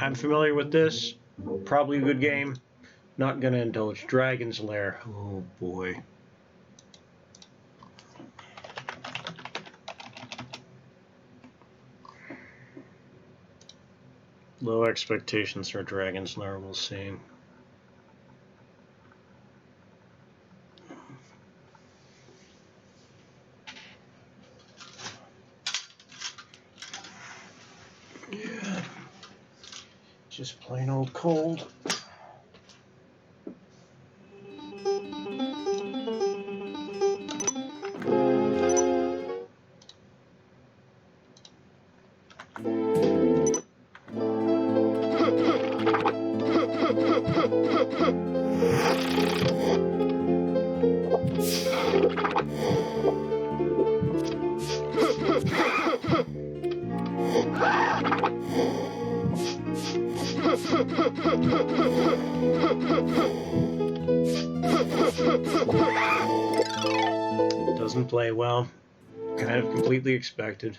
[SPEAKER 1] I'm familiar with this. Probably a good game. Not gonna indulge. Dragon's Lair. Oh boy. Low expectations for Dragon's Lair, we'll see. Yeah. Just plain old cold. Doesn't play well. Kind of completely expected.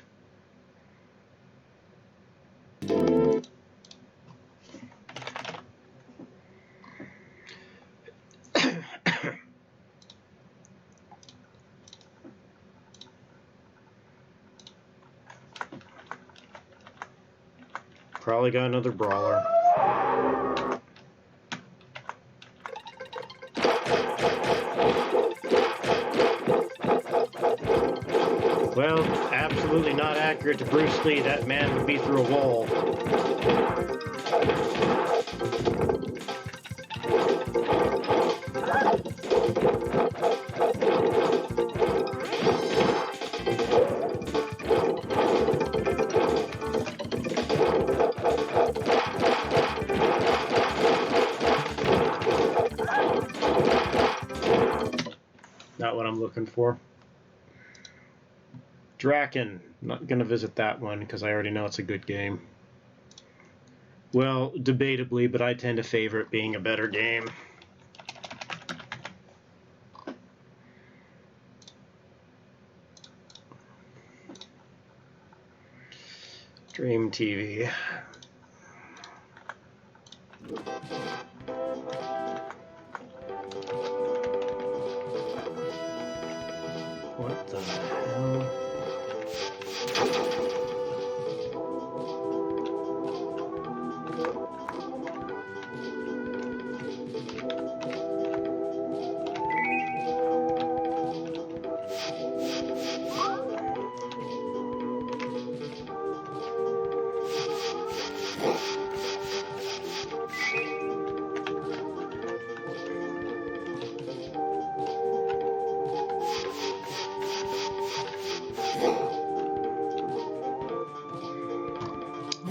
[SPEAKER 1] Probably got another brawler. Well, absolutely not accurate to Bruce Lee. That man would be through a wall. Not what I'm looking for. Draken. Not going to visit that one because I already know it's a good game. Well, debatably, but I tend to favor it being a better game. Dream TV. What the hell?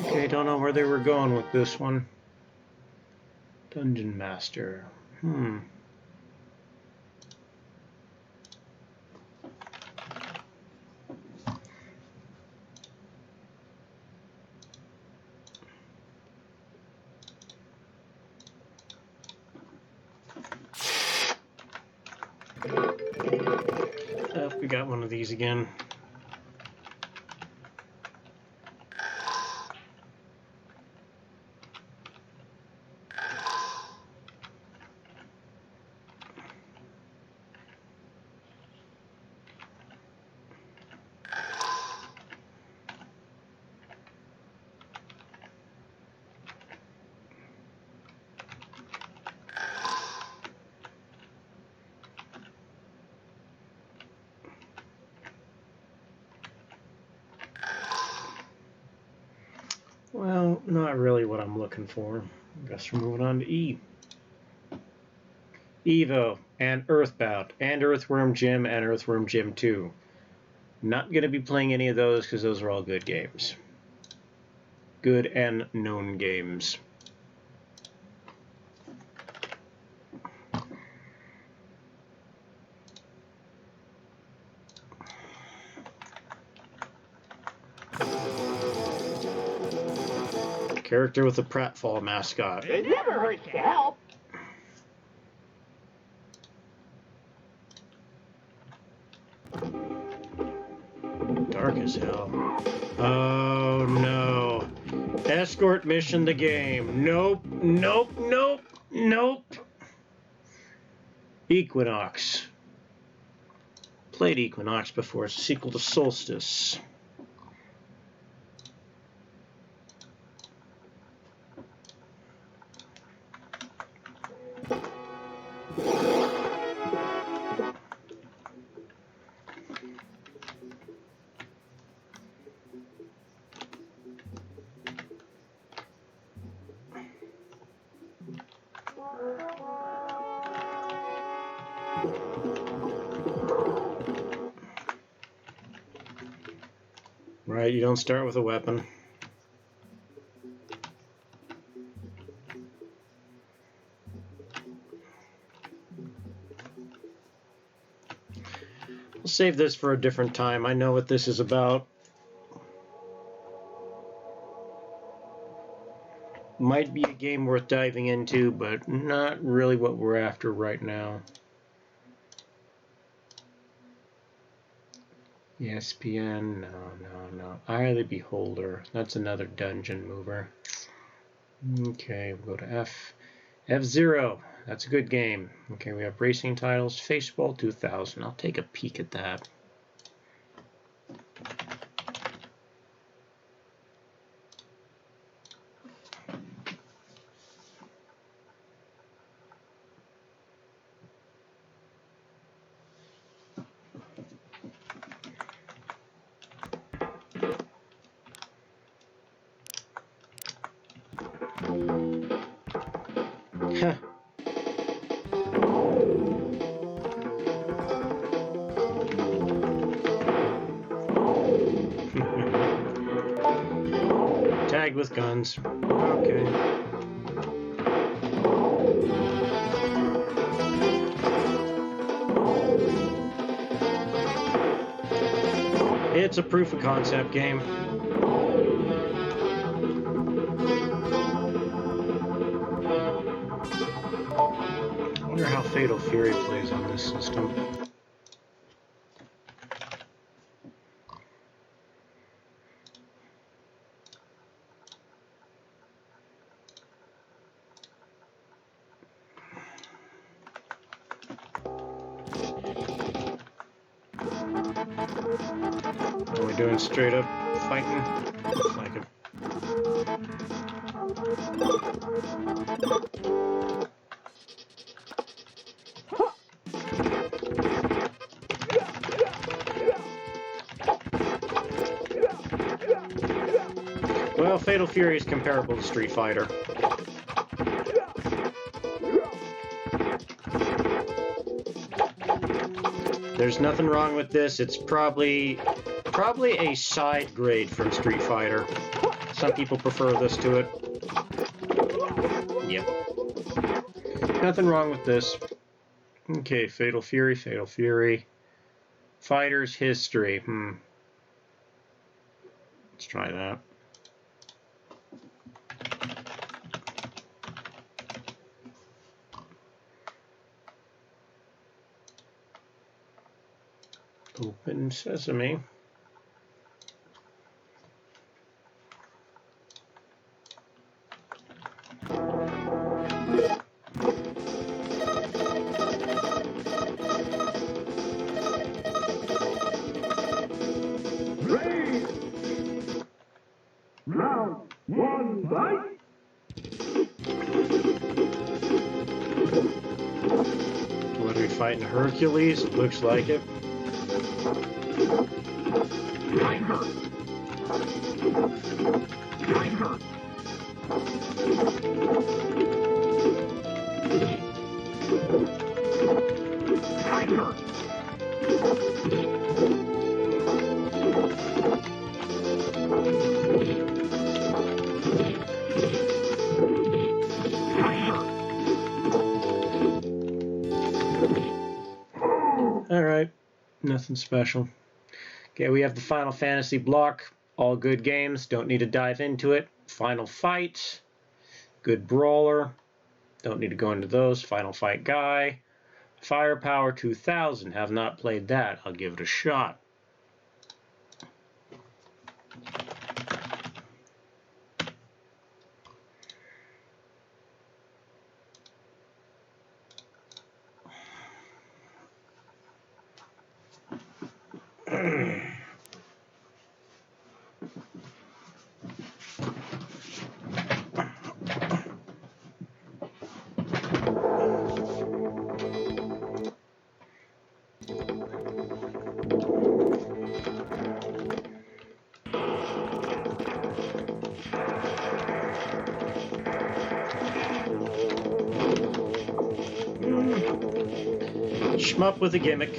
[SPEAKER 1] Okay, don't know where they were going with this one. Dungeon Master. We got one of these again. Well, not really what I'm looking for. I guess we're moving on to E. Evo and Earthbound and Earthworm Jim and Earthworm Jim 2. Not going to be playing any of those because those are all good games. Good and known games. Character with a pratfall mascot.
[SPEAKER 3] It never hurts to help.
[SPEAKER 1] Dark as hell. Oh no. Escort mission the game. Nope, nope, nope, nope. Equinox. Played Equinox before. It's a sequel to Solstice. Right, you don't start with a weapon. We'll save this for a different time. I know what this is about. Might be a game worth diving into, but not really what we're after right now. ESPN, no. Eye of the Beholder. That's another dungeon mover. Okay, we'll go to F. F-Zero. That's a good game. Okay, we have racing titles. Faceball 2000. I'll take a peek at that. Tag with guns. Okay. It's a proof of concept game. I wonder how Fatal Fury plays on this system. Are we doing straight up fighting? Looks like it. Well, Fatal Fury is comparable to Street Fighter. There's nothing wrong with this. It's probably a side grade from Street Fighter. Some people prefer this to it. Yep. Nothing wrong with this. Okay, Fatal Fury, Fatal Fury. Fighter's history. Let's try that. Open Sesame.
[SPEAKER 4] Round one, fight!
[SPEAKER 1] What are we fighting? Hercules? It looks like it. Alright, nothing special. Okay, we have the Final Fantasy block. All good games, don't need to dive into it. Final Fight, good brawler. Don't need to go into those. Final Fight Guy. Firepower 2000, have not played that. I'll give it a shot. Shmup with a gimmick.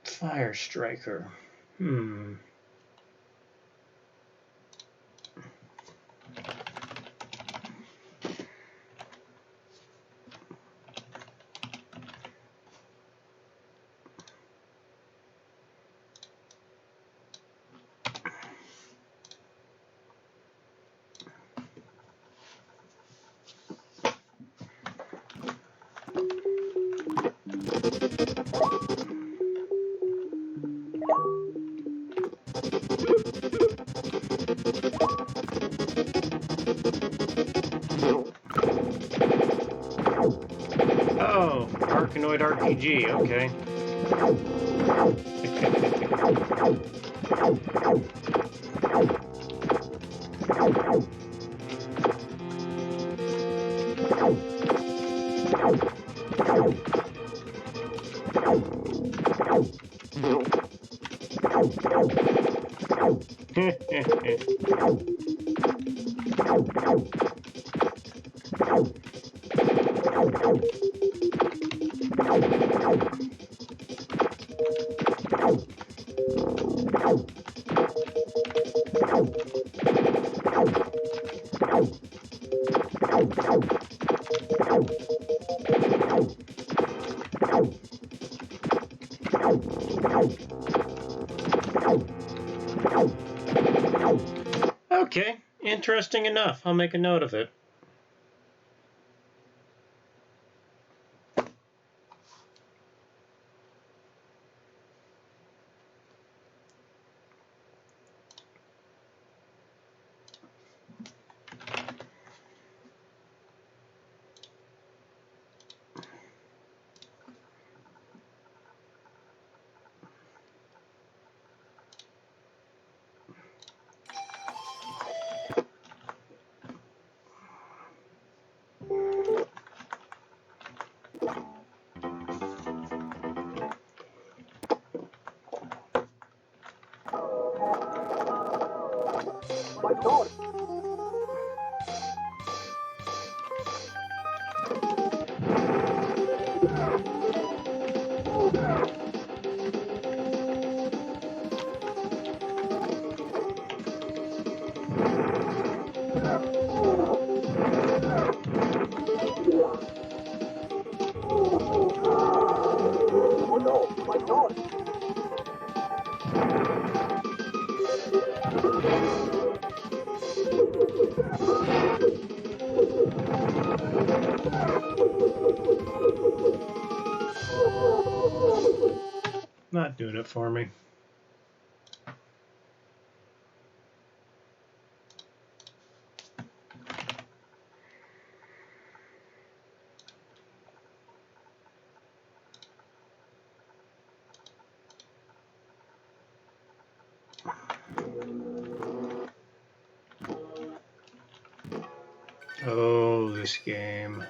[SPEAKER 1] Fire Striker. Oh, Arkanoid RPG, okay. Okay, interesting enough. I'll make a note of it. Not doing it for me. Oh, this game.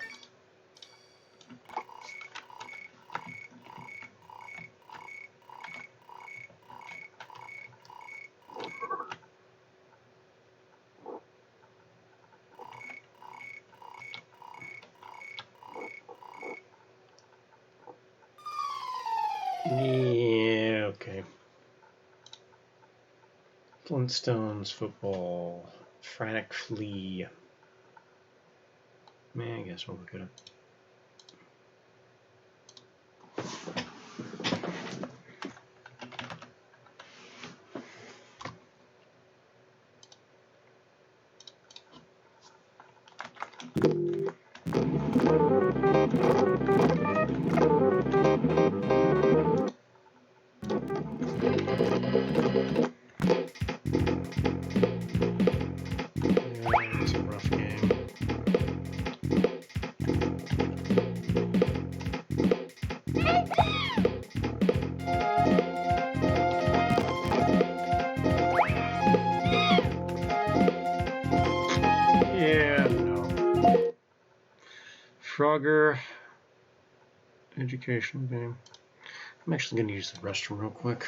[SPEAKER 1] Yeah, okay. Flintstones, football, Frantic Flea. Man, I guess we'll look at it. Frogger. Educational game. I'm actually going to use the restroom real quick.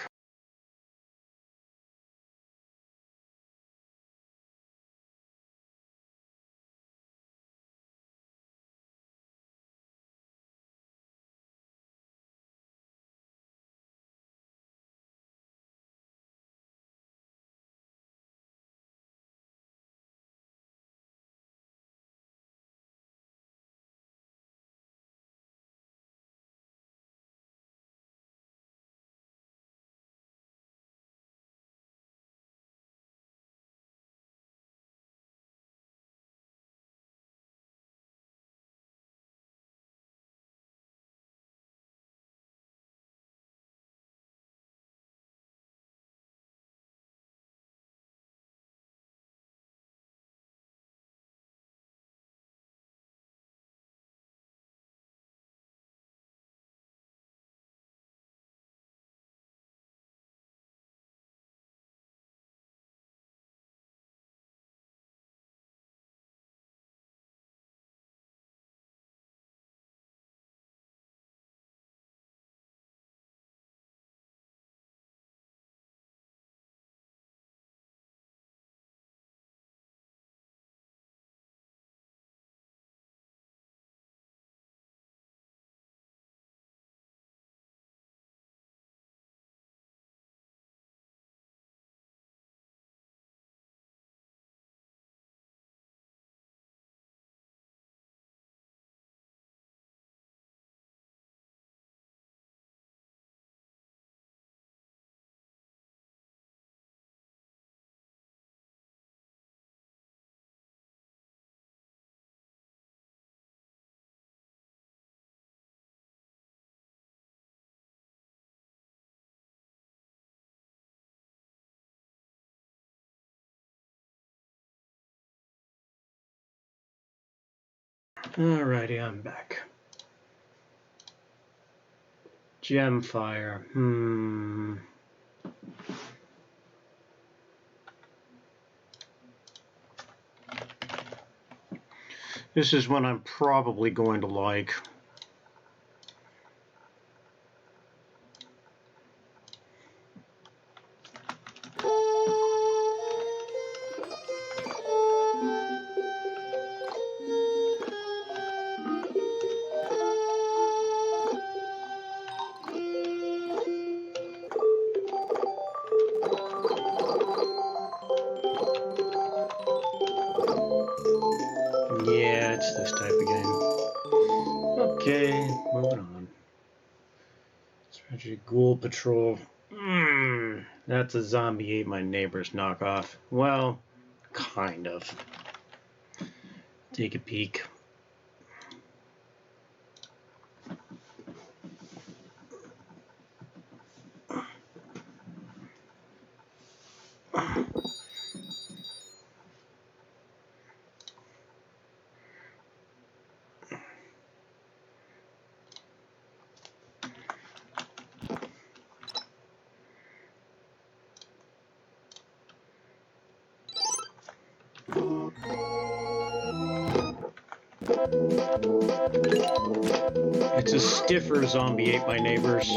[SPEAKER 1] Alrighty, I'm back. Gemfire. This is one I'm probably going to like. Yeah, it's this type of game. Okay, moving on. Strategy Ghoul Patrol. That's a Zombie Ate My Neighbor's knockoff. Well, kind of. Take a peek. It's a stiffer Zombie Ate My Neighbors.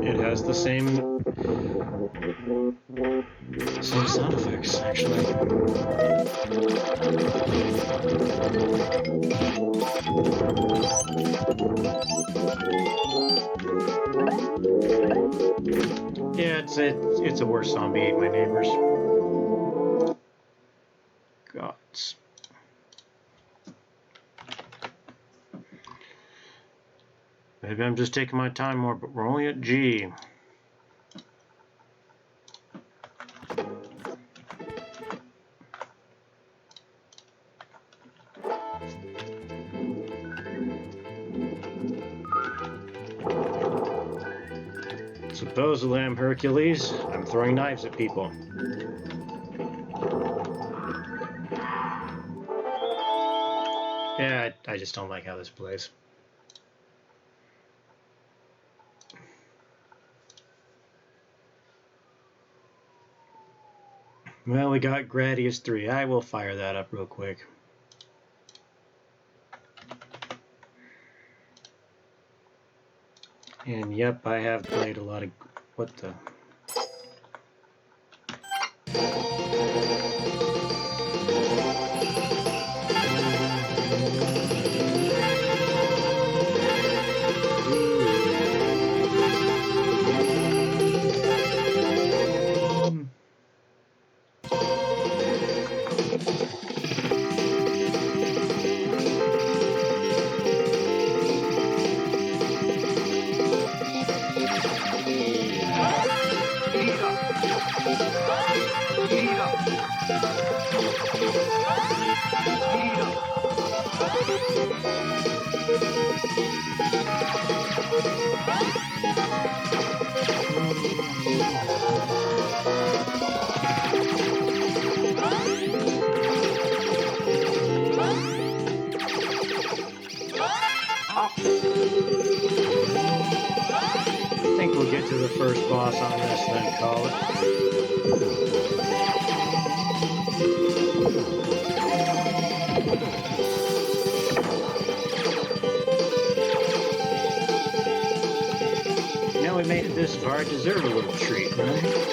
[SPEAKER 1] It has the same sound effects, actually. Yeah, it's a worse Zombie Ate My Neighbors. Gods. Maybe I'm just taking my time more, but we're only at G. Supposedly I'm Hercules. I'm throwing knives at people. Yeah, I just don't like how this plays. Well, we got Gradius 3. I will fire that up real quick. And yep, I have played a lot of... What the... I think we'll get to the first boss on this, then call it. Now we made it this far, I deserve a little treat, right?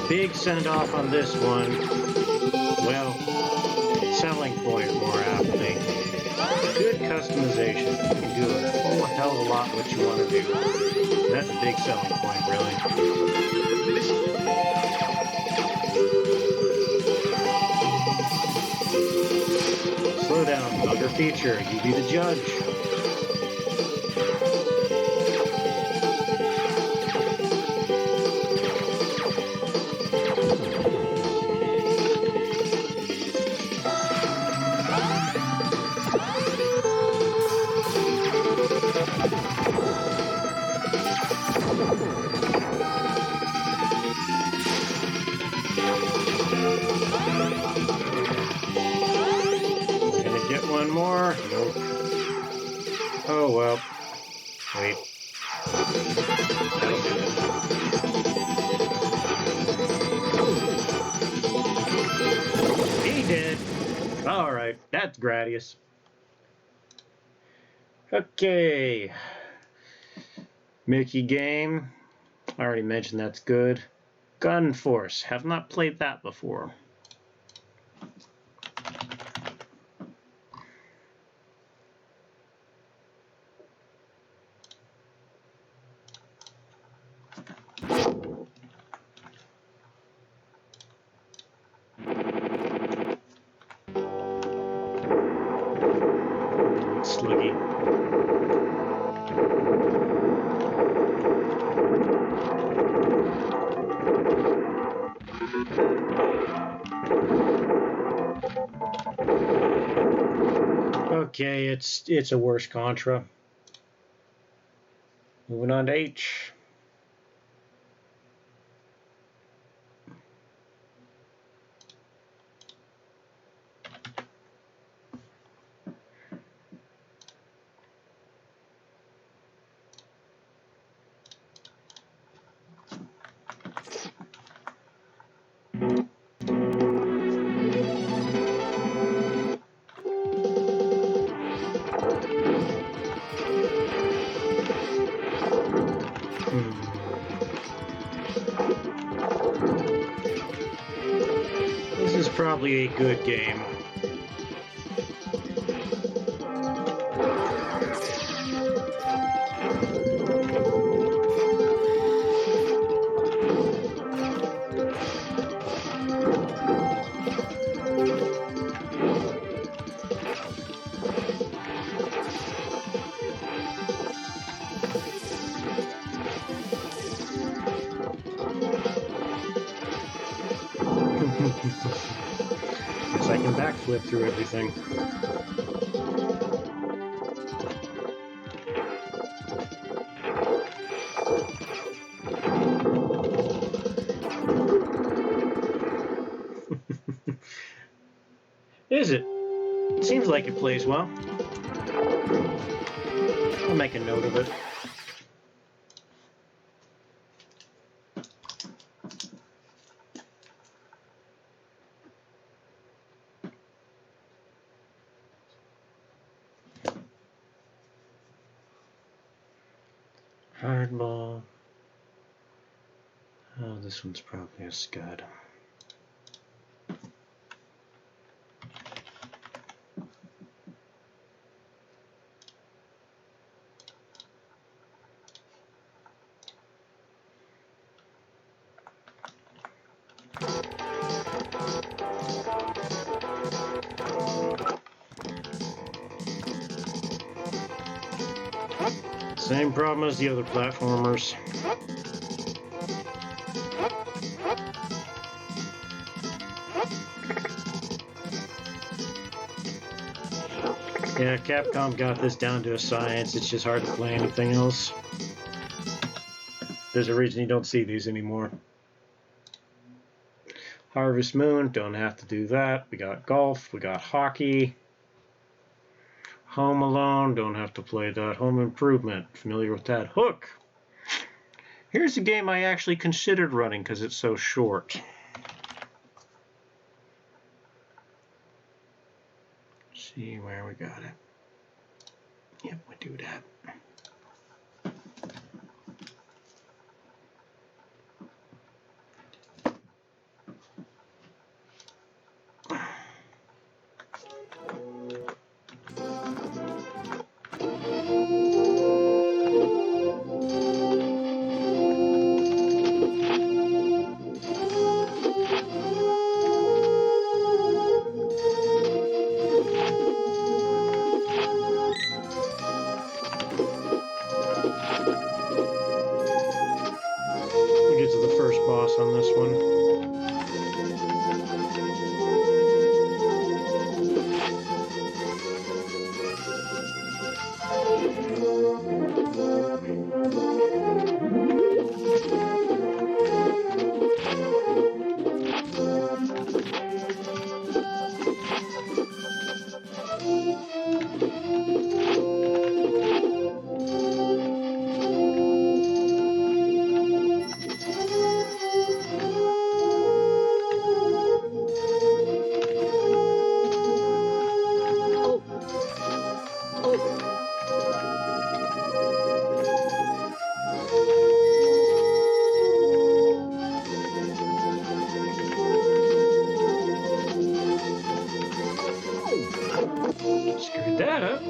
[SPEAKER 1] Big send-off on this one. Well, selling point more aptly. Good customization. You can do a whole hell of a lot what you want to do. That's a big selling point, really. Slow down, bugger feature. You be the judge. One more? Nope. Oh well. Wait. That'll do it. He did. Alright, that's Gradius. Okay. Mickey game. I already mentioned that's good. Gun Force. Have not played that before. Sluggy. Okay, it's a worse Contra. Moving on to H. This is probably a good game. Guess I can backflip through everything. Is it? Seems like it plays well. I'll make a note of it. Hardball. Oh, this one's probably a scud. Same problem as the other platformers. Yeah, Capcom got this down to a science. It's just hard to play anything else. There's a reason you don't see these anymore. Harvest Moon, don't have to do that. We got golf, we got hockey. Home Alone, don't have to play that. Home Improvement, familiar with that. Hook. Here's a game I actually considered running because it's so short. See where we got it. Yep, we do that. On this one. Screwed that up.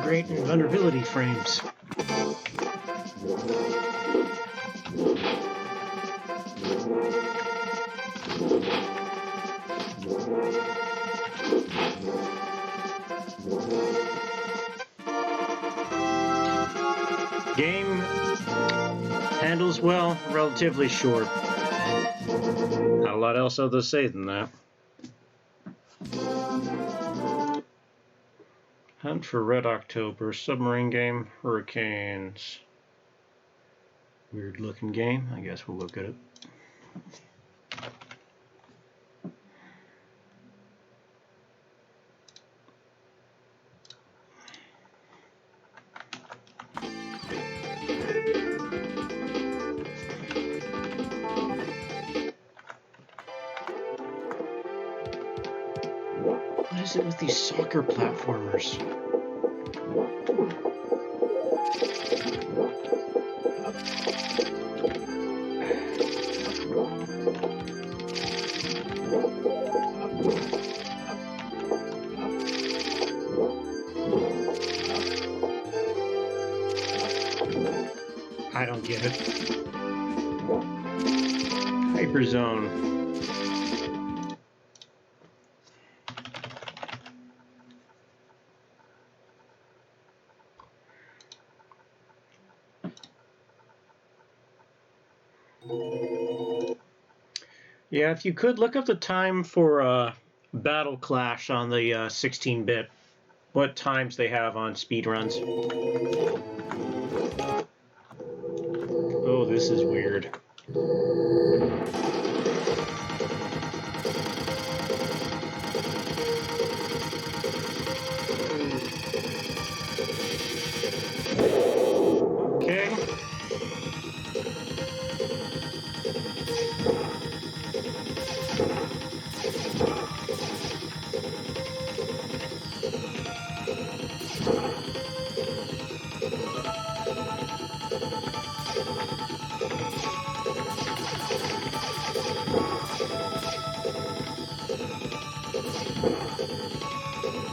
[SPEAKER 1] Great vulnerability frames. Game handles well, relatively short. Not a lot else other to say than that. Hunt for Red October, submarine game, hurricanes. Weird looking game. I guess we'll look at it. What is it with these soccer platformers? I don't get it. Hyperzone. Yeah, if you could look up the time for Battle Clash on the 16-bit, what times they have on speedruns. Oh, this is weird. Okay.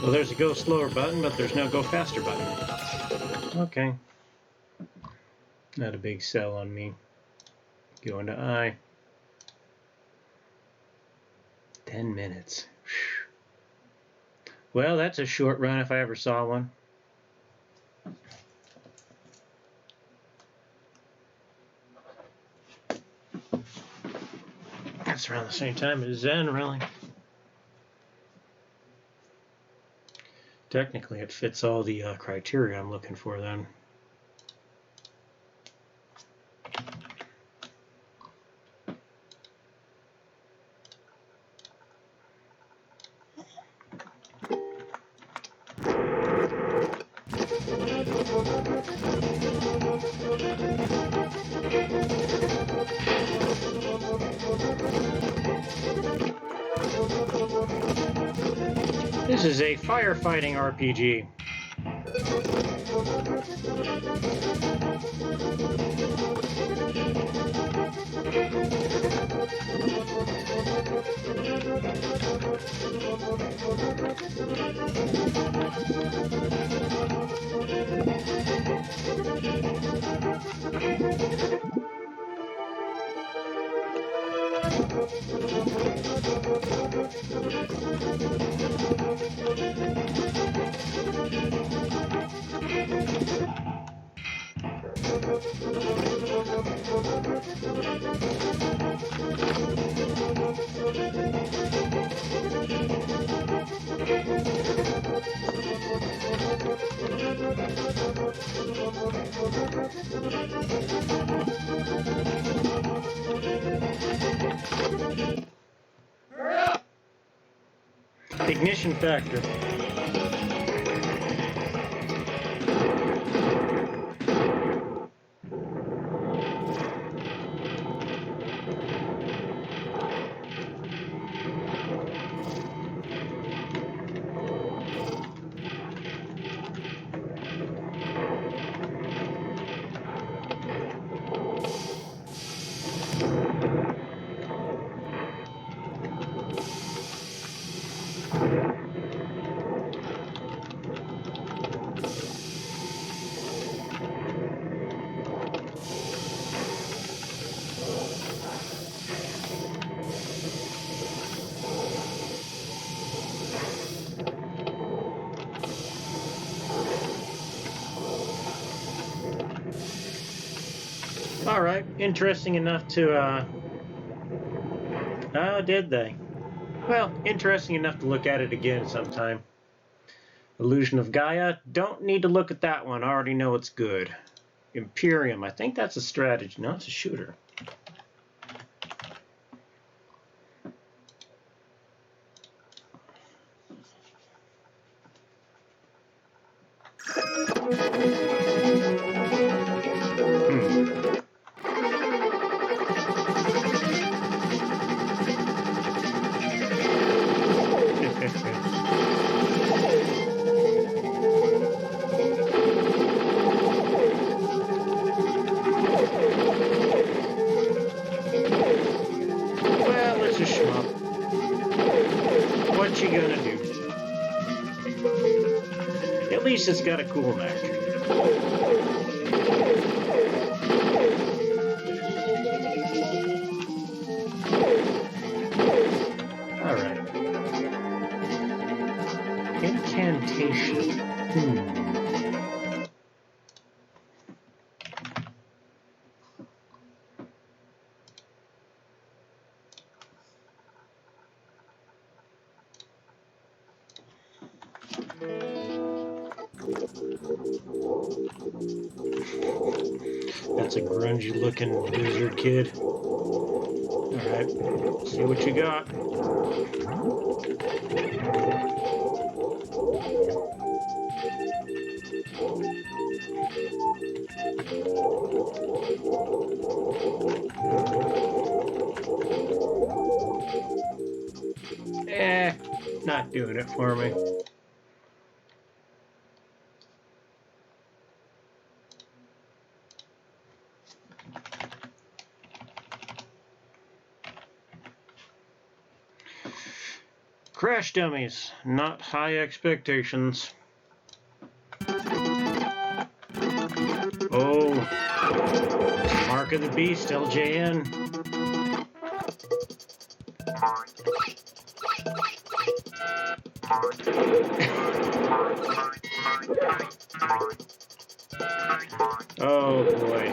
[SPEAKER 1] Well, there's a go slower button, but there's no go faster button. Okay. Not a big sell on me. Go into I. 10 minutes. Well, that's a short run if I ever saw one. That's around the same time as Zen, really. Technically, it fits all the criteria I'm looking for then. This is a firefighting RPG. Ignition factor. All right, interesting enough to, oh, did they? Well, interesting enough to look at it again sometime. Illusion of Gaia. Don't need to look at that one. I already know it's good. Imperium. I think that's a strategy. No, it's a shooter. Well, it's a shmup. What you gonna do? At least it's got a cool mech. Alright. Incantation. That's a grungy looking lizard kid. Alright, see what you got. Not doing it for me. Crash dummies, not high expectations. Oh, Mark of the Beast, LJN. Oh boy.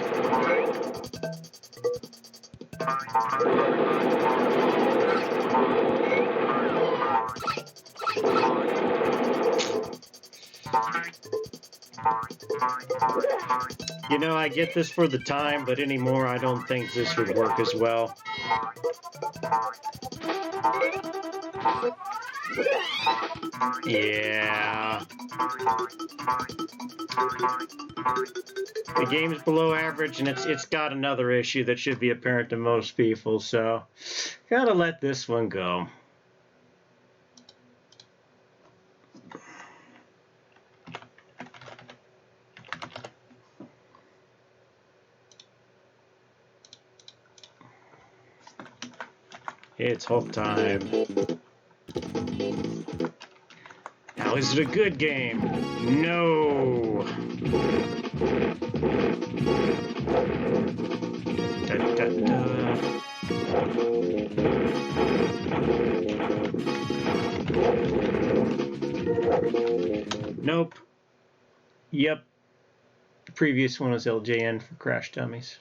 [SPEAKER 1] You know, I get this for the time, but anymore I don't think this would work as well. Yeah. The game's below average, and it's got another issue that should be apparent to most people, so gotta let this one go. It's Hulk time. Now, is it a good game? No. Da, da, da. Nope. Yep. The previous one was LJN for Crash Dummies.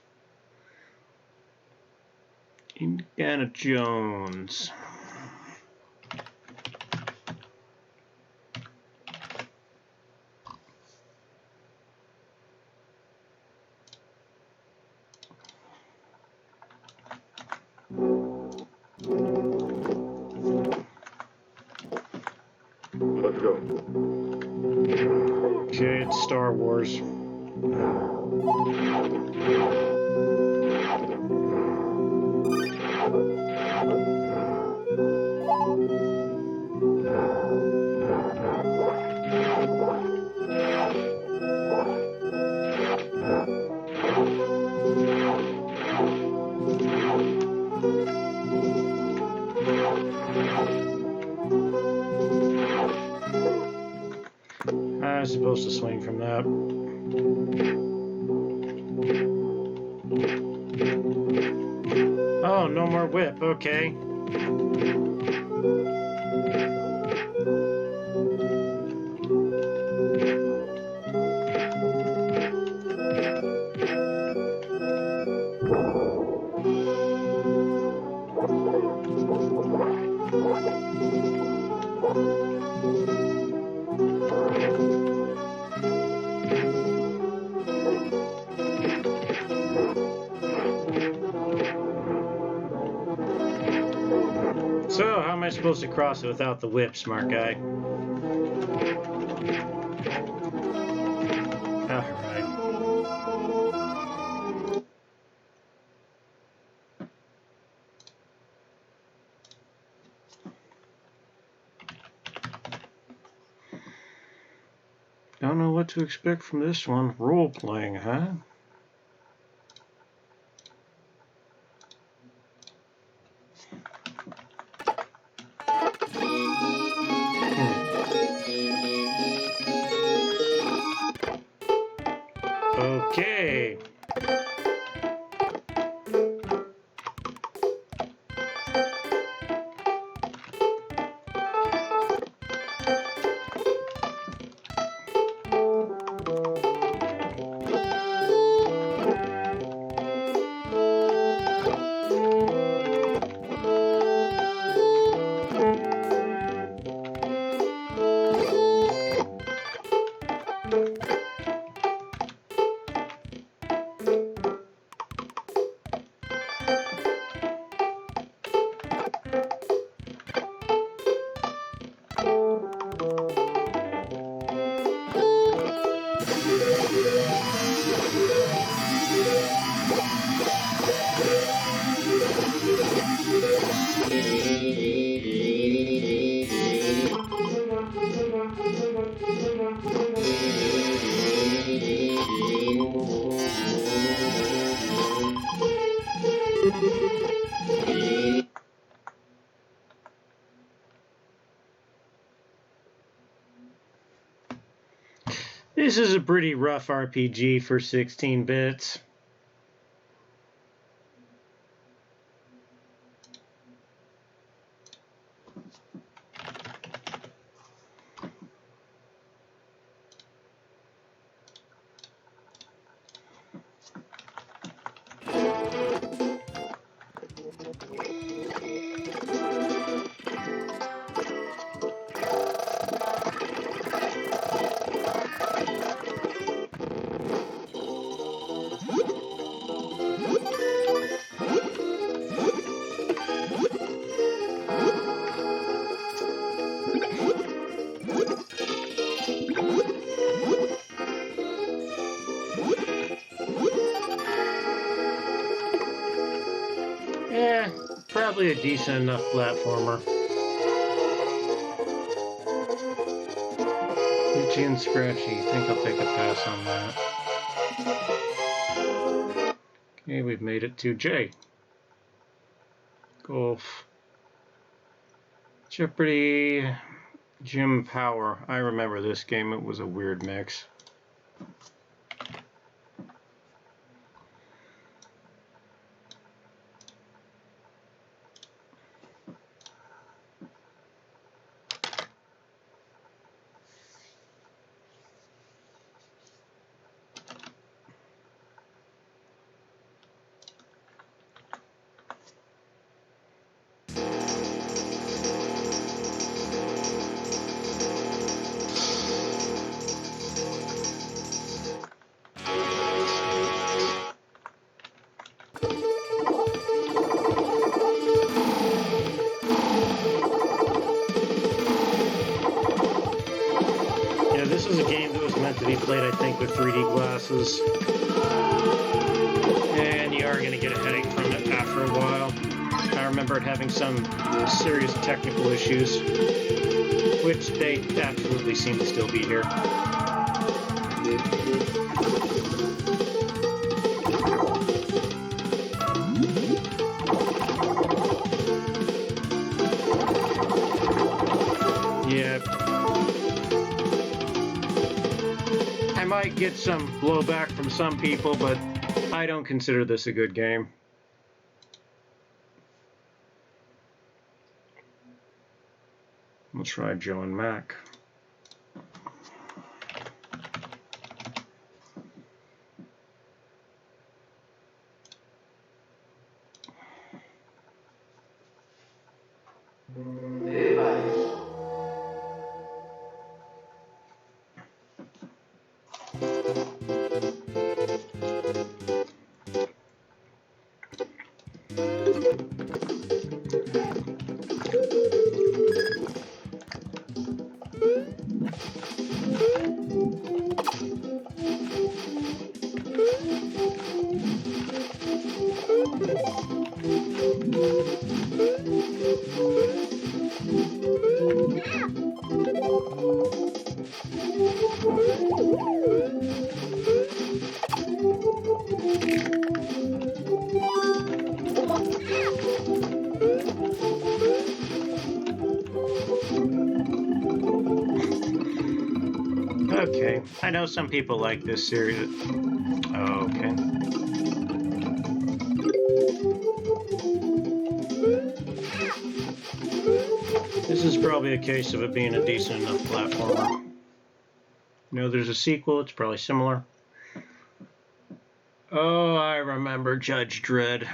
[SPEAKER 1] Indiana Jones.
[SPEAKER 4] Let's go.
[SPEAKER 1] Okay, it's Star Wars. I was supposed to swing from that. Oh, no more whip. Okay. So, how am I supposed to cross it without the whip, smart guy? Alright. Don't know what to expect from this one. Role-playing, huh? Okay. This is a pretty rough RPG for 16 bits. Yeah, probably a decent enough platformer. Itchy and scratchy. I think I'll take a pass on that. Okay, we've made it to J. Golf. Jeopardy! Jim Power. I remember this game. It was a weird mix. This is a game that was meant to be played, I think, with 3D glasses. And you are going to get a headache from it after a while. I remember it having some serious technical issues, which they absolutely seem to still be here. Yeah. I might get some blowback from some people, but I don't consider this a good game. We'll try Joe and Mac. Okay, I know some people like this series. Oh, okay. This is probably a case of it being a decent enough platformer. You know, there's a sequel, it's probably similar. Oh, I remember Judge Dredd.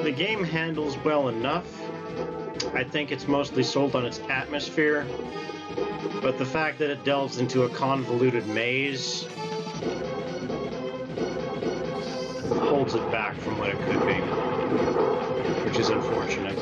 [SPEAKER 1] The game handles well enough. I think it's mostly sold on its atmosphere, but the fact that it delves into a convoluted maze holds it back from what it could be, which is unfortunate.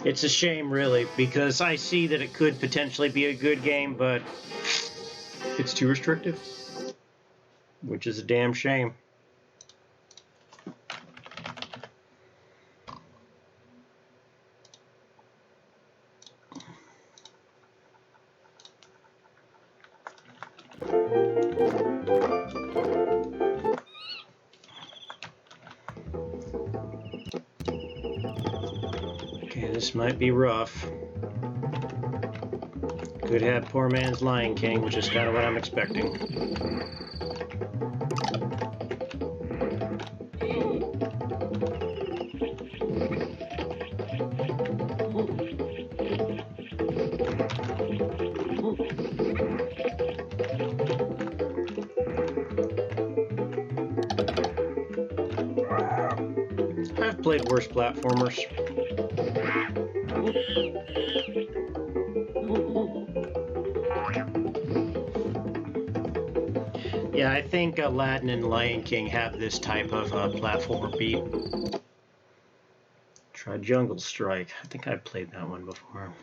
[SPEAKER 1] It's a shame, really, because I see that it could potentially be a good game, but it's too restrictive, which is a damn shame. This might be rough. Could have poor man's Lion King, which is kind of what I'm expecting. I've played worse platformers. Yeah, I think Aladdin and Lion King have this type of platformer beat. Try Jungle Strike. I think I've played that one before.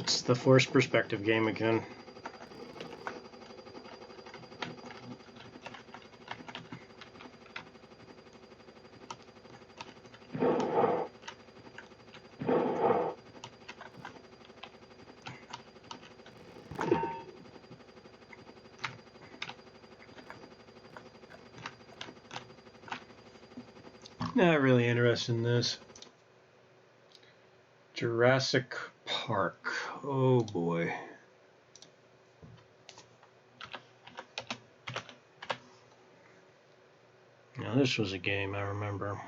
[SPEAKER 1] It's the forced perspective game again. Not really interested in this. Jurassic Park. Oh boy. Now this was a game I remember.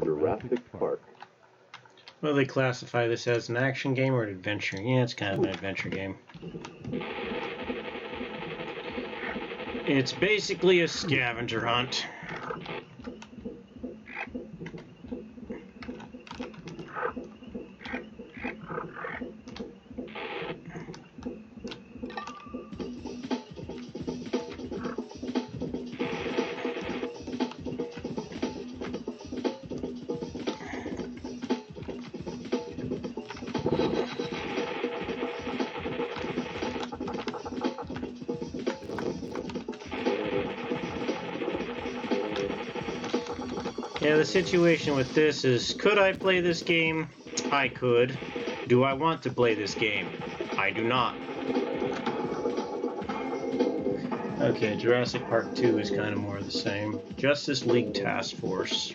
[SPEAKER 5] Jurassic Park.
[SPEAKER 1] Well, they classify this as an action game or an adventure. Yeah, it's kind of an adventure game. It's basically a scavenger hunt. Yeah, the situation with this is, could I play this game? I could. Do I want to play this game? I do not. Okay, Jurassic Park 2 is kind of more of the same. Justice League Task Force.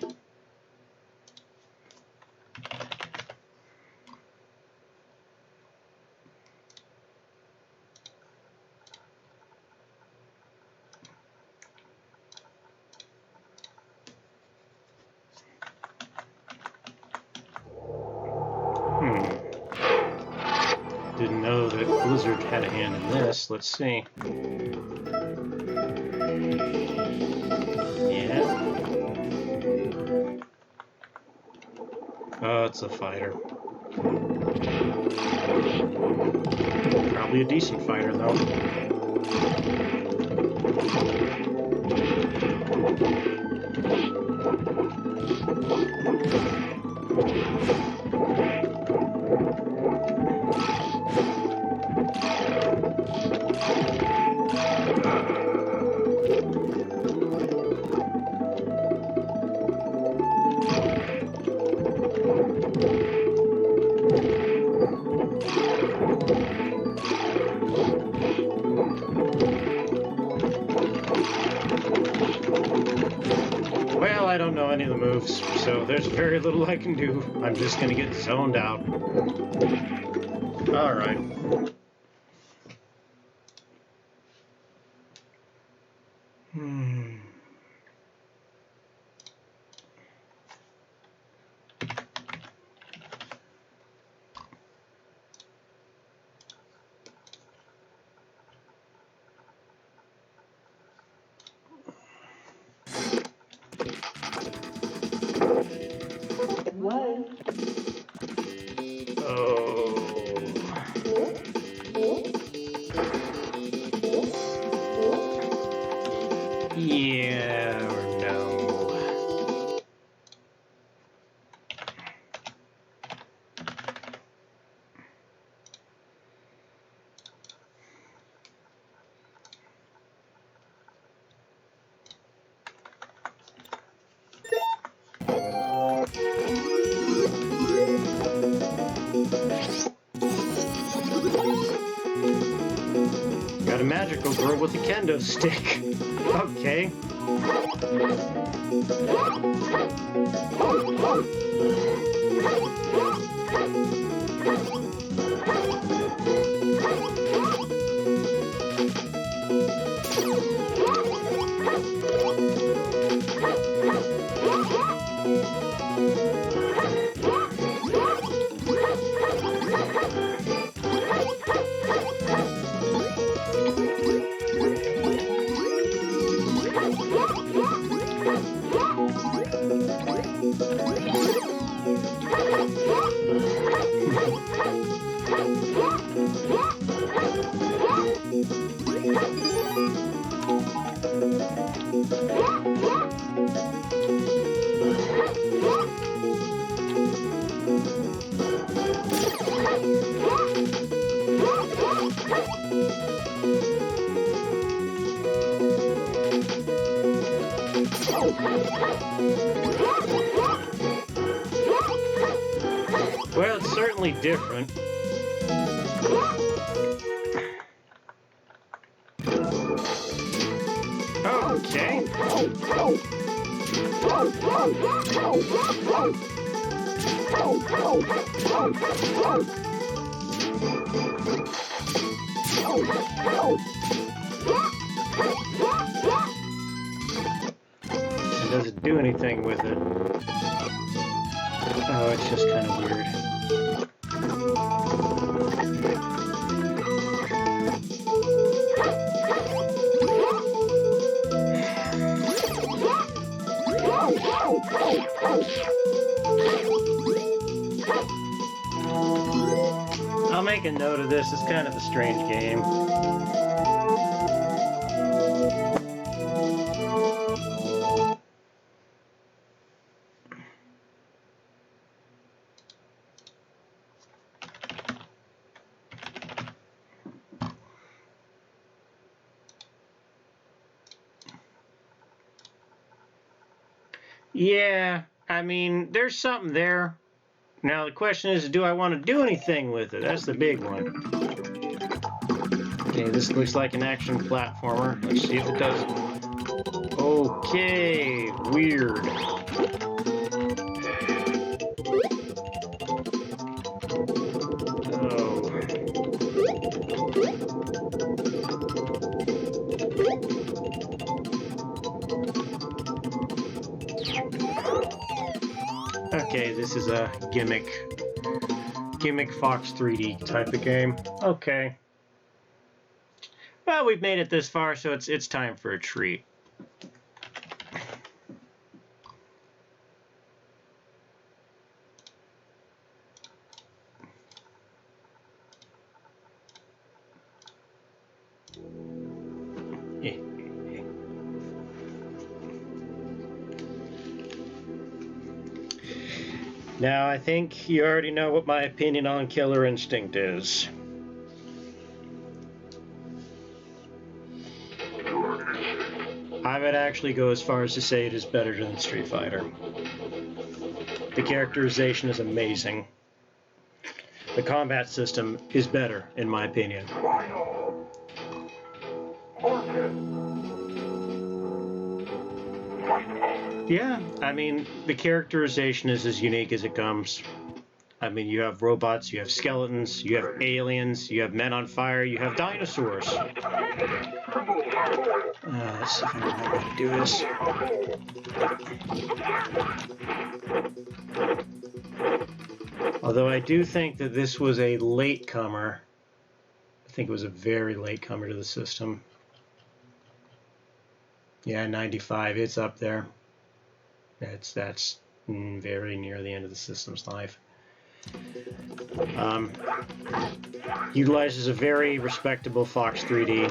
[SPEAKER 1] Didn't know that Blizzard had a hand in this. Let's see. Yeah. Oh, it's a fighter. Probably a decent fighter, though. Well, I don't know any of the moves, so there's very little I can do. I'm just gonna get zoned out. Alright. Yeah or no? Got a magical girl with a kendo stick. Okay. Well, it's certainly different. Okay. It doesn't do anything with it. Oh, it's just kind of weird. I'll make a note of this. It's kind of a strange game. Yeah, I mean, there's something there. Now the question is, do I want to do anything with it? That's the big one. Okay, this looks like an action platformer. Let's see if it does. Okay, weird. Okay, this is a gimmick Fox 3D type of game. Okay. Well, we've made it this far, so it's time for a treat. Now, I think you already know what my opinion on Killer Instinct is. I would actually go as far as to say it is better than Street Fighter. The characterization is amazing. The combat system is better, in my opinion. Yeah, I mean, the characterization is as unique as it comes. I mean, you have robots, you have skeletons, you have aliens, you have men on fire, you have dinosaurs. Let's see if I know how to do this. Although I do think that this was a latecomer. I think it was a very latecomer to the system. Yeah, 95, it's up there. That's very near the end of the system's life. Utilizes a very respectable Fox 3D.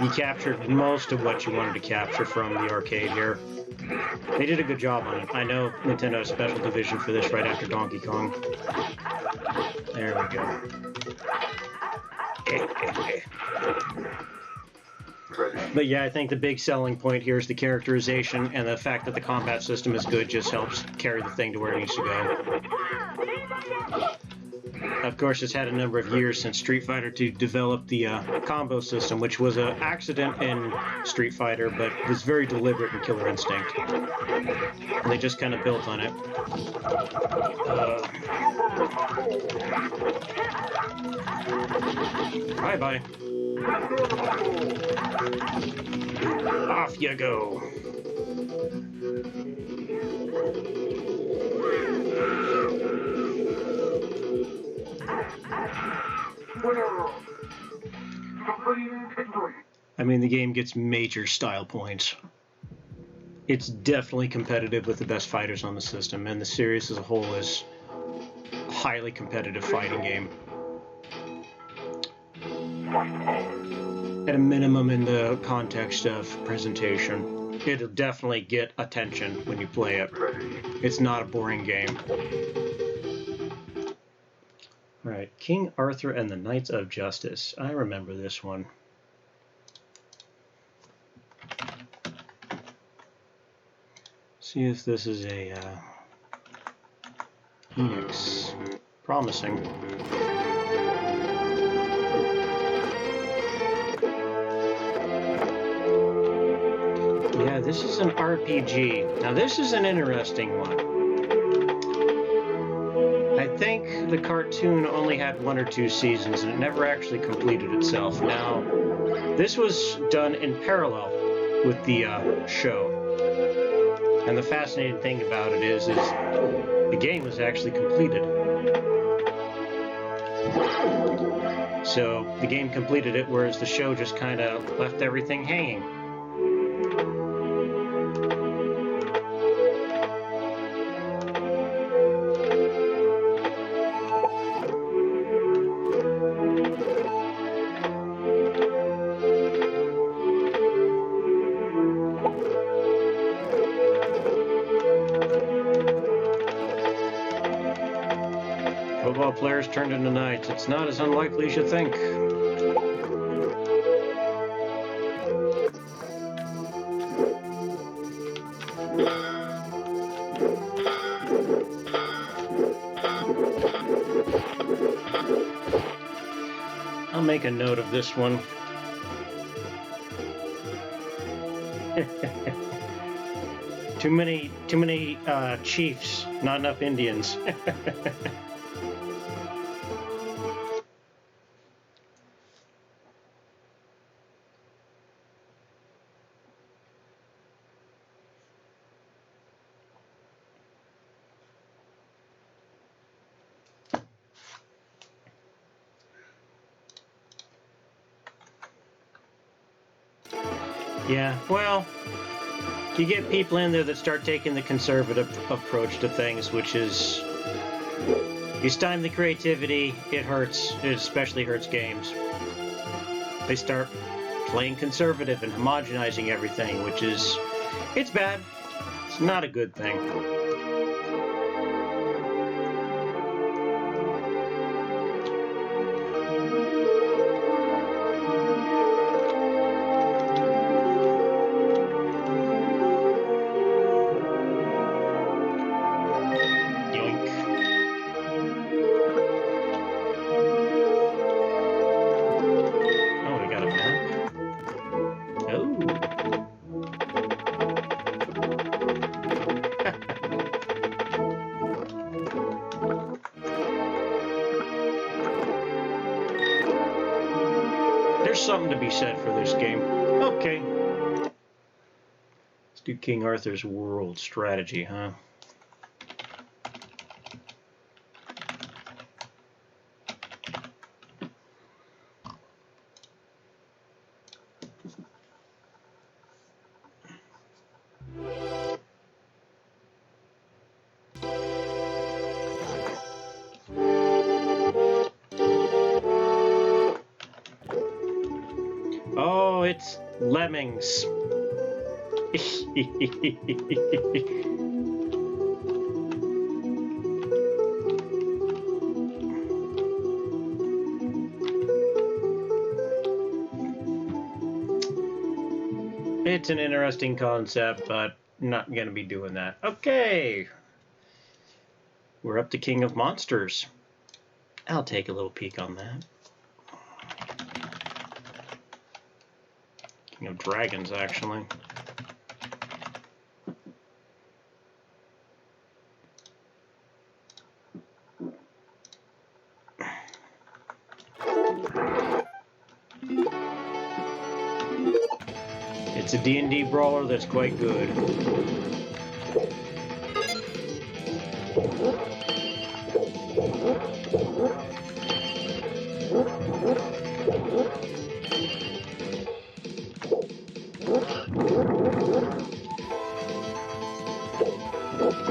[SPEAKER 1] You captured most of what you wanted to capture from the arcade here. They did a good job on it. I know Nintendo has a special division for this right after Donkey Kong. There we go. But yeah, I think the big selling point here is the characterization, and the fact that the combat system is good just helps carry the thing to where it needs to go. Of course, it's had a number of years since Street Fighter to develop the combo system, which was an accident in Street Fighter, but was very deliberate in Killer Instinct. And they just kind of built on it. Bye-bye. Off you go. I mean, the game gets major style points. It's definitely competitive with the best fighters on the system, and the series as a whole is a highly competitive fighting game. At a minimum, in the context of presentation, it'll definitely get attention when you play it. It's not a boring game. Alright, King Arthur and the Knights of Justice. I remember this one. See if this is a Enix. Promising. Yeah, this is an RPG. Now this is an interesting one. I think the cartoon only had 1 or 2 seasons and it never actually completed itself. Now, this was done in parallel with the show. And the fascinating thing about it is the game was actually completed. So the game completed it, whereas the show just kind of left everything hanging. Football players turned into knights. It's not as unlikely as you think. make a note of this one. Too many chiefs, not enough Indians. Yeah, well, you get people in there that start taking the conservative approach to things, which is you stymie the creativity, it hurts. It especially hurts games. They start playing conservative and homogenizing everything, which is, it's bad. It's not a good thing. Something to be said for this game. Okay. Let's do King Arthur's World strategy, huh? Oh, it's lemmings. It's an interesting concept, but not going to be doing that. Okay. We're up to King of Monsters. I'll take a little peek on that. King of Dragons, actually. It's a D&D brawler that's quite good.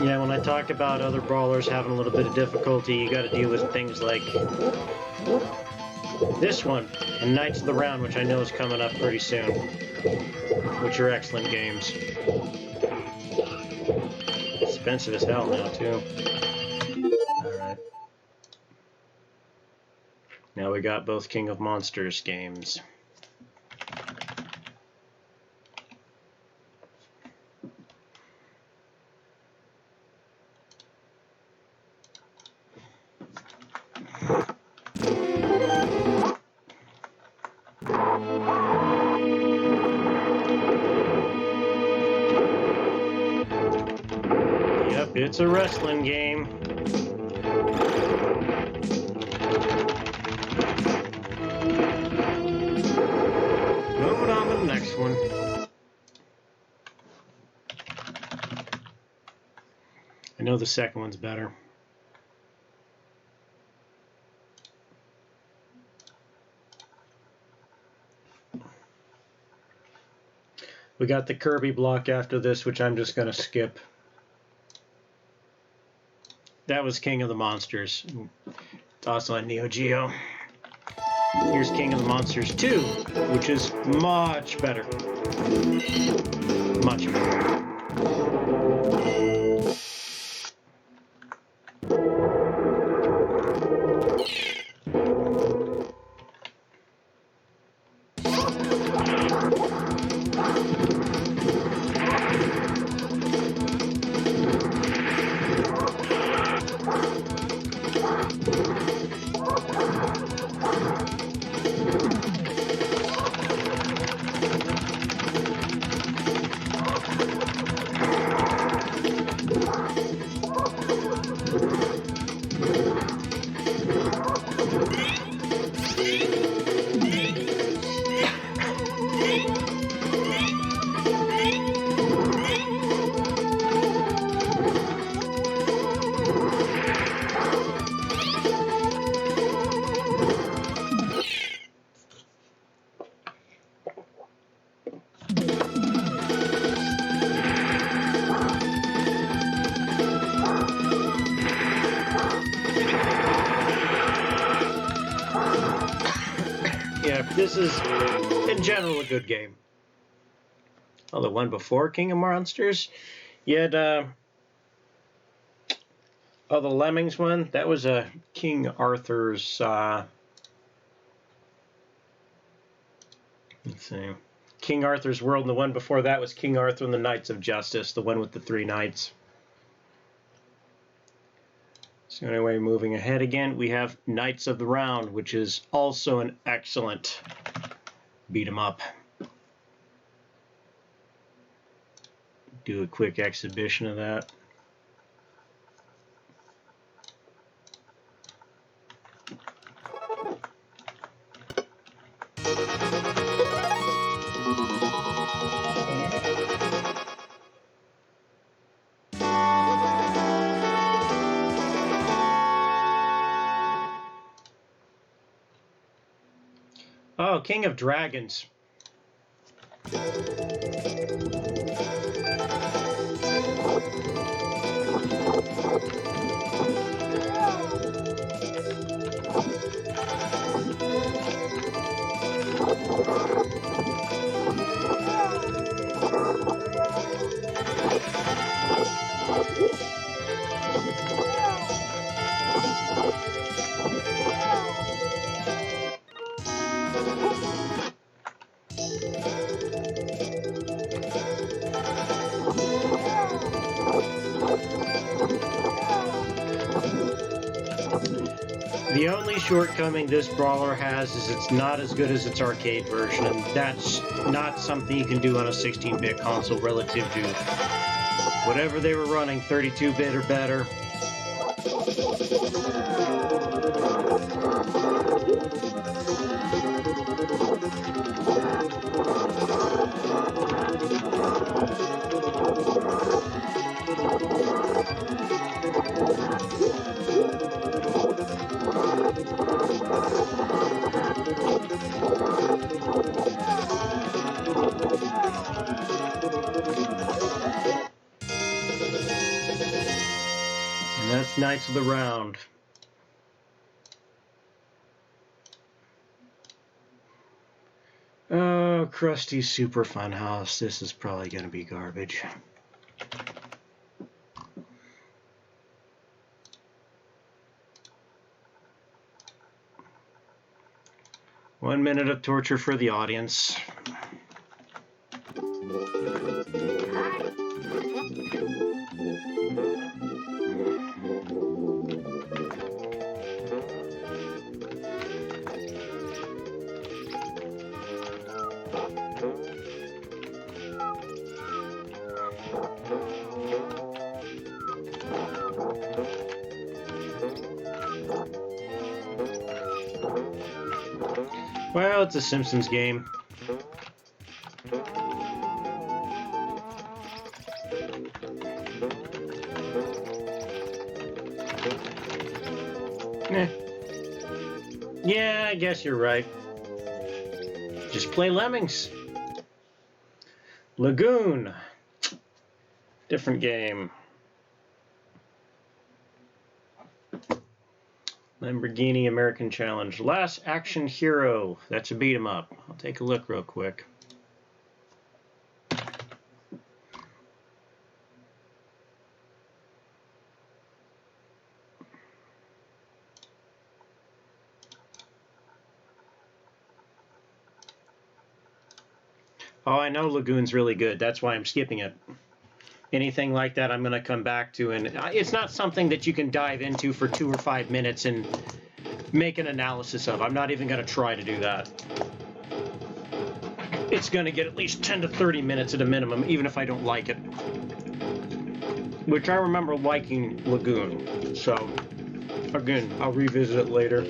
[SPEAKER 1] Yeah, when I talk about other brawlers having a little bit of difficulty, you got to deal with things like this one and Knights of the Round, which I know is coming up pretty soon, which are excellent games. Expensive as hell now, too. Alright. Now we got both King of Monsters games. It's a wrestling game. Moving on to the next one. I know the second one's better. We got the Kirby block after this, which I'm just going to skip. That was King of the Monsters. It's also on Neo Geo. Here's King of the Monsters 2, which is much better. Much better. this is, in general, a good game. Oh, the one before King of Monsters? You had, oh, the Lemmings one? That was King Arthur's, let's see. King Arthur's World, and the one before that was King Arthur and the Knights of Justice, the one with the 3 knights. So anyway, moving ahead again, we have Knights of the Round, which is also an excellent beat 'em up. Do a quick exhibition of that. Oh, King of Dragons. The only shortcoming this brawler has is it's not as good as its arcade version, and that's not something you can do on a 16-bit console relative to whatever they were running, 32-bit or better. That's Knights of the Round. Oh, Krusty's Super Fun House. This is probably going to be garbage. One minute of torture for the audience. Well, it's a Simpsons game. Yeah, I guess you're right. Just play Lemmings. Lagoon. Different game. Lamborghini American Challenge. Last Action Hero. That's a beat 'em up. I'll take a look real quick. Oh, I know Lagoon's really good. That's why I'm skipping it. Anything like that I'm going to come back to, and it's not something that you can dive into for 2 or 5 minutes and make an analysis of. I'm not even going to try to do that. It's going to get at least 10 to 30 minutes at a minimum, even if I don't like it. Which I remember liking Lagoon. So, again, I'll revisit it later.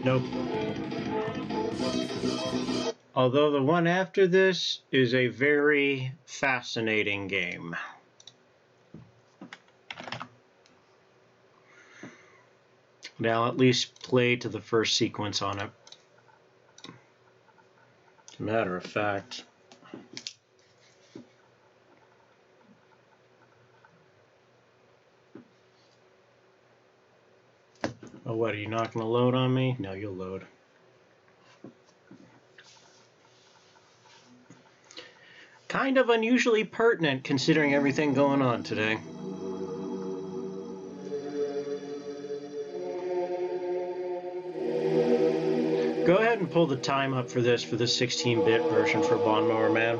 [SPEAKER 1] Nope. Although the one after this is a very fascinating game. Now at least play to the first sequence on it. As a matter of fact, oh, what, are you not going to load on me? No, you'll load. Kind of unusually pertinent considering everything going on today. Go ahead and pull the time up for this, for the 16-bit version for Lawnmower Man.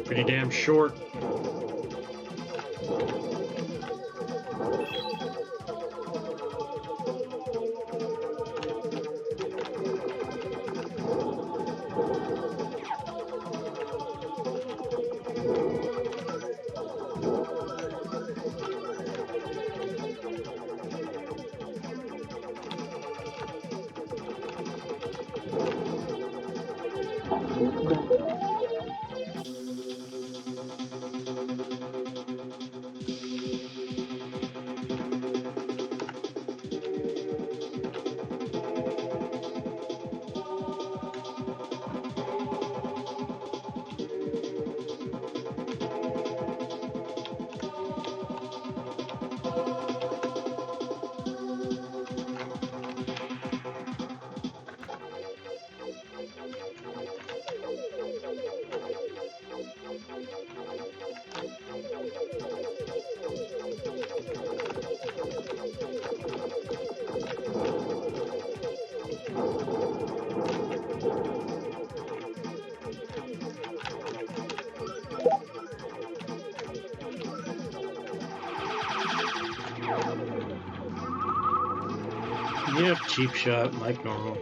[SPEAKER 1] Pretty damn short. Yep, cheap shot, like normal.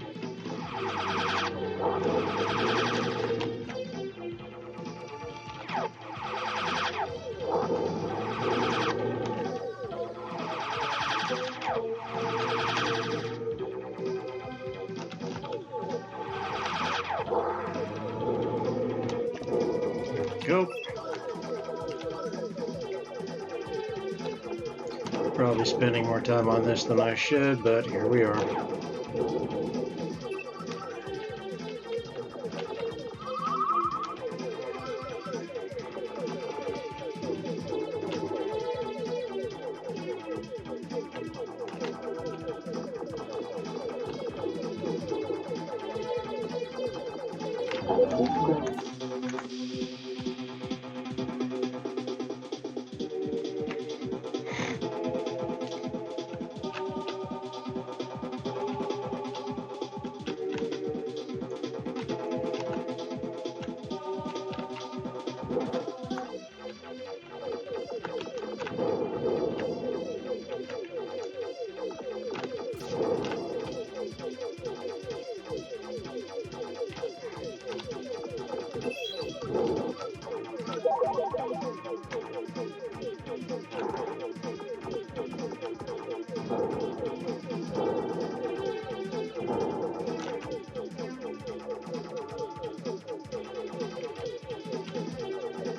[SPEAKER 1] Go. Probably spending more time on this than I should, but here we are.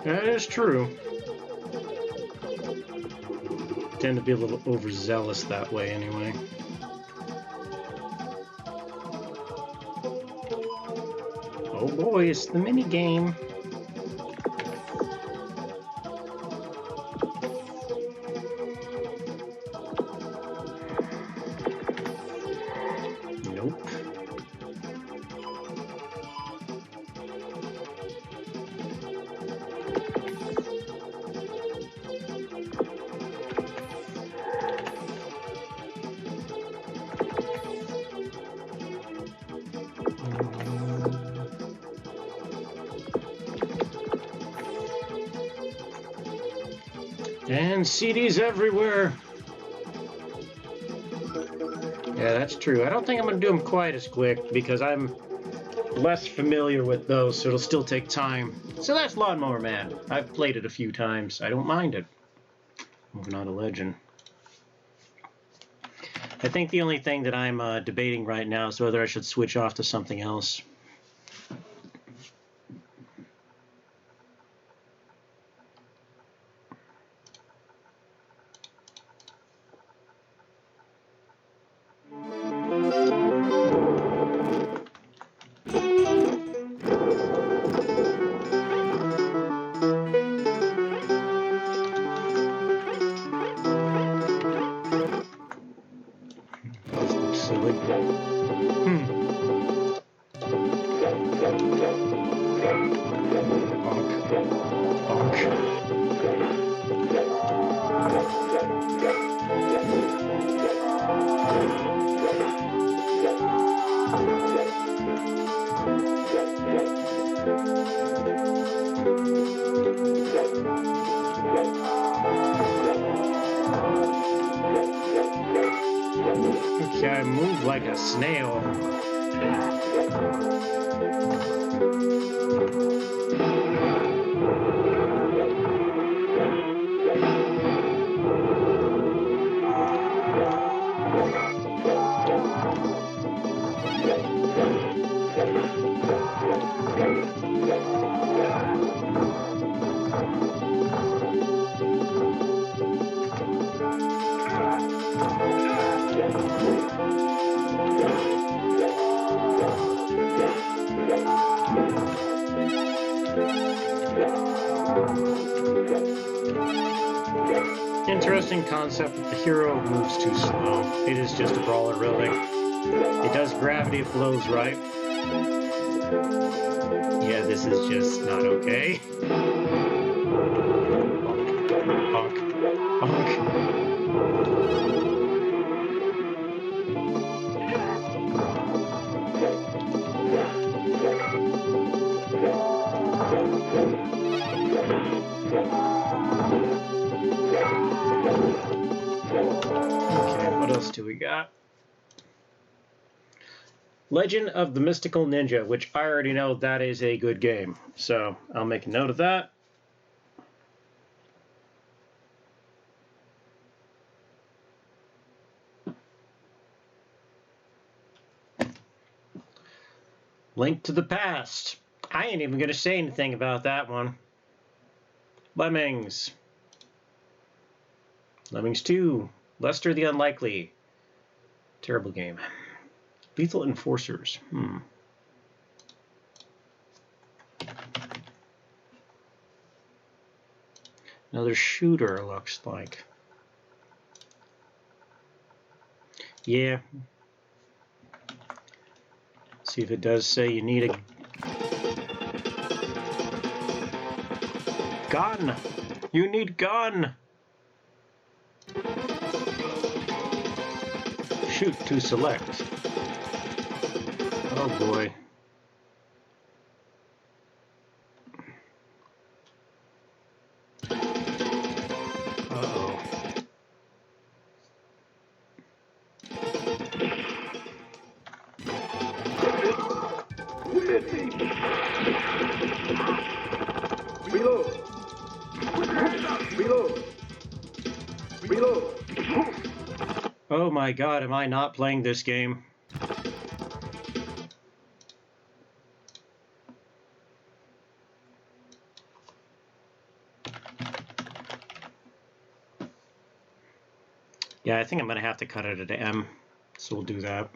[SPEAKER 1] That is true. Tend to be a little overzealous that way anyway. Oh boy, it's the mini game. Nope. And CDs everywhere. Yeah, that's true. I don't think I'm going to do them quite as quick because I'm less familiar with those, so it'll still take time. So that's Lawnmower Man. I've played it a few times. I don't mind it. Moving on to Legend. I think the only thing that I'm debating right now is whether I should switch off to something else. Silly. Bonk. Okay, I move like a snail. Interesting concept that the hero moves too slow. It is just a brawler, really. It does gravity if flows right. Yeah, this is just not okay. Bonk. Bonk. Bonk. Okay, what else do we got? Legend of the Mystical Ninja, which I already know that is a good game. So I'll make a note of that. Link to the Past. I ain't even going to say anything about that one. Lemmings. Lemmings 2. Lester the Unlikely. Terrible game. Lethal Enforcers. Another shooter, looks like. Yeah. See if it does say you need a gun. You need gun. Shoot to select. Oh boy. Uh-oh.
[SPEAKER 4] Reload. Reload. Reload.
[SPEAKER 1] Oh my god, am I not playing this game? Yeah, I think I'm going to have to cut it at M, so we'll do that.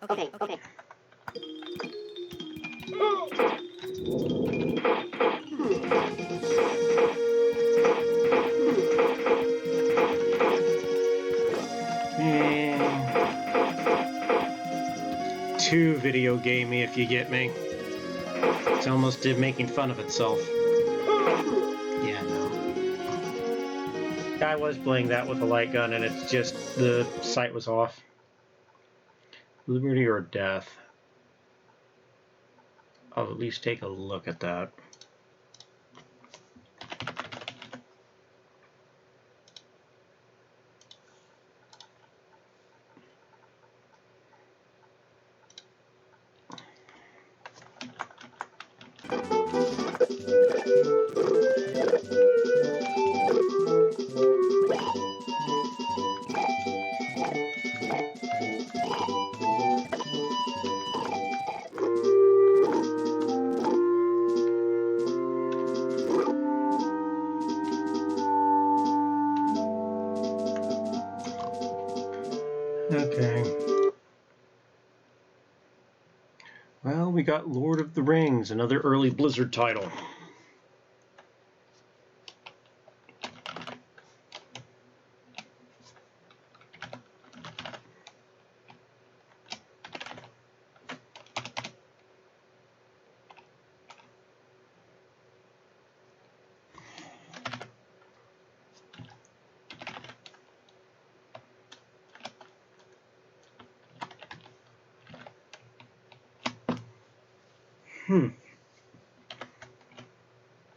[SPEAKER 3] Okay, okay.
[SPEAKER 1] Too video gamey, if you get me. It's almost making fun of itself. Yeah, no. I was playing that with a light gun, and it's just the sight was off. Liberty or death? I'll at least take a look at that. Okay. Well, we got Lord of the Rings, another early Blizzard title.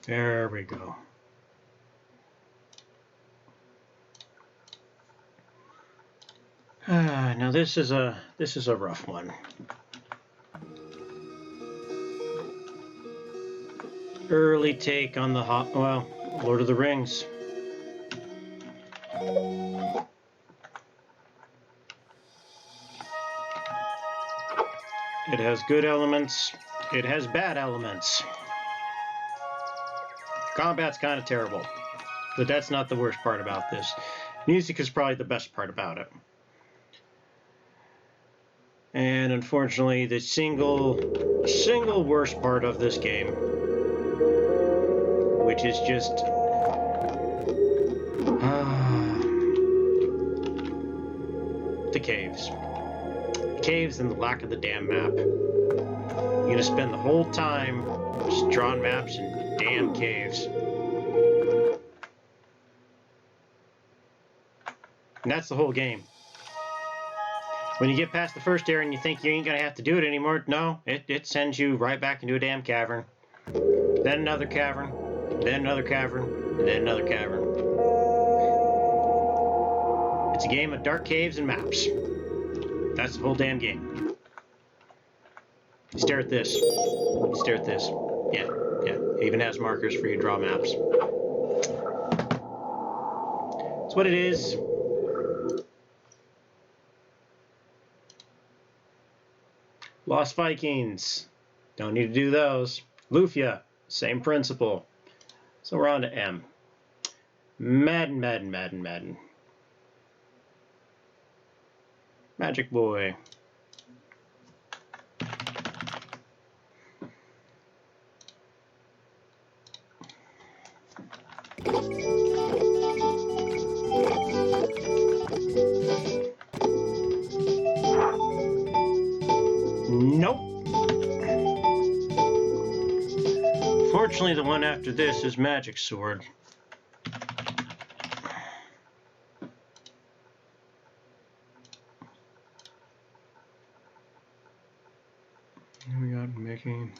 [SPEAKER 1] There we go. Now this is a rough one. Early take on the Lord of the Rings. It has good elements. It has bad elements. Combat's kind of terrible, but that's not the worst part about this. Music is probably the best part about it. And unfortunately, the single worst part of this game, which is just the caves. The caves and the lack of the damn map. You're gonna spend the whole time just drawing maps and damn caves. And that's the whole game. When you get past the first area and you think you ain't gonna have to do it anymore, no, it sends you right back into a damn cavern. Then another cavern, then another cavern, and then another cavern. It's a game of dark caves and maps. That's the whole damn game. Stare at this. Stare at this. Yeah. It even has markers for you to draw maps. That's what it is. Lost Vikings. Don't need to do those. Lufia. Same principle. So we're on to M. Madden. Magic Boy. Nope. Fortunately, the one after this is Magic Sword. We got Mickey.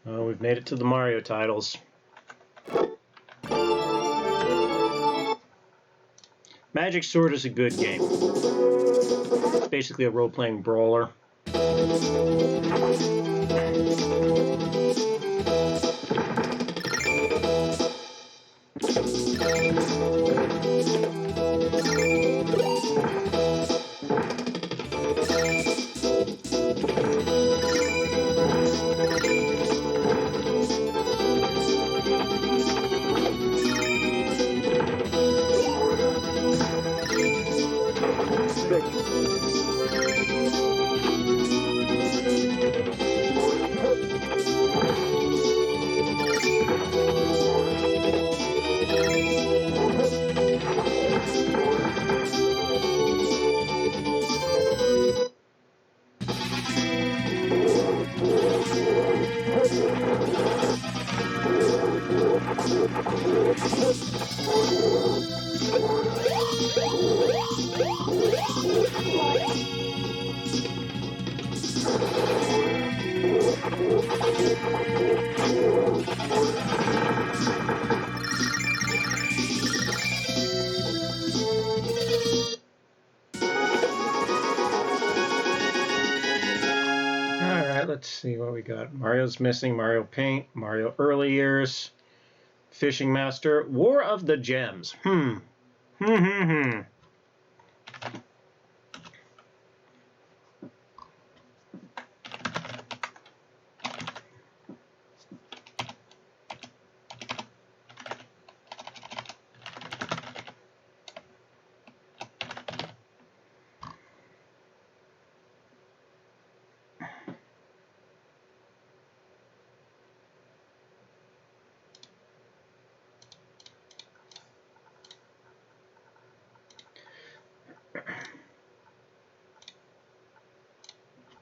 [SPEAKER 1] Oh, we've made it to the Mario titles. Magic Sword is a good game. It's basically a role-playing brawler. Let's see what we got. Mario's Missing, Mario Paint, Mario Early Years, Fishing Master, War of the Gems.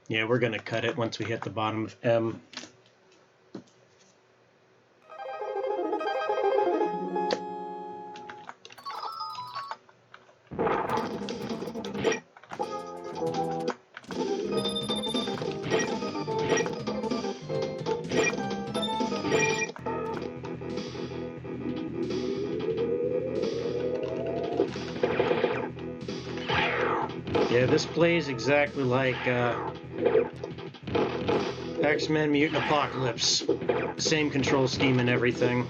[SPEAKER 1] Yeah, we're going to cut it once we hit the bottom of M. Yeah, this plays exactly like X-Men Mutant Apocalypse. Same control scheme and everything.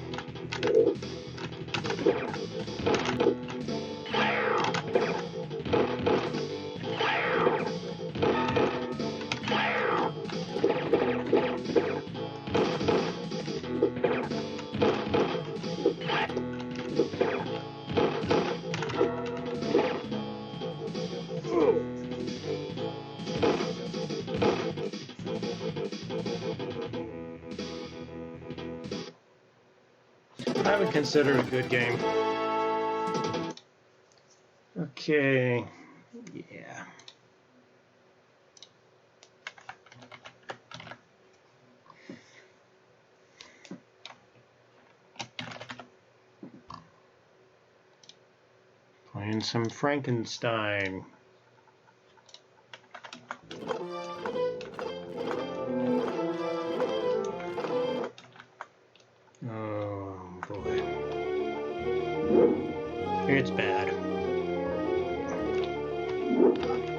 [SPEAKER 1] I would consider it a good game. Okay, yeah. Playing some Frankenstein. It's bad.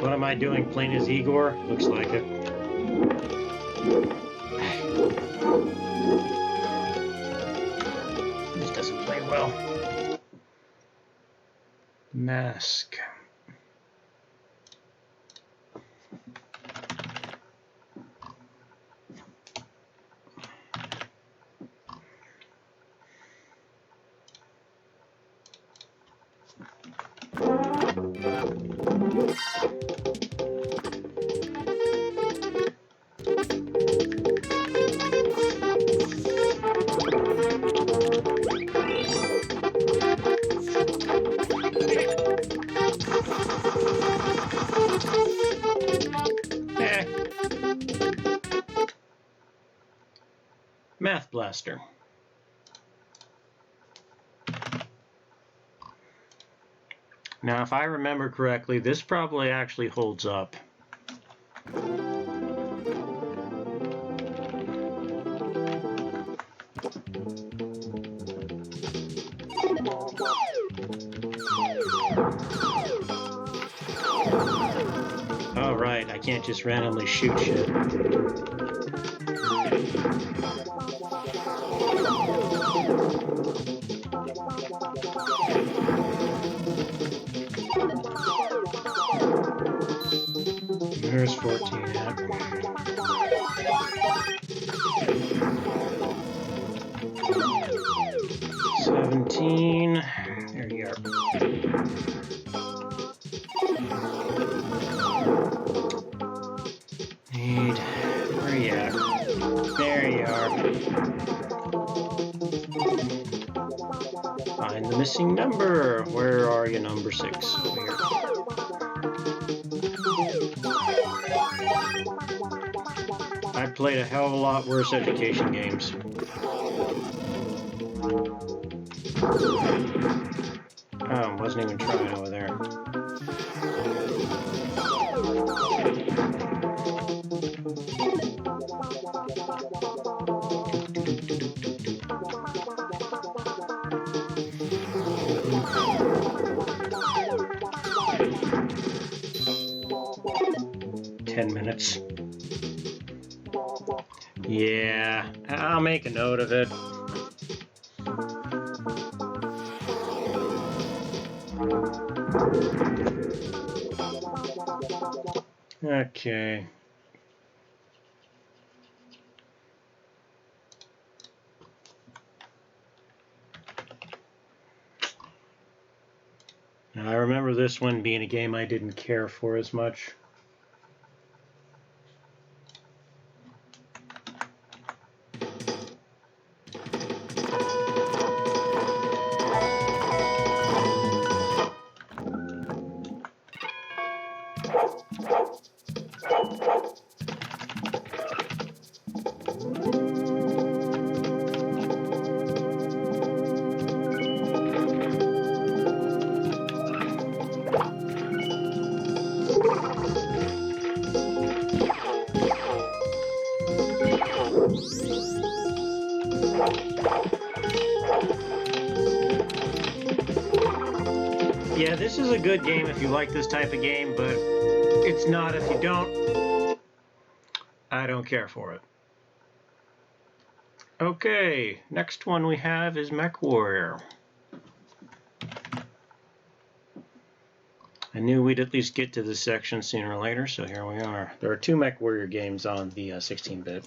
[SPEAKER 1] What am I doing? Playing as Igor? Looks like it. This doesn't play well. Mask. Math Blaster. Now, if I remember correctly, this probably actually holds up. Oh, right, I can't just randomly shoot shit. There's 14 at. $17. There you are. missing number. Where are you, number 6? Over here. I played a hell of a lot worse education games. Oh, wasn't even trying over there. Minutes. Yeah, I'll make a note of it. Okay. Now, I remember this one being a game I didn't care for as much. Yeah, this is a good game if you like this type of game, but it's not if you don't. I don't care for it. Okay, next one we have is Mech Warrior. I knew we'd at least get to this section sooner or later, so here we are. There are 2 Mech Warrior games on the 16-bit.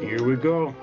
[SPEAKER 1] Here we go.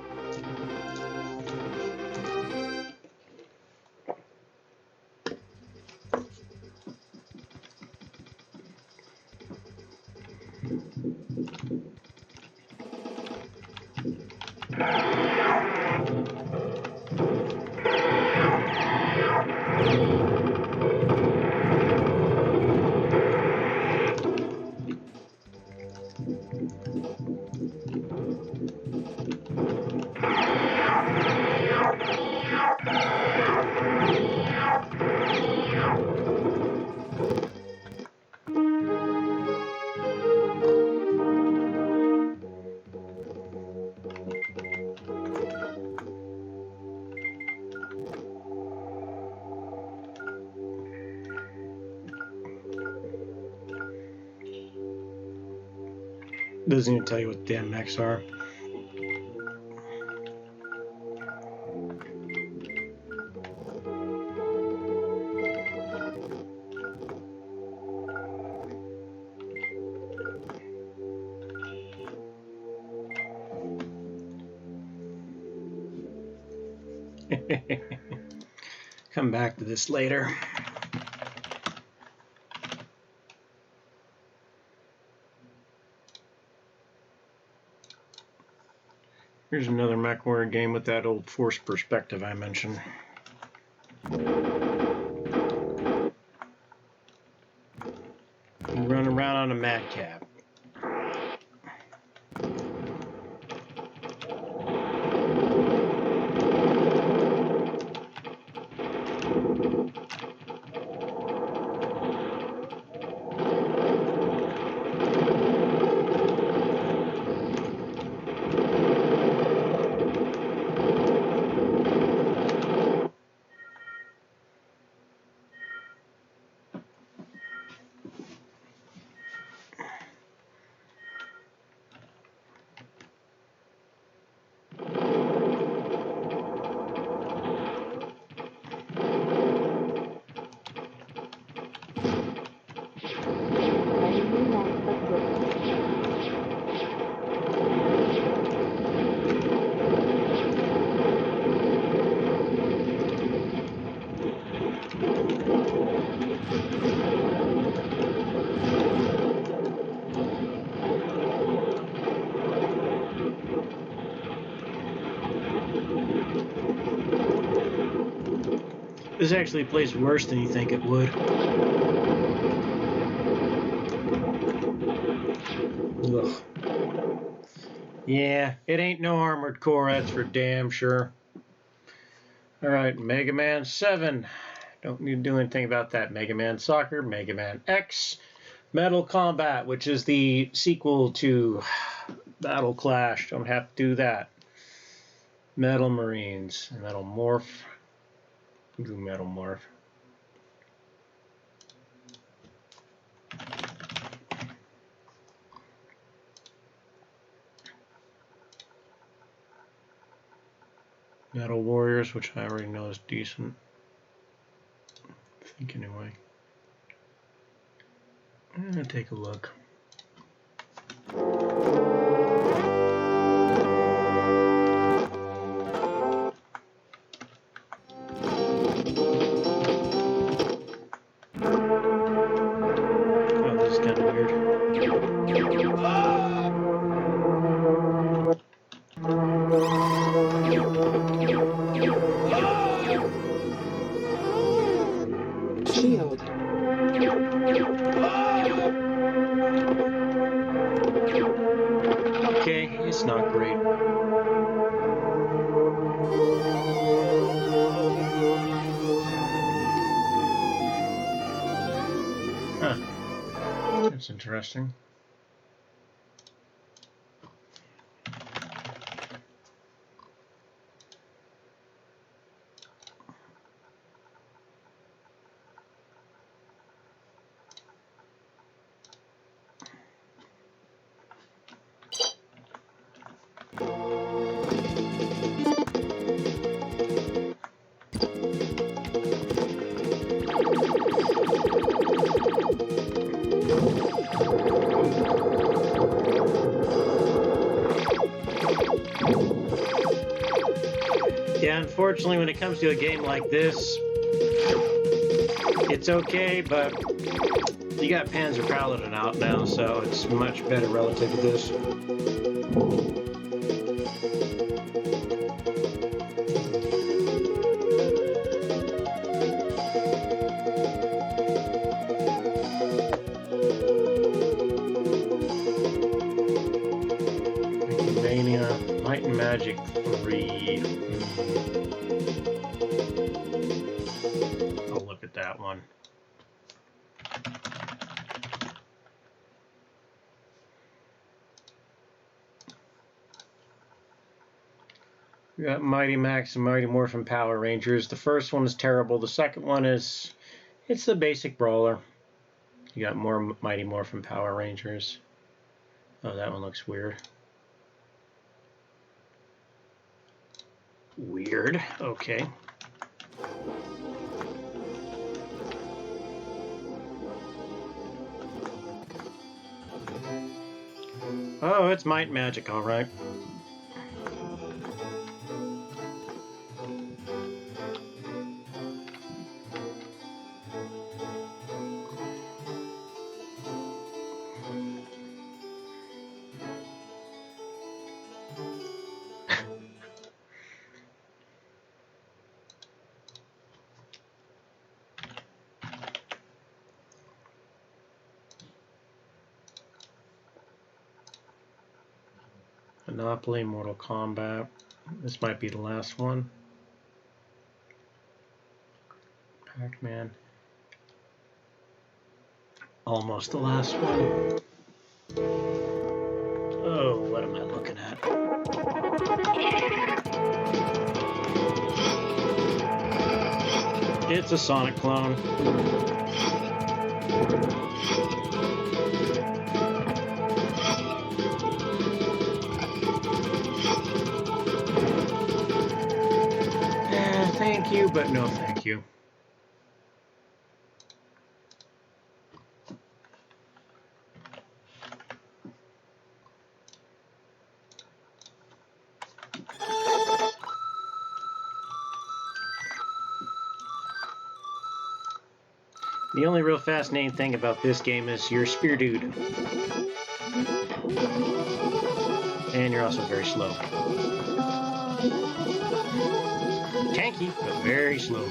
[SPEAKER 1] Doesn't even tell you what damn mechs are. Come back to this later. Here's another Mech Warrior game with that old forced perspective I mentioned. Run around on a madcap. This actually plays worse than you think it would. Ugh. Yeah, it ain't no Armored Core, that's for damn sure. Alright, Mega Man 7. Don't need to do anything about that. Mega Man Soccer, Mega Man X, Metal Combat, which is the sequel to Battle Clash. Don't have to do that. Metal Marines, Metal Morph. Do Metal Morph. Metal Warriors, which I already know is decent. I think anyway. I'm gonna take a look. Oh, this is kind of weird.
[SPEAKER 5] Shield.
[SPEAKER 1] Okay, it's not great. Huh. That's interesting. Yeah, unfortunately, when it comes to a game like this, it's okay, but you got Panzer Paladin out now, so it's much better relative to this. Mania, Might and Magic 3. I'll look at that one. We got Mighty Max and Mighty Morphin Power Rangers. The first one is terrible. The second one is, it's the basic brawler. You got more Mighty Morphin Power Rangers. Oh, that one looks weird. Weird. Okay. Oh, it's Might and Magic, all right. Monopoly, Mortal Kombat. This might be the last one. Pac-Man. Almost the last one. Oh, what am I looking at? It's a Sonic clone. Thank you, but no thank you. The only real fascinating thing about this game is you're a spear dude. And you're also very slow. Tanky, but very slow.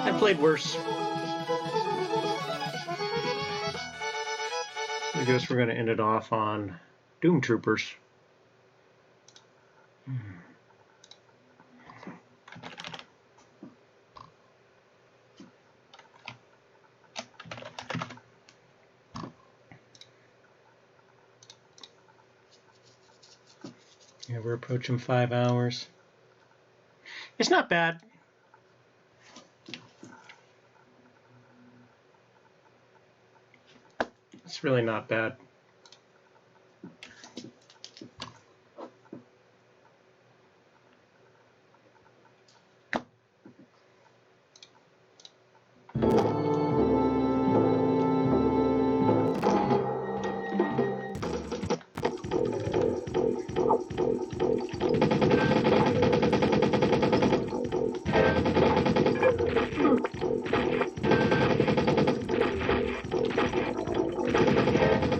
[SPEAKER 1] I played worse. I guess we're going to end it off on Doom Troopers. Yeah, we're approaching 5 hours. It's not bad. It's really not bad.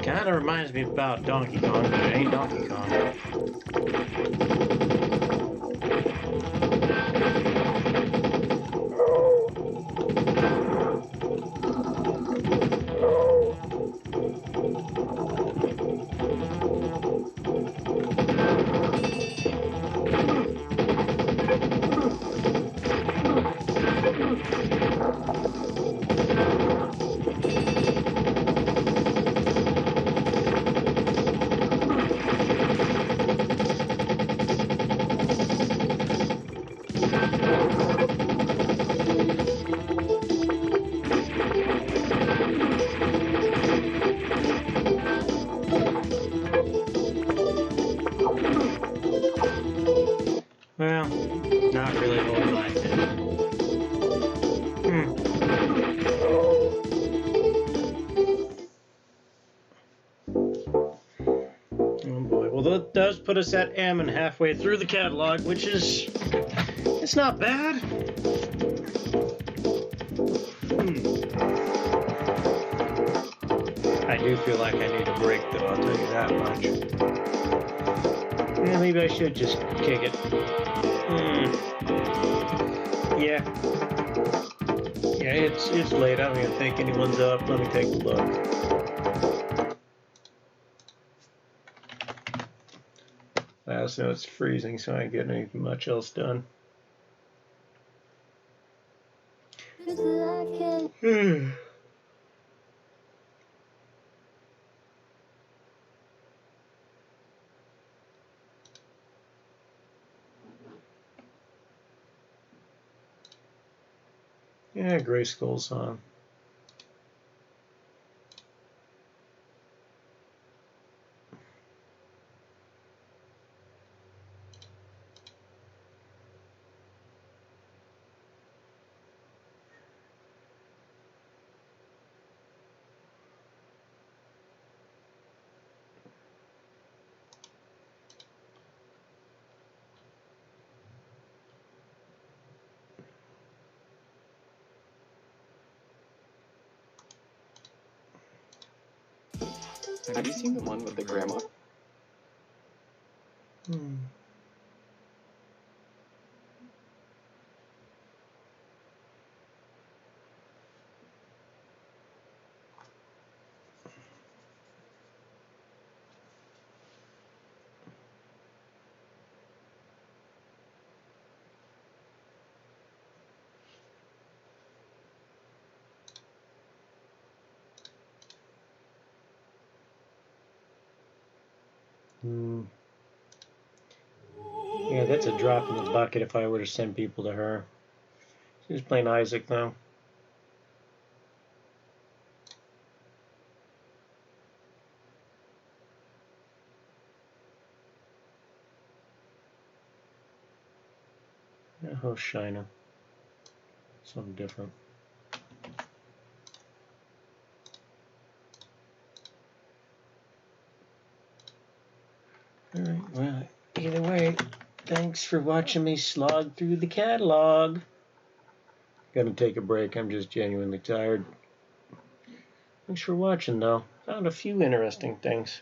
[SPEAKER 1] Kinda reminds me about Donkey Kong, but it ain't Donkey Kong. Well, not really a whole lot. Oh boy. Well, that does put us at M and halfway through the catalog, which is... it's not bad. I do feel like I need a break, though, I'll tell you that much. Yeah, maybe I should just kick it. Yeah. Yeah, it's late. I don't even think anyone's up. Let me take a look. I also know it's freezing, so I ain't getting anything much else done. Yeah, Grayskull's on.
[SPEAKER 6] Have you seen the one with the grandma?
[SPEAKER 1] Yeah, that's a drop in the bucket if I were to send people to her. She's playing Isaac, though. Oh, Shiner. Something different. Alright, well, either way, thanks for watching me slog through the catalog. Gonna take a break, I'm just genuinely tired. Thanks for watching, though. Found a few interesting things.